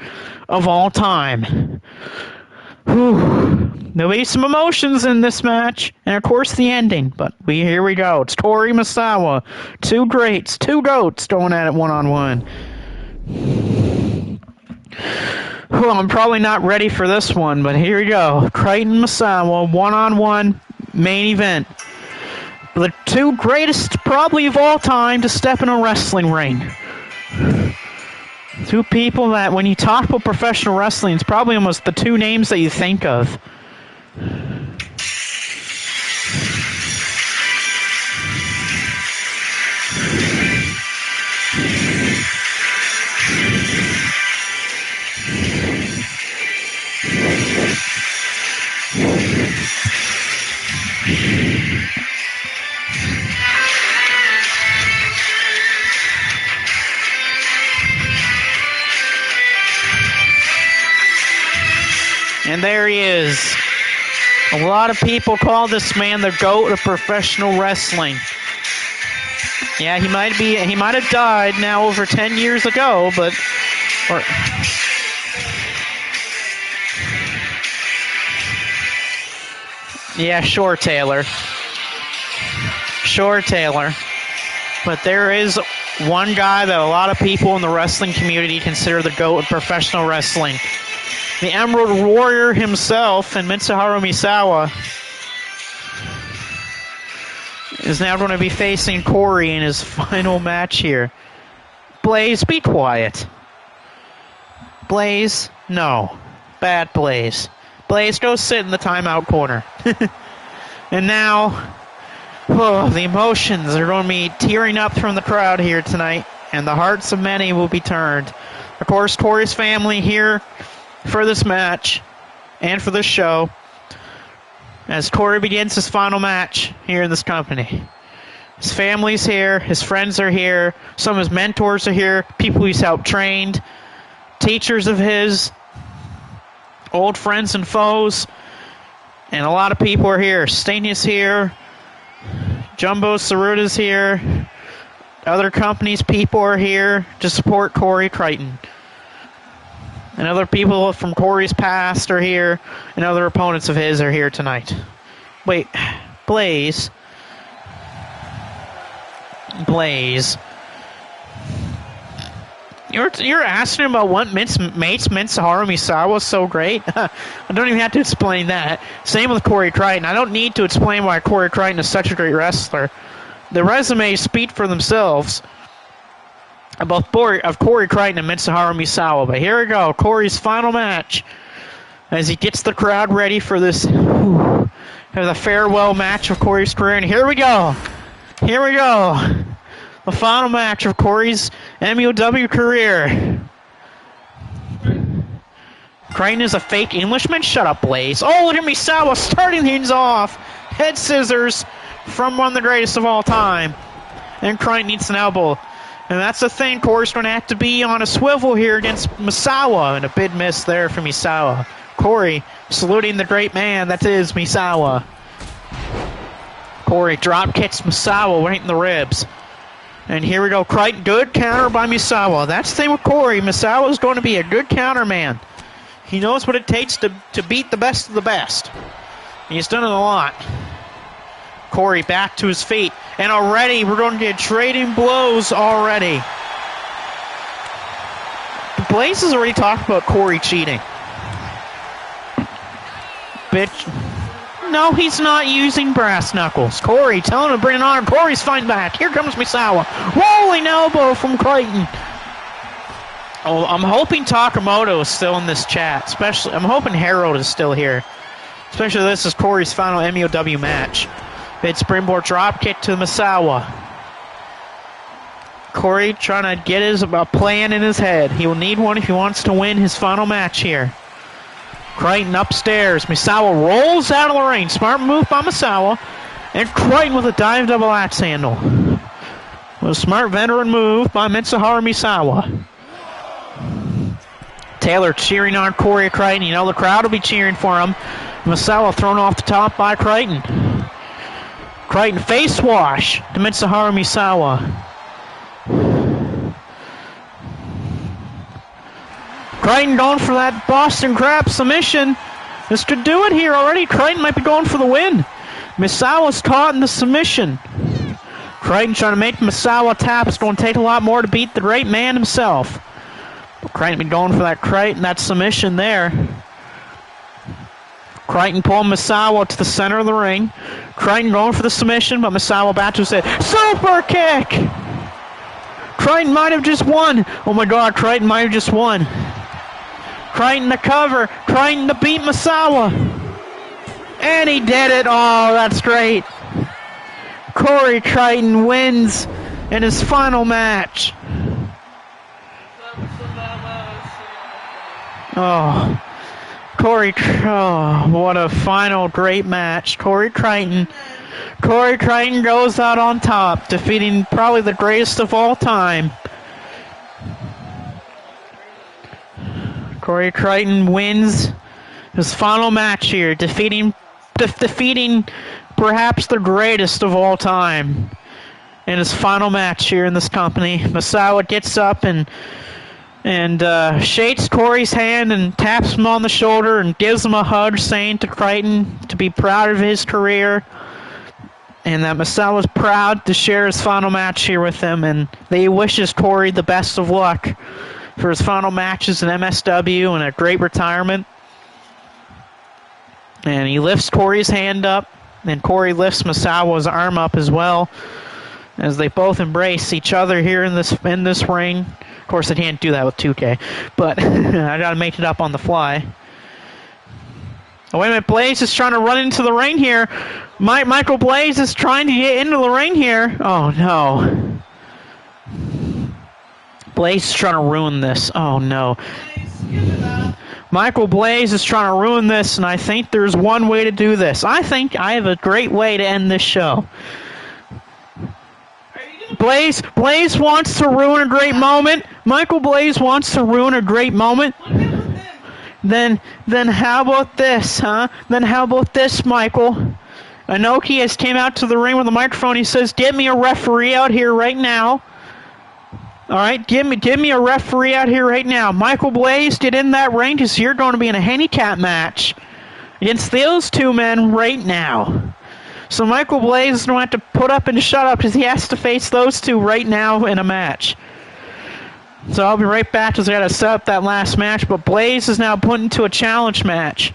of all time. Whew. There'll be some emotions in this match, and of course the ending, but here we go. It's Corey Misawa. Two greats, two GOATs going at it one-on-one. Well, I'm probably not ready for this one, but here we go. Crichton Misawa, one-on-one main event. The two greatest probably of all time to step in a wrestling ring. Two people that when you talk about professional wrestling, it's probably almost the two names that you think of. And there he is. A lot of people call this man the GOAT of professional wrestling. Yeah, he might have died now over 10 years ago, but yeah, sure, Taylor. Sure, Taylor. But there is one guy that a lot of people in the wrestling community consider the GOAT of professional wrestling. The Emerald Warrior himself, and Mitsuharu Misawa, is now going to be facing Corey in his final match here. Blaze, be quiet. Blaze, no. Bad Blaze. Blaze, go sit in the timeout corner. And now, the emotions are going to be tearing up from the crowd here tonight, and the hearts of many will be turned. Of course, Corey's family here for this match and for this show as Corey begins his final match here in this company. His family's here, his friends are here, some of his mentors are here, people he's helped trained, teachers of his, old friends and foes, and a lot of people are here. Stania's here, Jumbo Saruta's here, other companies' people are here to support Corey Crichton. And other people from Corey's past are here, and other opponents of his are here tonight. Wait, Blaze. You're asking about what makes Mitsuharu Misawa so great? I don't even have to explain that. Same with Corey Crichton. I don't need to explain why Corey Crichton is such a great wrestler. The resumes speak for themselves. Of Corey Crichton and Mitsuharu Misawa. But here we go, Corey's final match as he gets the crowd ready for this the farewell match of Corey's career. And here we go. The final match of Corey's MUOW career. Crichton is a fake Englishman? Shut up, Blaze. Oh, look at Misawa starting things off. Head scissors from one of the greatest of all time. And Crichton needs an elbow. And that's the thing, Corey's going to have to be on a swivel here against Misawa. And a big miss there for Misawa. Corey saluting the great man that is Misawa. Corey drop kicks Misawa right in the ribs. And here we go, Crichton, good counter by Misawa. That's the thing with Corey. Misawa is going to be a good counter man. He knows what it takes to beat the best of the best. He's done it a lot. Corey back to his feet. And already, we're going to get trading blows already. Blaze has already talked about Corey cheating. Bitch. No, he's not using brass knuckles. Corey telling him to bring it on. Corey's fighting back. Here comes Misawa. Rolling elbow from Crichton. Oh, I'm hoping Takamoto is still in this chat. Especially, I'm hoping Harold is still here. Especially this is Corey's final MEOW match. Big springboard drop kick to Misawa. Corey trying to get a plan in his head. He will need one if he wants to win his final match here. Crichton upstairs. Misawa rolls out of the ring. Smart move by Misawa. And Crichton with a dive double axe handle. A smart veteran move by Mitsuharu Misawa. Taylor cheering on Corey Crichton. You know the crowd will be cheering for him. Misawa thrown off the top by Crichton. Crichton face wash to Mitsuharu Misawa. Crichton going for that Boston Crab submission. This could do it here already. Crichton might be going for the win. Misawa's caught in the submission. Crichton trying to make Misawa tap. It's going to take a lot more to beat the great man himself. But Crichton been going for that submission there. Crichton pulling Misawa to the center of the ring. Crichton going for the submission, but Misawa back to his head. Super kick! Crichton might have just won. Oh my god, Crichton might have just won. Crichton to cover. Crichton to beat Misawa. And he did it. Oh, that's great. Corey Crichton wins in his final match. Oh, what a final great match. Corey Crichton goes out on top, defeating probably the greatest of all time. Corey Crichton wins his final match here, defeating perhaps the greatest of all time in his final match here in this company. Misawa gets up and shakes Corey's hand and taps him on the shoulder and gives him a hug, saying to Crichton to be proud of his career and that Misawa's proud to share his final match here with him, and that he wishes Corey the best of luck for his final matches in MSW and a great retirement. And he lifts Corey's hand up, and Corey lifts Misawa's arm up as well, as they both embrace each other here in this ring. Of course, I can't do that with 2K, but I gotta make it up on the fly. Oh, wait a minute, Blaze is trying to run into the ring here. Michael Blaze is trying to get into the ring here. Oh, no. Blaze is trying to ruin this. Oh, no. Michael Blaze is trying to ruin this, and I think there's one way to do this. I think I have a great way to end this show. Blaze wants to ruin a great moment. Michael Blaze wants to ruin a great moment. Then how about this, huh? Then how about this, Michael? Inoki has came out to the ring with a microphone. He says, "Get me a referee out here right now." All right, give me a referee out here right now. Michael Blaze, get in that ring because you're going to be in a handicap match against those two men right now. So Michael Blaze is going to have to put up and shut up because he has to face those two right now in a match. So I'll be right back because I got to set up that last match. But Blaze is now put into a challenge match.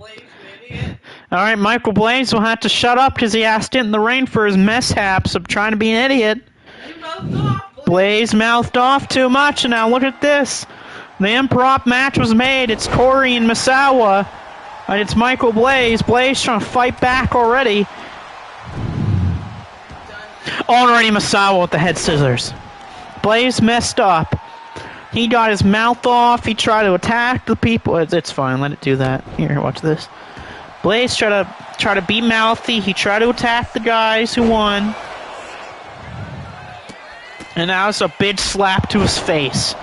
Blaze, you idiot. Alright, Michael Blaze will have to shut up because he asked it in the ring for his mishaps of trying to be an idiot. You mouthed off, Blaze mouthed off too much, and now look at this. The improp match was made. It's Corey and Muow, and it's Michael Blaze. Blaze trying to fight back already. Already Muow with the head scissors. Blaze messed up. He got his mouth off. He tried to attack the people. It's fine. Let it do that. Here, watch this. Blaze tried to be mouthy. He tried to attack the guys who won. And that was a big slap to his face.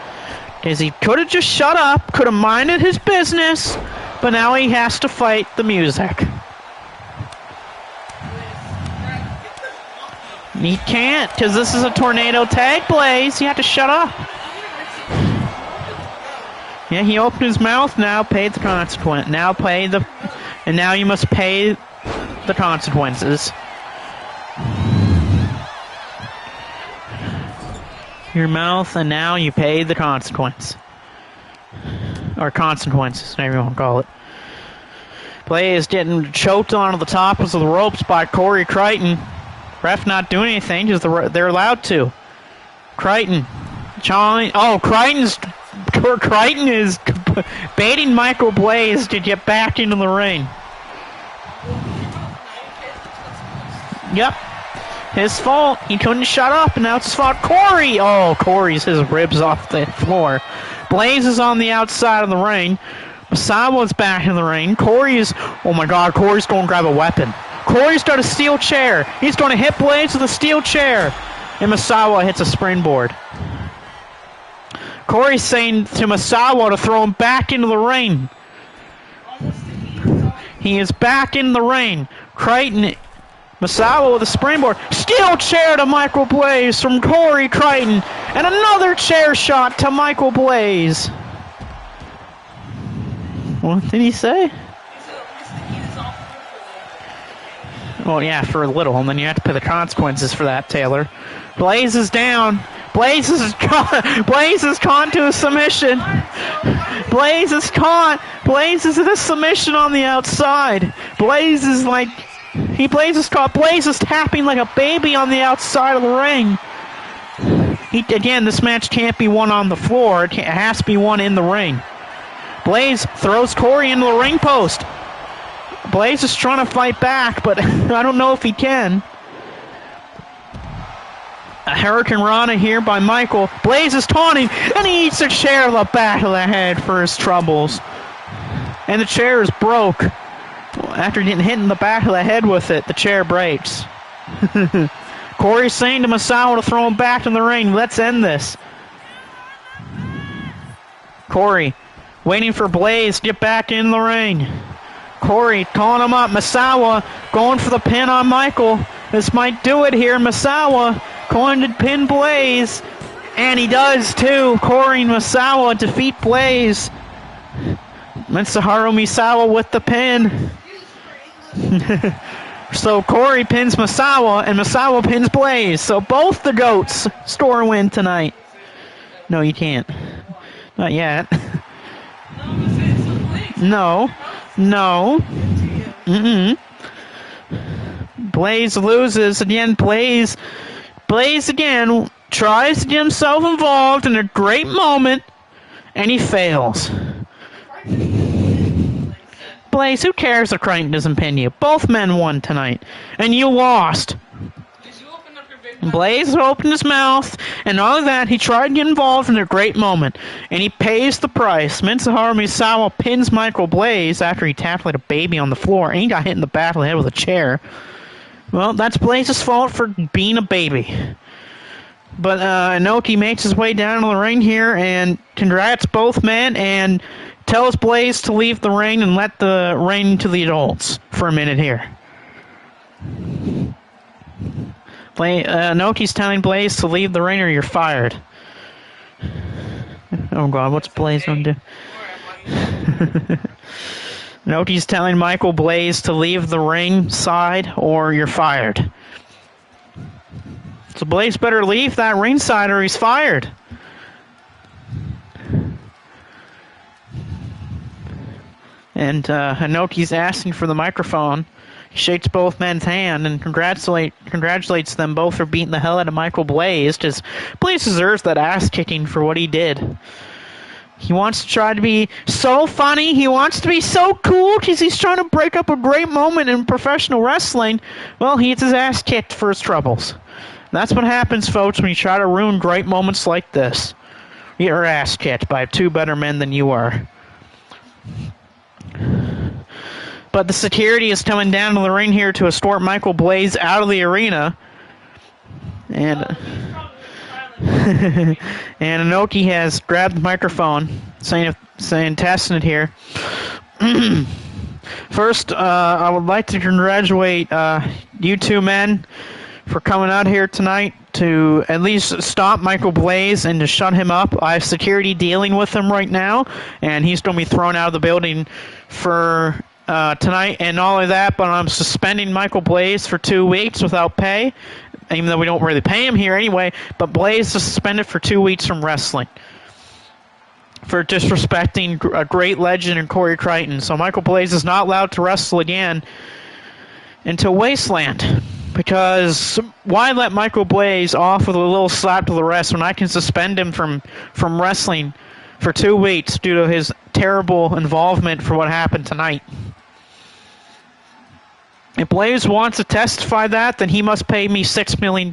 Because he could have just shut up, could have minded his business, but now he has to fight the music. He can't, because this is a tornado tag, Blaze. You have to shut up. Yeah, he opened his mouth, now paid the consequence. And now you must pay the consequences. Your mouth, and now you pay the consequence. Or consequences, whatever you want to call it. Blaze getting choked onto the top of the ropes by Corey Crichton. Ref not doing anything, because they're allowed to. Crichton. Crichton is baiting Michael Blaze to get back into the ring. Yep. His fault. He couldn't shut up, and now it's his fault. Corey! Oh, Corey's his ribs off the floor. Blaze is on the outside of the ring. Muow's back in the ring. Oh my god, Corey's going to grab a weapon. Corey's got a steel chair. He's going to hit Blaze with a steel chair. And Muow hits a springboard. Corey's saying to Muow to throw him back into the ring. He is back in the ring. Crichton, Muow with a springboard. Steel chair to Michael Blaze from Corey Crichton. And another chair shot to Michael Blaze. What did he say? Well, yeah, for a little, and then you have to pay the consequences for that, Taylor. Blaze is down. Blaze is caught to a submission. Blaze is caught. Blaze is in a submission on the outside. Blaze is caught. Blaze is tapping like a baby on the outside of the ring. Again, this match can't be won on the floor. It has to be won in the ring. Blaze throws Corey into the ring post. Blaze is trying to fight back, but I don't know if he can. A Hurricane Rana here by Michael. Blaze is taunting, and he eats a chair to the back of the head for his troubles. And the chair is broke. After getting hit in the back of the head with it, the chair breaks. Corey's saying to Muow to throw him back in the ring. Let's end this. Corey waiting for Blaze to get back in the ring. Corey calling him up. Muow going for the pin on Michael. This might do it here. Muow going to pin Blaze. And he does too. Corey and Muow defeat Blaze. Mitsuharu Misawa with the pin. So Corey pins Muow and Muow pins Blaze. So both the GOATs score a win tonight. No, you can't. Not yet. No. Blaze loses again. Blaze again tries to get himself involved in a great moment, and he fails. Blaze, who cares if Crichton doesn't pin you? Both men won tonight, and you lost. Blaze opened his mouth, and all of that, he tried to get involved in a great moment, and he pays the price. Mitsuharu Misawa pins Michael Blaze after he tapped like a baby on the floor, and he got hit in the back of the head with a chair. Well, that's Blaze's fault for being a baby. But Inoki makes his way down to the ring here, and congrats both men, and tells Blaze to leave the ring and let the ring to the adults for a minute here. Inoki's telling Blaze to leave the ring or you're fired. Oh god, what's Blaze gonna do? Inoki's telling Michael Blaze to leave the ring side or you're fired. So Blaze better leave that ring side or he's fired. And Inoki's asking for the microphone. He shakes both men's hand and congratulates them both for beating the hell out of Michael Blaze, because Blaze deserves that ass kicking for what he did. He wants to try to be so funny. He wants to be so cool because he's trying to break up a great moment in professional wrestling. Well, he gets his ass kicked for his troubles. That's what happens, folks, when you try to ruin great moments like this. You get your ass kicked by two better men than you are. But the security is coming down to the ring here to escort Michael Blaze out of the arena. And and Inoki has grabbed the microphone, saying testing it here. First, I would like to congratulate you two men for coming out here tonight to at least stop Michael Blaze and to shut him up. I have security dealing with him right now, and he's going to be thrown out of the building for tonight. And not only that, but I'm suspending Michael Blaze for 2 weeks without pay, even though we don't really pay him here anyway. But Blaze is suspended for 2 weeks from wrestling for disrespecting a great legend in Corey Crichton. So Michael Blaze is not allowed to wrestle again until Wasteland. Because why let Michael Blaze off with a little slap to the wrist when I can suspend him from wrestling for 2 weeks due to his terrible involvement for what happened tonight? If Blaze wants to testify that, then he must pay me $6 million.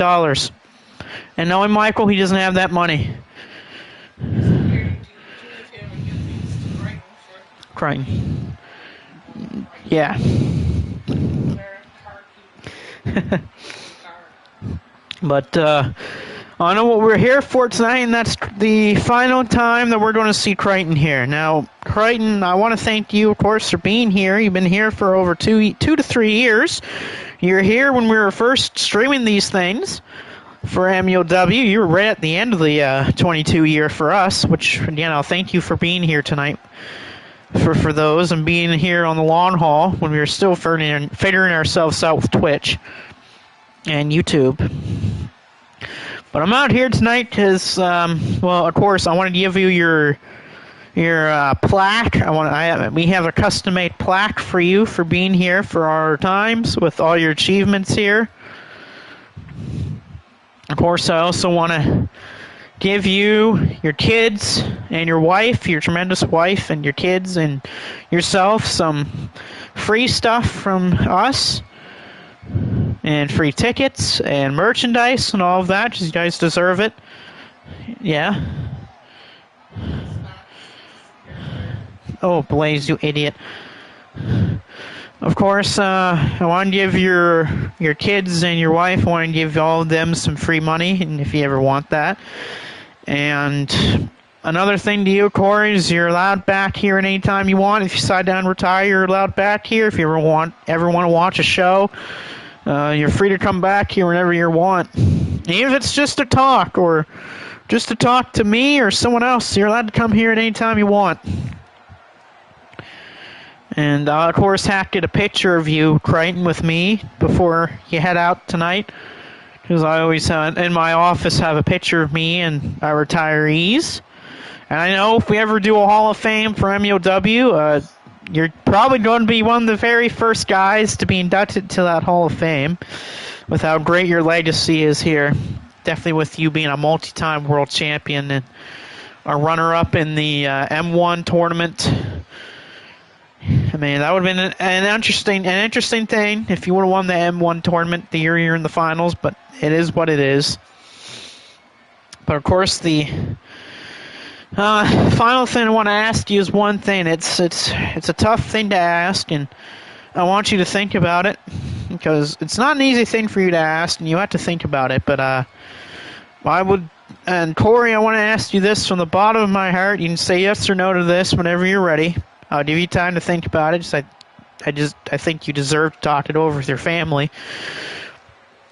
And knowing Michael, he doesn't have that money. Crying. Yeah. But I know what we're here for tonight, and that's the final time that we're going to see Crichton here. Now, Crichton, I want to thank you, of course, for being here. You've been here for over 2 to 3 years. You're here when we were first streaming these things for MUW. You were right at the end of the 22 year for us, which, again, I'll thank you for being here tonight. For those, and being here on the long haul when we were still figuring ourselves out with Twitch and YouTube. But I'm out here tonight because, well, of course, I want to give you your plaque. We have a custom-made plaque for you for being here for our times with all your achievements here. Of course, I also want to give you, your kids, and your wife, your tremendous wife, and your kids, and yourself some free stuff from us, and free tickets, and merchandise, and all of that, because you guys deserve it. Yeah. Oh, Blaze, you idiot. Of course, I want to give your kids and your wife, I want to give all of them some free money, and if you ever want that. And another thing to you, Corey, is you're allowed back here at any time you want. If you decide to retire, you're allowed back here. If you ever want to watch a show, you're free to come back here whenever you want. And even if it's just to talk, or just to talk to me or someone else, you're allowed to come here at any time you want. And I'll, of course, have to get a picture of you, Crichton, with me before you head out tonight. Because I always, in my office, have a picture of me and our retirees. And I know if we ever do a Hall of Fame for MUW, you're probably going to be one of the very first guys to be inducted to that Hall of Fame, with how great your legacy is here. Definitely with you being a multi-time world champion and a runner-up in the M1 tournament. I mean, that would have been an interesting thing if you would have won the M1 tournament the year you're in the finals, but it is what it is. But of course, the final thing I want to ask you is one thing. It's a tough thing to ask, and I want you to think about it, because it's not an easy thing for you to ask, and you have to think about it. But and Corey, I want to ask you this from the bottom of my heart. You can say yes or no to this whenever you're ready. I'll give you time to think about it. I think you deserve to talk it over with your family.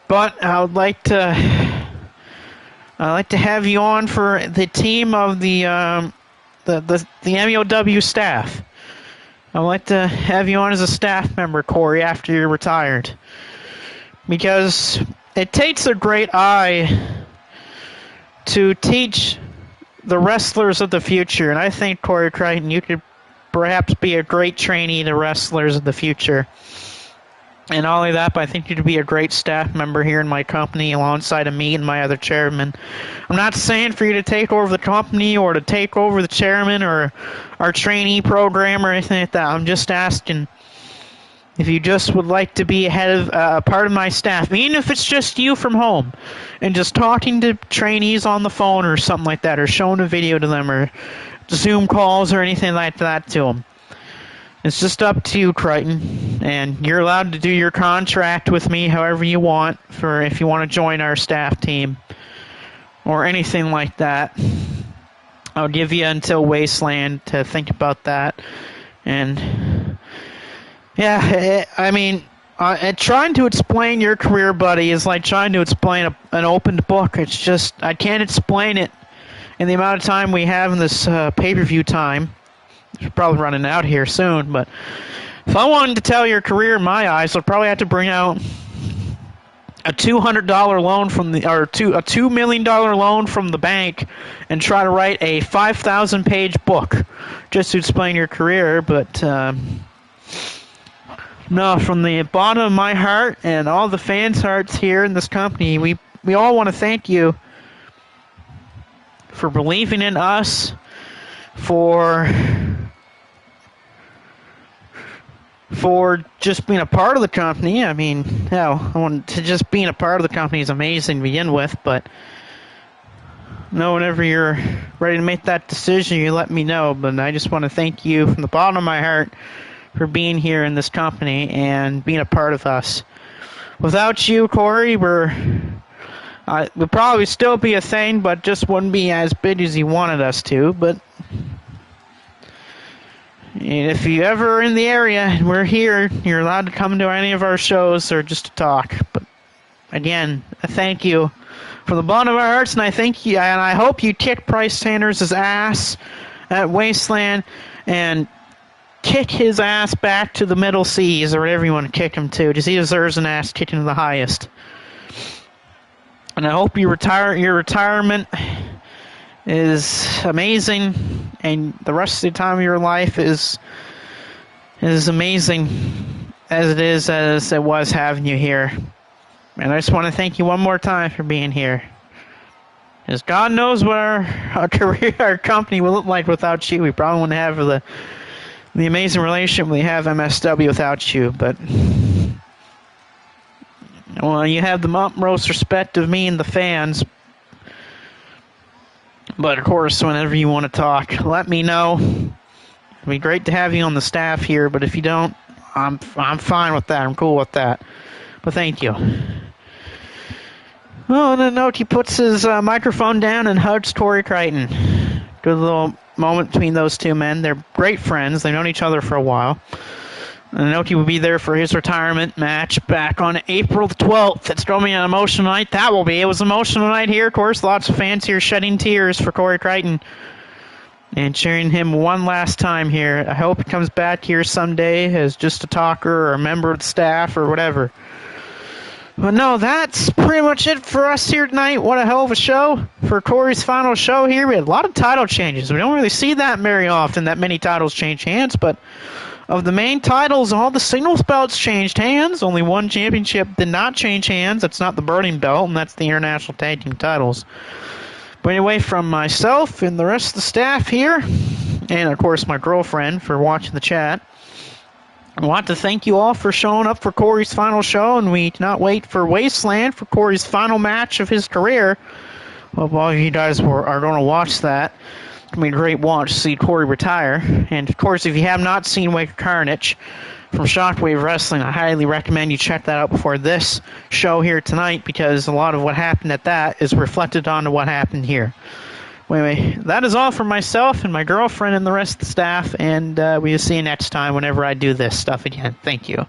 But I would like to have you on for the team of the MUW staff. I'd like to have you on as a staff member, Corey, after you're retired, because it takes a great eye to teach the wrestlers of the future, and I think, Corey Crichton, you could perhaps be a great trainee to wrestlers in the future. And not only that, but I think you'd be a great staff member here in my company alongside of me and my other chairman. I'm not saying for you to take over the company or to take over the chairman or our trainee program or anything like that. I'm just asking if you just would like to be head of part of my staff, even if it's just you from home, and just talking to trainees on the phone or something like that, or showing a video to them, or Zoom calls or anything like that to them. It's just up to you, Crichton, and you're allowed to do your contract with me however you want for if you want to join our staff team or anything like that. I'll give you until Wasteland to think about that. And yeah, I mean, trying to explain your career, buddy, is like trying to explain an opened book. It's just, I can't explain it in the amount of time we have in this pay-per-view time. It's probably running out here soon, but if I wanted to tell your career in my eyes, I'd probably have to bring out a $200 loan from a $2 million loan from the bank and try to write a 5,000-page book just to explain your career. But no, from the bottom of my heart and all the fans' hearts here in this company, we all want to thank you for believing in us, for just being a part of the company. I mean, hell, just being a part of the company is amazing to begin with, but whenever you're ready to make that decision, you let me know. But I just want to thank you from the bottom of my heart for being here in this company and being a part of us. Without you, Corey, we'd probably still be a thing, but just wouldn't be as big as you wanted us to. But if you ever in the area and we're here, you're allowed to come to any of our shows or just to talk. But again, I thank you from the bottom of our hearts, and I hope you kick Bryce Sanders' ass at Wasteland and kick his ass back to the middle seas or whatever you want to kick him to. Just he deserves an ass kicking to the highest. And I hope your retirement is amazing, and the rest of the time of your life is amazing as it was having you here. And I just want to thank you one more time for being here. Because God knows what our career, our company will look like without you. We probably wouldn't have the amazing relationship we have MSW without you. But well, you have the utmost respect of me and the fans. But of course, whenever you want to talk, let me know. It'd be great to have you on the staff here, but if you don't, I'm fine with that. I'm cool with that. But thank you. Well, on a note, he puts his microphone down and hugs Corey Crichton. Good little moment between those two men. They're great friends. They've known each other for a while. Inoki will be there for his retirement match back on April 12th. It's going to be an emotional night. That will be. It was an emotional night here, of course. Lots of fans here shedding tears for Corey Crichton and cheering him one last time here. I hope he comes back here someday as just a talker or a member of the staff or whatever. But no, that's pretty much it for us here tonight. What a hell of a show for Corey's final show here. We had a lot of title changes. We don't really see that very often, that many titles change hands, but of the main titles, all the singles belts changed hands. Only one championship did not change hands. That's not the Burning Belt, and that's the International Tag Team titles. But anyway, from myself and the rest of the staff here, and of course my girlfriend for watching the chat, I want to thank you all for showing up for Corey's final show, and we cannot wait for Wasteland for Corey's final match of his career. Well, all of you guys are going to watch that. It's going to be a great watch to see Corey retire. And, of course, if you have not seen Wake of Carnage from Shockwave Wrestling, I highly recommend you check that out before this show here tonight, because a lot of what happened at that is reflected onto what happened here. Anyway, that is all from myself and my girlfriend and the rest of the staff, and we'll see you next time whenever I do this stuff again. Thank you.